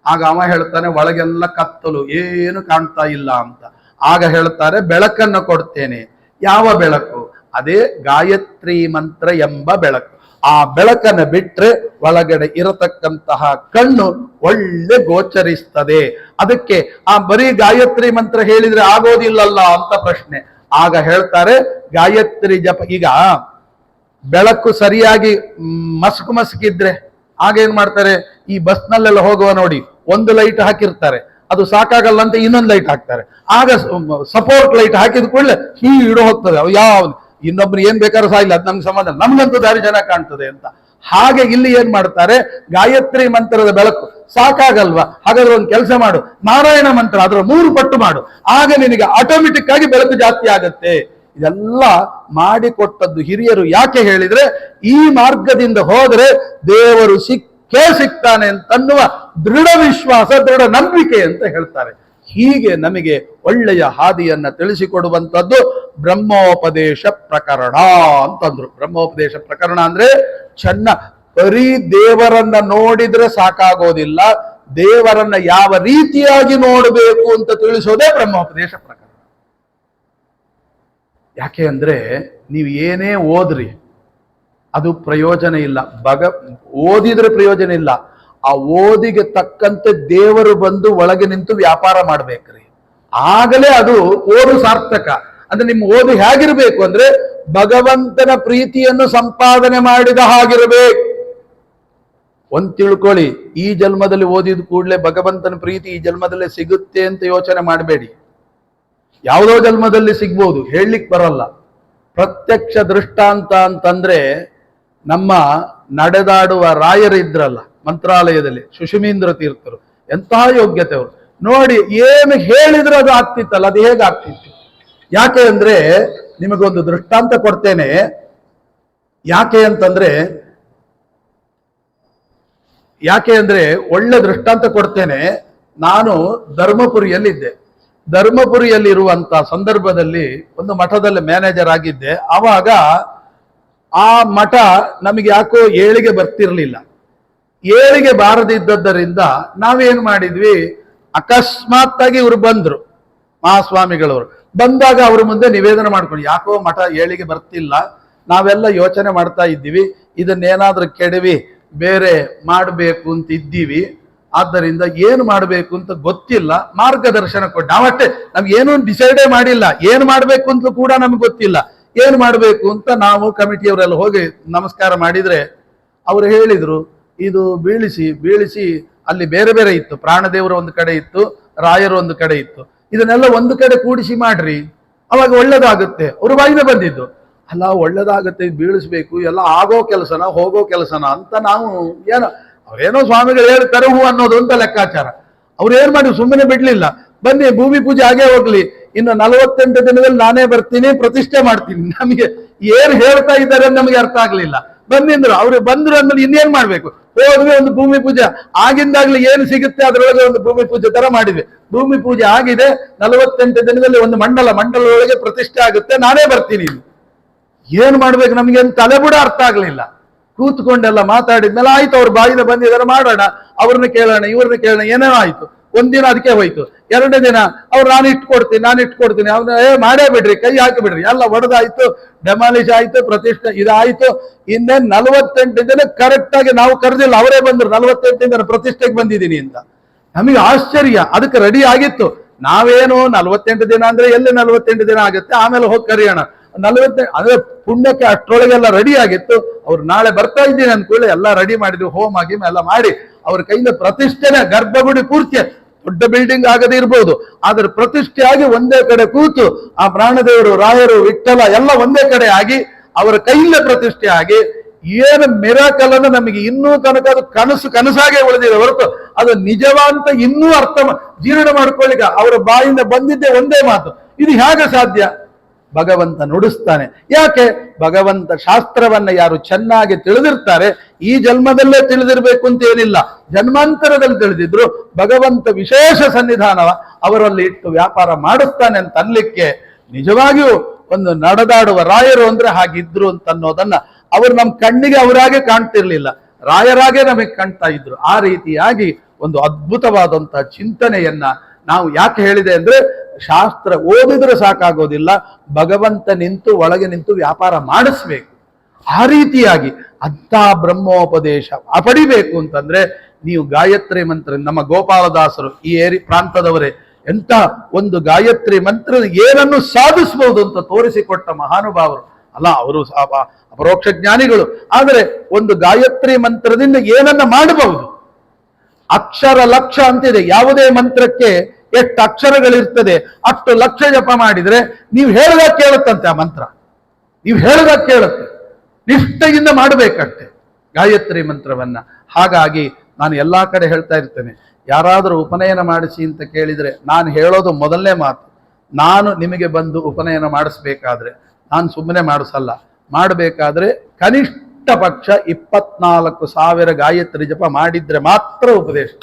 ಆಗ ಅವ ಹೇಳ್ತಾನೆ ಒಳಗೆಲ್ಲ ಕತ್ತಲು, ಏನು ಕಾಣ್ತಾ ಇಲ್ಲ ಅಂತ. ಆಗ ಹೇಳ್ತಾರೆ ಬೆಳಕನ್ನು ಕೊಡ್ತೇನೆ. ಯಾವ ಬೆಳಕು? ಅದೇ ಗಾಯತ್ರಿ ಮಂತ್ರ ಎಂಬ ಬೆಳಕು. ಆ ಬೆಳಕನ್ನು ಬಿಟ್ರೆ ಒಳಗಡೆ ಇರತಕ್ಕಂತಹ ಕಣ್ಣು ಒಳ್ಳೆ ಗೋಚರಿಸ್ತದೆ. ಅದಕ್ಕೆ ಆ ಬರೀ ಗಾಯತ್ರಿ ಮಂತ್ರ ಹೇಳಿದ್ರೆ ಆಗೋದಿಲ್ಲಲ್ಲ ಅಂತ ಪ್ರಶ್ನೆ. ಆಗ ಹೇಳ್ತಾರೆ ಗಾಯತ್ರಿ ಜಪ. ಈಗ ಬೆಳಕು ಸರಿಯಾಗಿ ಮಸ್ಕಿದ್ರೆ ಆಗ ಏನ್ ಮಾಡ್ತಾರೆ? ಈ ಬಸ್ನಲ್ಲೆಲ್ಲ ಹೋಗುವ ನೋಡಿ, 1 ಲೈಟ್ ಹಾಕಿರ್ತಾರೆ, ಅದು ಸಾಕಾಗಲ್ಲ ಅಂತ ಇನ್ನೊಂದು ಲೈಟ್ ಹಾಕ್ತಾರೆ. ಆಗ ಸಪೋರ್ಟ್ ಲೈಟ್ ಹಾಕಿದ ಕೂಡಲೇ ಇಡೋ ಹೋಗ್ತದೆ. ಅವು ಯಾವ್ದು ಇನ್ನೊಬ್ರು ಏನ್ ಬೇಕಾದ್ರೂ ಸಾಯಿಲ್ಲ, ಅದು ನಮ್ಗೆ ಸಂಬಂಧ, ನಮ್ಗಂತೂ ದಾರಿ ಜನ ಕಾಣ್ತದೆ ಅಂತ. ಹಾಗೆ ಇಲ್ಲಿ ಏನ್ ಮಾಡ್ತಾರೆ? ಗಾಯತ್ರಿ ಮಂತ್ರದ ಬೆಳಕು ಸಾಕಾಗಲ್ವಾ? ಹಾಗಾದ್ರೆ ಒಂದು ಕೆಲಸ ಮಾಡು, ನಾರಾಯಣ ಮಂತ್ರ ಅದರ 3 ಪಟ್ಟು ಮಾಡು, ಆಗ ನಿನಗೆ ಆಟೋಮೆಟಿಕ್ ಆಗಿ ಬೆಳಕು ಜಾಸ್ತಿ ಆಗತ್ತೆ. ಇದೆಲ್ಲ ಮಾಡಿಕೊಟ್ಟದ್ದು ಹಿರಿಯರು. ಯಾಕೆ ಹೇಳಿದ್ರೆ ಈ ಮಾರ್ಗದಿಂದ ಹೋದ್ರೆ ದೇವರು ಸಿಕ್ಕೇ ಸಿಗ್ತಾನೆ ಅಂತನ್ನುವ ದೃಢ ವಿಶ್ವಾಸ, ದೃಢ ನಂಬಿಕೆ ಅಂತ ಹೇಳ್ತಾರೆ. ಹೀಗೆ ನಮಗೆ ಒಳ್ಳೆಯ ಹಾದಿಯನ್ನ ತಿಳಿಸಿಕೊಡುವಂಥದ್ದು ಬ್ರಹ್ಮೋಪದೇಶ ಪ್ರಕರಣ ಅಂತಂದ್ರು. ಬ್ರಹ್ಮೋಪದೇಶ ಪ್ರಕರಣ ಅಂದ್ರೆ ಬರೀ ದೇವರನ್ನ ನೋಡಿದ್ರೆ ಸಾಕಾಗೋದಿಲ್ಲ, ದೇವರನ್ನ ಯಾವ ರೀತಿಯಾಗಿ ನೋಡಬೇಕು ಅಂತ ತಿಳಿಸೋದೇ ಬ್ರಹ್ಮೋಪದೇಶ ಪ್ರಕರಣ. ಯಾಕೆ ಅಂದ್ರೆ ನೀವು ಏನೇ ಓದ್ರಿ ಅದು ಪ್ರಯೋಜನ ಇಲ್ಲ. ಓದಿದ್ರೆ ಪ್ರಯೋಜನ ಇಲ್ಲ. ಆ ಓದಿಗೆ ತಕ್ಕಂತೆ ದೇವರು ಬಂದು ಒಳಗೆ ನಿಂತು ವ್ಯಾಪಾರ ಮಾಡ್ಬೇಕ್ರಿ, ಆಗಲೇ ಅದು ಓದು ಸಾರ್ಥಕ. ಅಂದ್ರೆ ನಿಮ್ಮ ಓದು ಹೇಗಿರ್ಬೇಕು ಅಂದ್ರೆ ಭಗವಂತನ ಪ್ರೀತಿಯನ್ನು ಸಂಪಾದನೆ ಮಾಡಿದ ಹಾಗಿರ್ಬೇಕು. ಒಂದ್ ತಿಳ್ಕೊಳ್ಳಿ, ಈ ಜನ್ಮದಲ್ಲಿ ಓದಿದ ಕೂಡಲೇ ಭಗವಂತನ ಪ್ರೀತಿ ಈ ಜನ್ಮದಲ್ಲೇ ಸಿಗುತ್ತೆ ಅಂತ ಯೋಚನೆ ಮಾಡಬೇಡಿ. ಯಾವುದೋ ಜನ್ಮದಲ್ಲಿ ಸಿಗ್ಬೋದು, ಹೇಳಲಿಕ್ಕೆ ಬರಲ್ಲ. ಪ್ರತ್ಯಕ್ಷ ದೃಷ್ಟಾಂತ ಅಂತಂದ್ರೆ ನಮ್ಮ ನಡೆದಾಡುವ ರಾಯರಿದ್ರಲ್ಲ ಮಂತ್ರಾಲಯದಲ್ಲಿ, ಸುಷುಮೀಂದ್ರ ತೀರ್ಥರು, ಎಂತಹ ಯೋಗ್ಯತೆ ಅವರು ನೋಡಿ. ಏನು ಹೇಳಿದ್ರೆ ಅದು ಆಗ್ತಿತ್ತಲ್ಲ, ಅದು ಹೇಗೆ ಆಗ್ತಿತ್ತು? ಯಾಕೆ ಅಂದ್ರೆ ನಿಮಗೊಂದು ದೃಷ್ಟಾಂತ ಕೊಡ್ತೇನೆ. ಯಾಕೆ ಅಂದ್ರೆ ಒಳ್ಳೆ ದೃಷ್ಟಾಂತ ಕೊಡ್ತೇನೆ. ನಾನು ಧರ್ಮಪುರಿಯಲ್ಲಿದ್ದೆ. ಧರ್ಮಪುರಿಯಲ್ಲಿರುವಂತ ಸಂದರ್ಭದಲ್ಲಿ ಒಂದು ಮಠದಲ್ಲಿ ಮ್ಯಾನೇಜರ್ ಆಗಿದ್ದೆ. ಆವಾಗ ಆ ಮಠ ನಮಗೆ ಯಾಕೋ ಏಳಿಗೆ ಬರ್ತಿರ್ಲಿಲ್ಲ. ಏಳಿಗೆ ಬಾರದಿದ್ದರಿಂದ ನಾವೇನ್ ಮಾಡಿದ್ವಿ, ಅಕಸ್ಮಾತ್ ಆಗಿ ಇವ್ರು ಬಂದ್ರು, ಮಹಾಸ್ವಾಮಿಗಳವರು ಬಂದಾಗ ಅವ್ರ ಮುಂದೆ ನಿವೇದನೆ ಮಾಡ್ಕೊಂಡು, ಯಾಕೋ ಮಠ ಏಳಿಗೆ ಬರ್ತಿಲ್ಲ, ನಾವೆಲ್ಲ ಯೋಚನೆ ಮಾಡ್ತಾ ಇದ್ದೀವಿ, ಇದನ್ನೇನಾದ್ರೂ ಕೆಡವಿ ಬೇರೆ ಮಾಡಬೇಕು ಅಂತ ಇದ್ದೀವಿ, ಆದ್ದರಿಂದ ಏನು ಮಾಡಬೇಕು ಅಂತ ಗೊತ್ತಿಲ್ಲ, ಮಾರ್ಗದರ್ಶನ ಕೊಟ್ಟು. ನಾವಷ್ಟೇ, ನಮ್ಗೆ ಏನೂ ಡಿಸೈಡೇ ಮಾಡಿಲ್ಲ, ಏನು ಮಾಡಬೇಕು ಅಂತ ಕೂಡ ನಮ್ಗೆ ಗೊತ್ತಿಲ್ಲ, ಏನು ಮಾಡಬೇಕು ಅಂತ ನಾವು ಕಮಿಟಿಯವರೆಲ್ಲ ಹೋಗಿ ನಮಸ್ಕಾರ ಮಾಡಿದ್ರೆ ಅವರು ಹೇಳಿದ್ರು, ಇದು ಬೀಳಿಸಿ ಅಲ್ಲಿ ಬೇರೆ ಬೇರೆ ಇತ್ತು, ಪ್ರಾಣದೇವರು ಒಂದು ಕಡೆ ಇತ್ತು, ರಾಯರು ಒಂದು ಕಡೆ ಇತ್ತು, ಇದನ್ನೆಲ್ಲ ಒಂದು ಕಡೆ ಕೂಡಿಸಿ ಮಾಡ್ರಿ, ಅವಾಗ ಒಳ್ಳೇದಾಗುತ್ತೆ. ಅವ್ರ ಬಾಯಿನ ಬಂದಿದ್ದು. ಅಲ್ಲ, ಒಳ್ಳೇದಾಗುತ್ತೆ, ಬೀಳಿಸ್ಬೇಕು, ಎಲ್ಲ ಆಗೋ ಕೆಲಸನ ಹೋಗೋ ಕೆಲಸನ ಅಂತ ನಾವು ಅವ್ರೇನೋ ಸ್ವಾಮಿಗಳು ಹೇಳ್ತಾರೆ ಹೂ ಅನ್ನೋದು ಅಂತ ಲೆಕ್ಕಾಚಾರ. ಅವ್ರು ಏನ್ ಮಾಡಿ ಸುಮ್ಮನೆ ಬಿಡ್ಲಿಲ್ಲ, ಬನ್ನಿ ಭೂಮಿ ಪೂಜೆ ಆಗೇ ಹೋಗ್ಲಿ, ಇನ್ನು 48 ದಿನದಲ್ಲಿ ನಾನೇ ಬರ್ತೀನಿ, ಪ್ರತಿಷ್ಠೆ ಮಾಡ್ತೀನಿ. ನಮಗೆ ಏನ್ ಹೇಳ್ತಾ ಇದ್ದಾರೆ ನಮಗೆ ಅರ್ಥ ಆಗ್ಲಿಲ್ಲ. ಬಂದಿಂದ್ರು, ಅವ್ರು ಬಂದ್ರು ಅಂದ್ಮೇಲೆ ಇನ್ನೇನ್ ಮಾಡ್ಬೇಕು? ಹೋದ್ವಿ, ಒಂದು ಭೂಮಿ ಪೂಜೆ ಆಗಿಂದಾಗ್ಲಿ ಏನು ಸಿಗುತ್ತೆ ಅದರೊಳಗೆ ಒಂದು ಭೂಮಿ ಪೂಜೆ ತರ ಮಾಡಿದ್ವಿ. ಭೂಮಿ ಪೂಜೆ ಆಗಿದೆ, 48 ದಿನದಲ್ಲಿ ಒಂದು ಮಂಡಲದೊಳಗೆ ಪ್ರತಿಷ್ಠೆ ಆಗುತ್ತೆ, ನಾನೇ ಬರ್ತೀನಿ. ಏನ್ ಮಾಡ್ಬೇಕು ನಮ್ಗೆ ಏನು ತಲೆ ಬುಡ ಅರ್ಥ ಆಗ್ಲಿಲ್ಲ. ಕೂತ್ಕೊಂಡೆಲ್ಲ ಮಾತಾಡಿದ್ಮೇಲೆ ಆಯ್ತು, ಅವ್ರ ಬಾಯಿಂದ ಬಂದಿದ್ದಾರೆ, ಮಾಡೋಣ, ಅವ್ರನ್ನ ಕೇಳೋಣ ಇವ್ರನ್ನ ಕೇಳೋಣ, ಏನೇನೋ ಆಯ್ತು. ಒಂದಿನ ಅದಕ್ಕೆ ಹೋಯ್ತು. ಎರಡನೇ ದಿನ ಅವ್ರು ನಾನು ಇಟ್ಕೊಡ್ತೀನಿ ಅವ್ನ ಮಾಡೇ ಬಿಡ್ರಿ, ಕೈ ಹಾಕಿ ಬಿಡ್ರಿ, ಎಲ್ಲ ಒಡೆದಾಯ್ತು, ಡೆಮಾಲಿಶ್ ಆಯ್ತು, ಪ್ರತಿಷ್ಠೆ ಇದಾಯ್ತು. ಇನ್ನೇನ್ 48 ದಿನ ಕರೆಕ್ಟ್ ಆಗಿ ನಾವು ಕರೆದಿಲ್ಲ, ಅವರೇ ಬಂದ್ರು 48 ದಿನ ಪ್ರತಿಷ್ಠೆಗೆ ಬಂದಿದ್ದೀನಿ ಅಂತ. ನಮಗೆ ಆಶ್ಚರ್ಯ. ಅದಕ್ಕೆ ರೆಡಿ ಆಗಿತ್ತು. ನಾವೇನು 48 ದಿನ ಅಂದ್ರೆ ಎಲ್ಲಿ 48 ದಿನ ಆಗುತ್ತೆ, ಆಮೇಲೆ ಹೋಗಿ ಕರೆಯೋಣ. 48 ಅಂದ್ರೆ ಪುಣ್ಯಕ್ಕೆ ಅಷ್ಟರೊಳಗೆಲ್ಲ ರೆಡಿ ಆಗಿತ್ತು. ಅವ್ರು ನಾಳೆ ಬರ್ತಾ ಇದ್ದೀನಿ ಅನ್ಕೊಳ್ಳಿ, ಎಲ್ಲ ರೆಡಿ ಮಾಡಿದ್ವಿ, ಹೋಮ ಗಿಮ ಎಲ್ಲ ಮಾಡಿ ಅವ್ರ ಕೈಯಿಂದ ಪ್ರತಿಷ್ಠೆನೆ, ಗರ್ಭಗುಡಿ ಪೂರ್ತಿ ದೊಡ್ಡ ಬಿಲ್ಡಿಂಗ್ ಆಗದೇ ಇರ್ಬೋದು, ಆದ್ರೆ ಪ್ರತಿಷ್ಠೆಯಾಗಿ ಒಂದೇ ಕಡೆ ಕೂತು ಆ ಪ್ರಾಣದೇವರು, ರಾಯರು, ವಿಠ್ಠಲ ಎಲ್ಲ ಒಂದೇ ಕಡೆ ಆಗಿ ಅವರ ಕೈಯಿಂದ ಪ್ರತಿಷ್ಠೆ ಆಗಿ ಏನು ಮಿರಾಕಲ್ ಅನ್ನು ನಮಗೆ ಇನ್ನೂ ತನಕ ಅದು ಕನಸಾಗೆ ಉಳಿದಿದೆ ಹೊರತು ಅದು ನಿಜವಂತ ಇನ್ನೂ ಜೀರ್ಣ ಮಾಡ್ಕೊಳ್ಳಿಕ್ಕೆ ಅವರ ಬಾಯಿಂದ ಬಂದಿದ್ದೇ ಒಂದೇ ಮಾತು. ಇದು ಹೇಗೆ ಸಾಧ್ಯ? ಭಗವಂತ ನುಡಿಸ್ತಾನೆ. ಯಾಕೆ? ಭಗವಂತ ಶಾಸ್ತ್ರವನ್ನ ಯಾರು ಚೆನ್ನಾಗಿ ತಿಳಿದಿರ್ತಾರೆ, ಈ ಜನ್ಮದಲ್ಲೇ ತಿಳಿದಿರ್ಬೇಕು ಅಂತ ಏನಿಲ್ಲ, ಜನ್ಮಾಂತರದಲ್ಲಿ ತಿಳಿದಿದ್ರು ಭಗವಂತ ವಿಶೇಷ ಸನ್ನಿಧಾನವ ಅವರಲ್ಲಿ ಇಟ್ಟು ವ್ಯಾಪಾರ ಮಾಡಿಸ್ತಾನೆ ಅಂತ ಅನ್ಲಿಕ್ಕೆ ನಿಜವಾಗಿಯೂ ಒಂದು ನಡೆದಾಡುವ ರಾಯರು ಅಂದ್ರೆ ಹಾಗಿದ್ರು ಅಂತ ಅನ್ನೋದನ್ನ ಅವರು ನಮ್ಮ ಕಣ್ಣಿಗೆ ಅವರಾಗೆ ಕಾಣ್ತಿರ್ಲಿಲ್ಲ, ರಾಯರಾಗೆ ನಮಗೆ ಕಾಣ್ತಾ ಇದ್ರು. ಆ ರೀತಿಯಾಗಿ ಒಂದು ಅದ್ಭುತವಾದಂತಹ ಚಿಂತನೆಯನ್ನ ನಾವು ಯಾಕೆ ಹೇಳಿದೆ ಅಂದ್ರೆ, ಶಾಸ್ತ್ರ ಓದಿದ್ರೆ ಸಾಕಾಗೋದಿಲ್ಲ, ಭಗವಂತ ನಿಂತು ಒಳಗೆ ನಿಂತು ವ್ಯಾಪಾರ ಮಾಡಿಸ್ಬೇಕು. ಆ ರೀತಿಯಾಗಿ ಅಂಥ ಬ್ರಹ್ಮೋಪದೇಶ ಪಡಿಬೇಕು ಅಂತಂದ್ರೆ ನೀವು ಗಾಯತ್ರಿ ಮಂತ್ರ, ನಮ್ಮ ಗೋಪಾಲದಾಸರು ಈ ಪ್ರಾಂತದವರೇ ಎಂತ ಒಂದು ಗಾಯತ್ರಿ ಮಂತ್ರ ಏನನ್ನು ಸಾಧಿಸಬಹುದು ಅಂತ ತೋರಿಸಿಕೊಟ್ಟ ಮಹಾನುಭಾವರು ಅಲ್ಲ, ಅವರು ಅಪರೋಕ್ಷ ಜ್ಞಾನಿಗಳು. ಆದರೆ ಒಂದು ಗಾಯತ್ರಿ ಮಂತ್ರದಿಂದ ಏನನ್ನ ಮಾಡಬಹುದು, ಅಕ್ಷರ ಲಕ್ಷ ಅಂತಿದೆ. ಯಾವುದೇ ಮಂತ್ರಕ್ಕೆ ಎಷ್ಟು ಅಕ್ಷರಗಳಿರ್ತದೆ ಅಷ್ಟು ಲಕ್ಷ ಜಪ ಮಾಡಿದ್ರೆ ನೀವು ಹೇಳಿದಾಗ ಕೇಳುತ್ತಂತೆ ಆ ಮಂತ್ರ, ನೀವು ಹೇಳಿದಾಗ ಕೇಳುತ್ತೆ. ನಿಷ್ಠೆಯಿಂದ ಮಾಡಬೇಕಷ್ಟೆ ಗಾಯತ್ರಿ ಮಂತ್ರವನ್ನ. ಹಾಗಾಗಿ ನಾನು ಎಲ್ಲಾ ಕಡೆ ಹೇಳ್ತಾ ಇರ್ತೇನೆ, ಯಾರಾದರೂ ಉಪನಯನ ಮಾಡಿಸಿ ಅಂತ ಕೇಳಿದ್ರೆ ನಾನು ಹೇಳೋದು ಮೊದಲನೇ ಮಾತು, ನಾನು ನಿಮಗೆ ಬಂದು ಉಪನಯನ ಮಾಡಿಸ್ಬೇಕಾದ್ರೆ ನಾನು ಸುಮ್ಮನೆ ಮಾಡಿಸಲ್ಲ, ಮಾಡಬೇಕಾದ್ರೆ ಕನಿಷ್ಠ ಪಕ್ಷ 24,000 ಗಾಯತ್ರಿ ಜಪ ಮಾಡಿದ್ರೆ ಮಾತ್ರ ಉಪದೇಶ.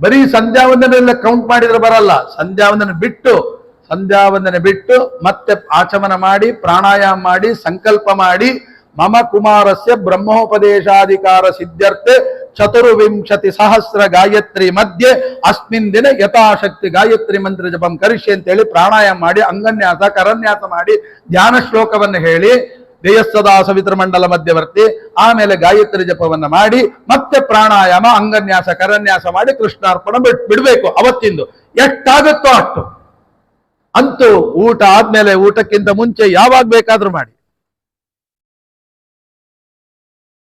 ಬರೀ ಸಂಧ್ಯಾವಂದನೆಲ್ಲ ಕೌಂಟ್ ಮಾಡಿದ್ರೆ ಬರಲ್ಲ. ಸಂಧ್ಯಾವಂದನೆ ಬಿಟ್ಟು ಮತ್ತೆ ಆಚಮನ ಮಾಡಿ, ಪ್ರಾಣಾಯಾಮ ಮಾಡಿ, ಸಂಕಲ್ಪ ಮಾಡಿ, ಮಮ ಕುಮಾರಸ್ಯ ಬ್ರಹ್ಮೋಪದೇಶಾಧಿಕಾರ ಸಿದ್ಧ್ಯರ್ಥೆ 24,000 ಗಾಯತ್ರಿ ಮಧ್ಯೆ ಅಸ್ಮಿನ್ ದಿನ ಯಥಾಶಕ್ತಿ ಗಾಯತ್ರಿ ಮಂತ್ರ ಜಪಂ ಕರಿಷ್ಯೆ ಅಂತೇಳಿ ಪ್ರಾಣಾಯಾಮ ಮಾಡಿ, ಅಂಗನ್ಯಾಸ ಕರನ್ಯಾಸ ಮಾಡಿ, ಧ್ಯಾನ ಶ್ಲೋಕವನ್ನು ಹೇಳಿ, ದೇಯಸ್ಸದಾ ಸವಿತ್ರ ಮಂಡಲ ಮಧ್ಯವರ್ತಿ, ಆಮೇಲೆ ಗಾಯತ್ರಿ ಜಪವನ್ನ ಮಾಡಿ, ಮತ್ತೆ ಪ್ರಾಣಾಯಾಮ, ಅಂಗನ್ಯಾಸ, ಕರನ್ಯಾಸ ಮಾಡಿ ಕೃಷ್ಣಾರ್ಪಣ ಬಿಡ್ಬೇಕು. ಅವತ್ತಿಂದು ಎಷ್ಟಾಗುತ್ತೋ ಅಷ್ಟು. ಅಂತೂ ಊಟ ಆದ್ಮೇಲೆ, ಊಟಕ್ಕಿಂತ ಮುಂಚೆ ಯಾವಾಗ ಬೇಕಾದ್ರೂ ಮಾಡಿ.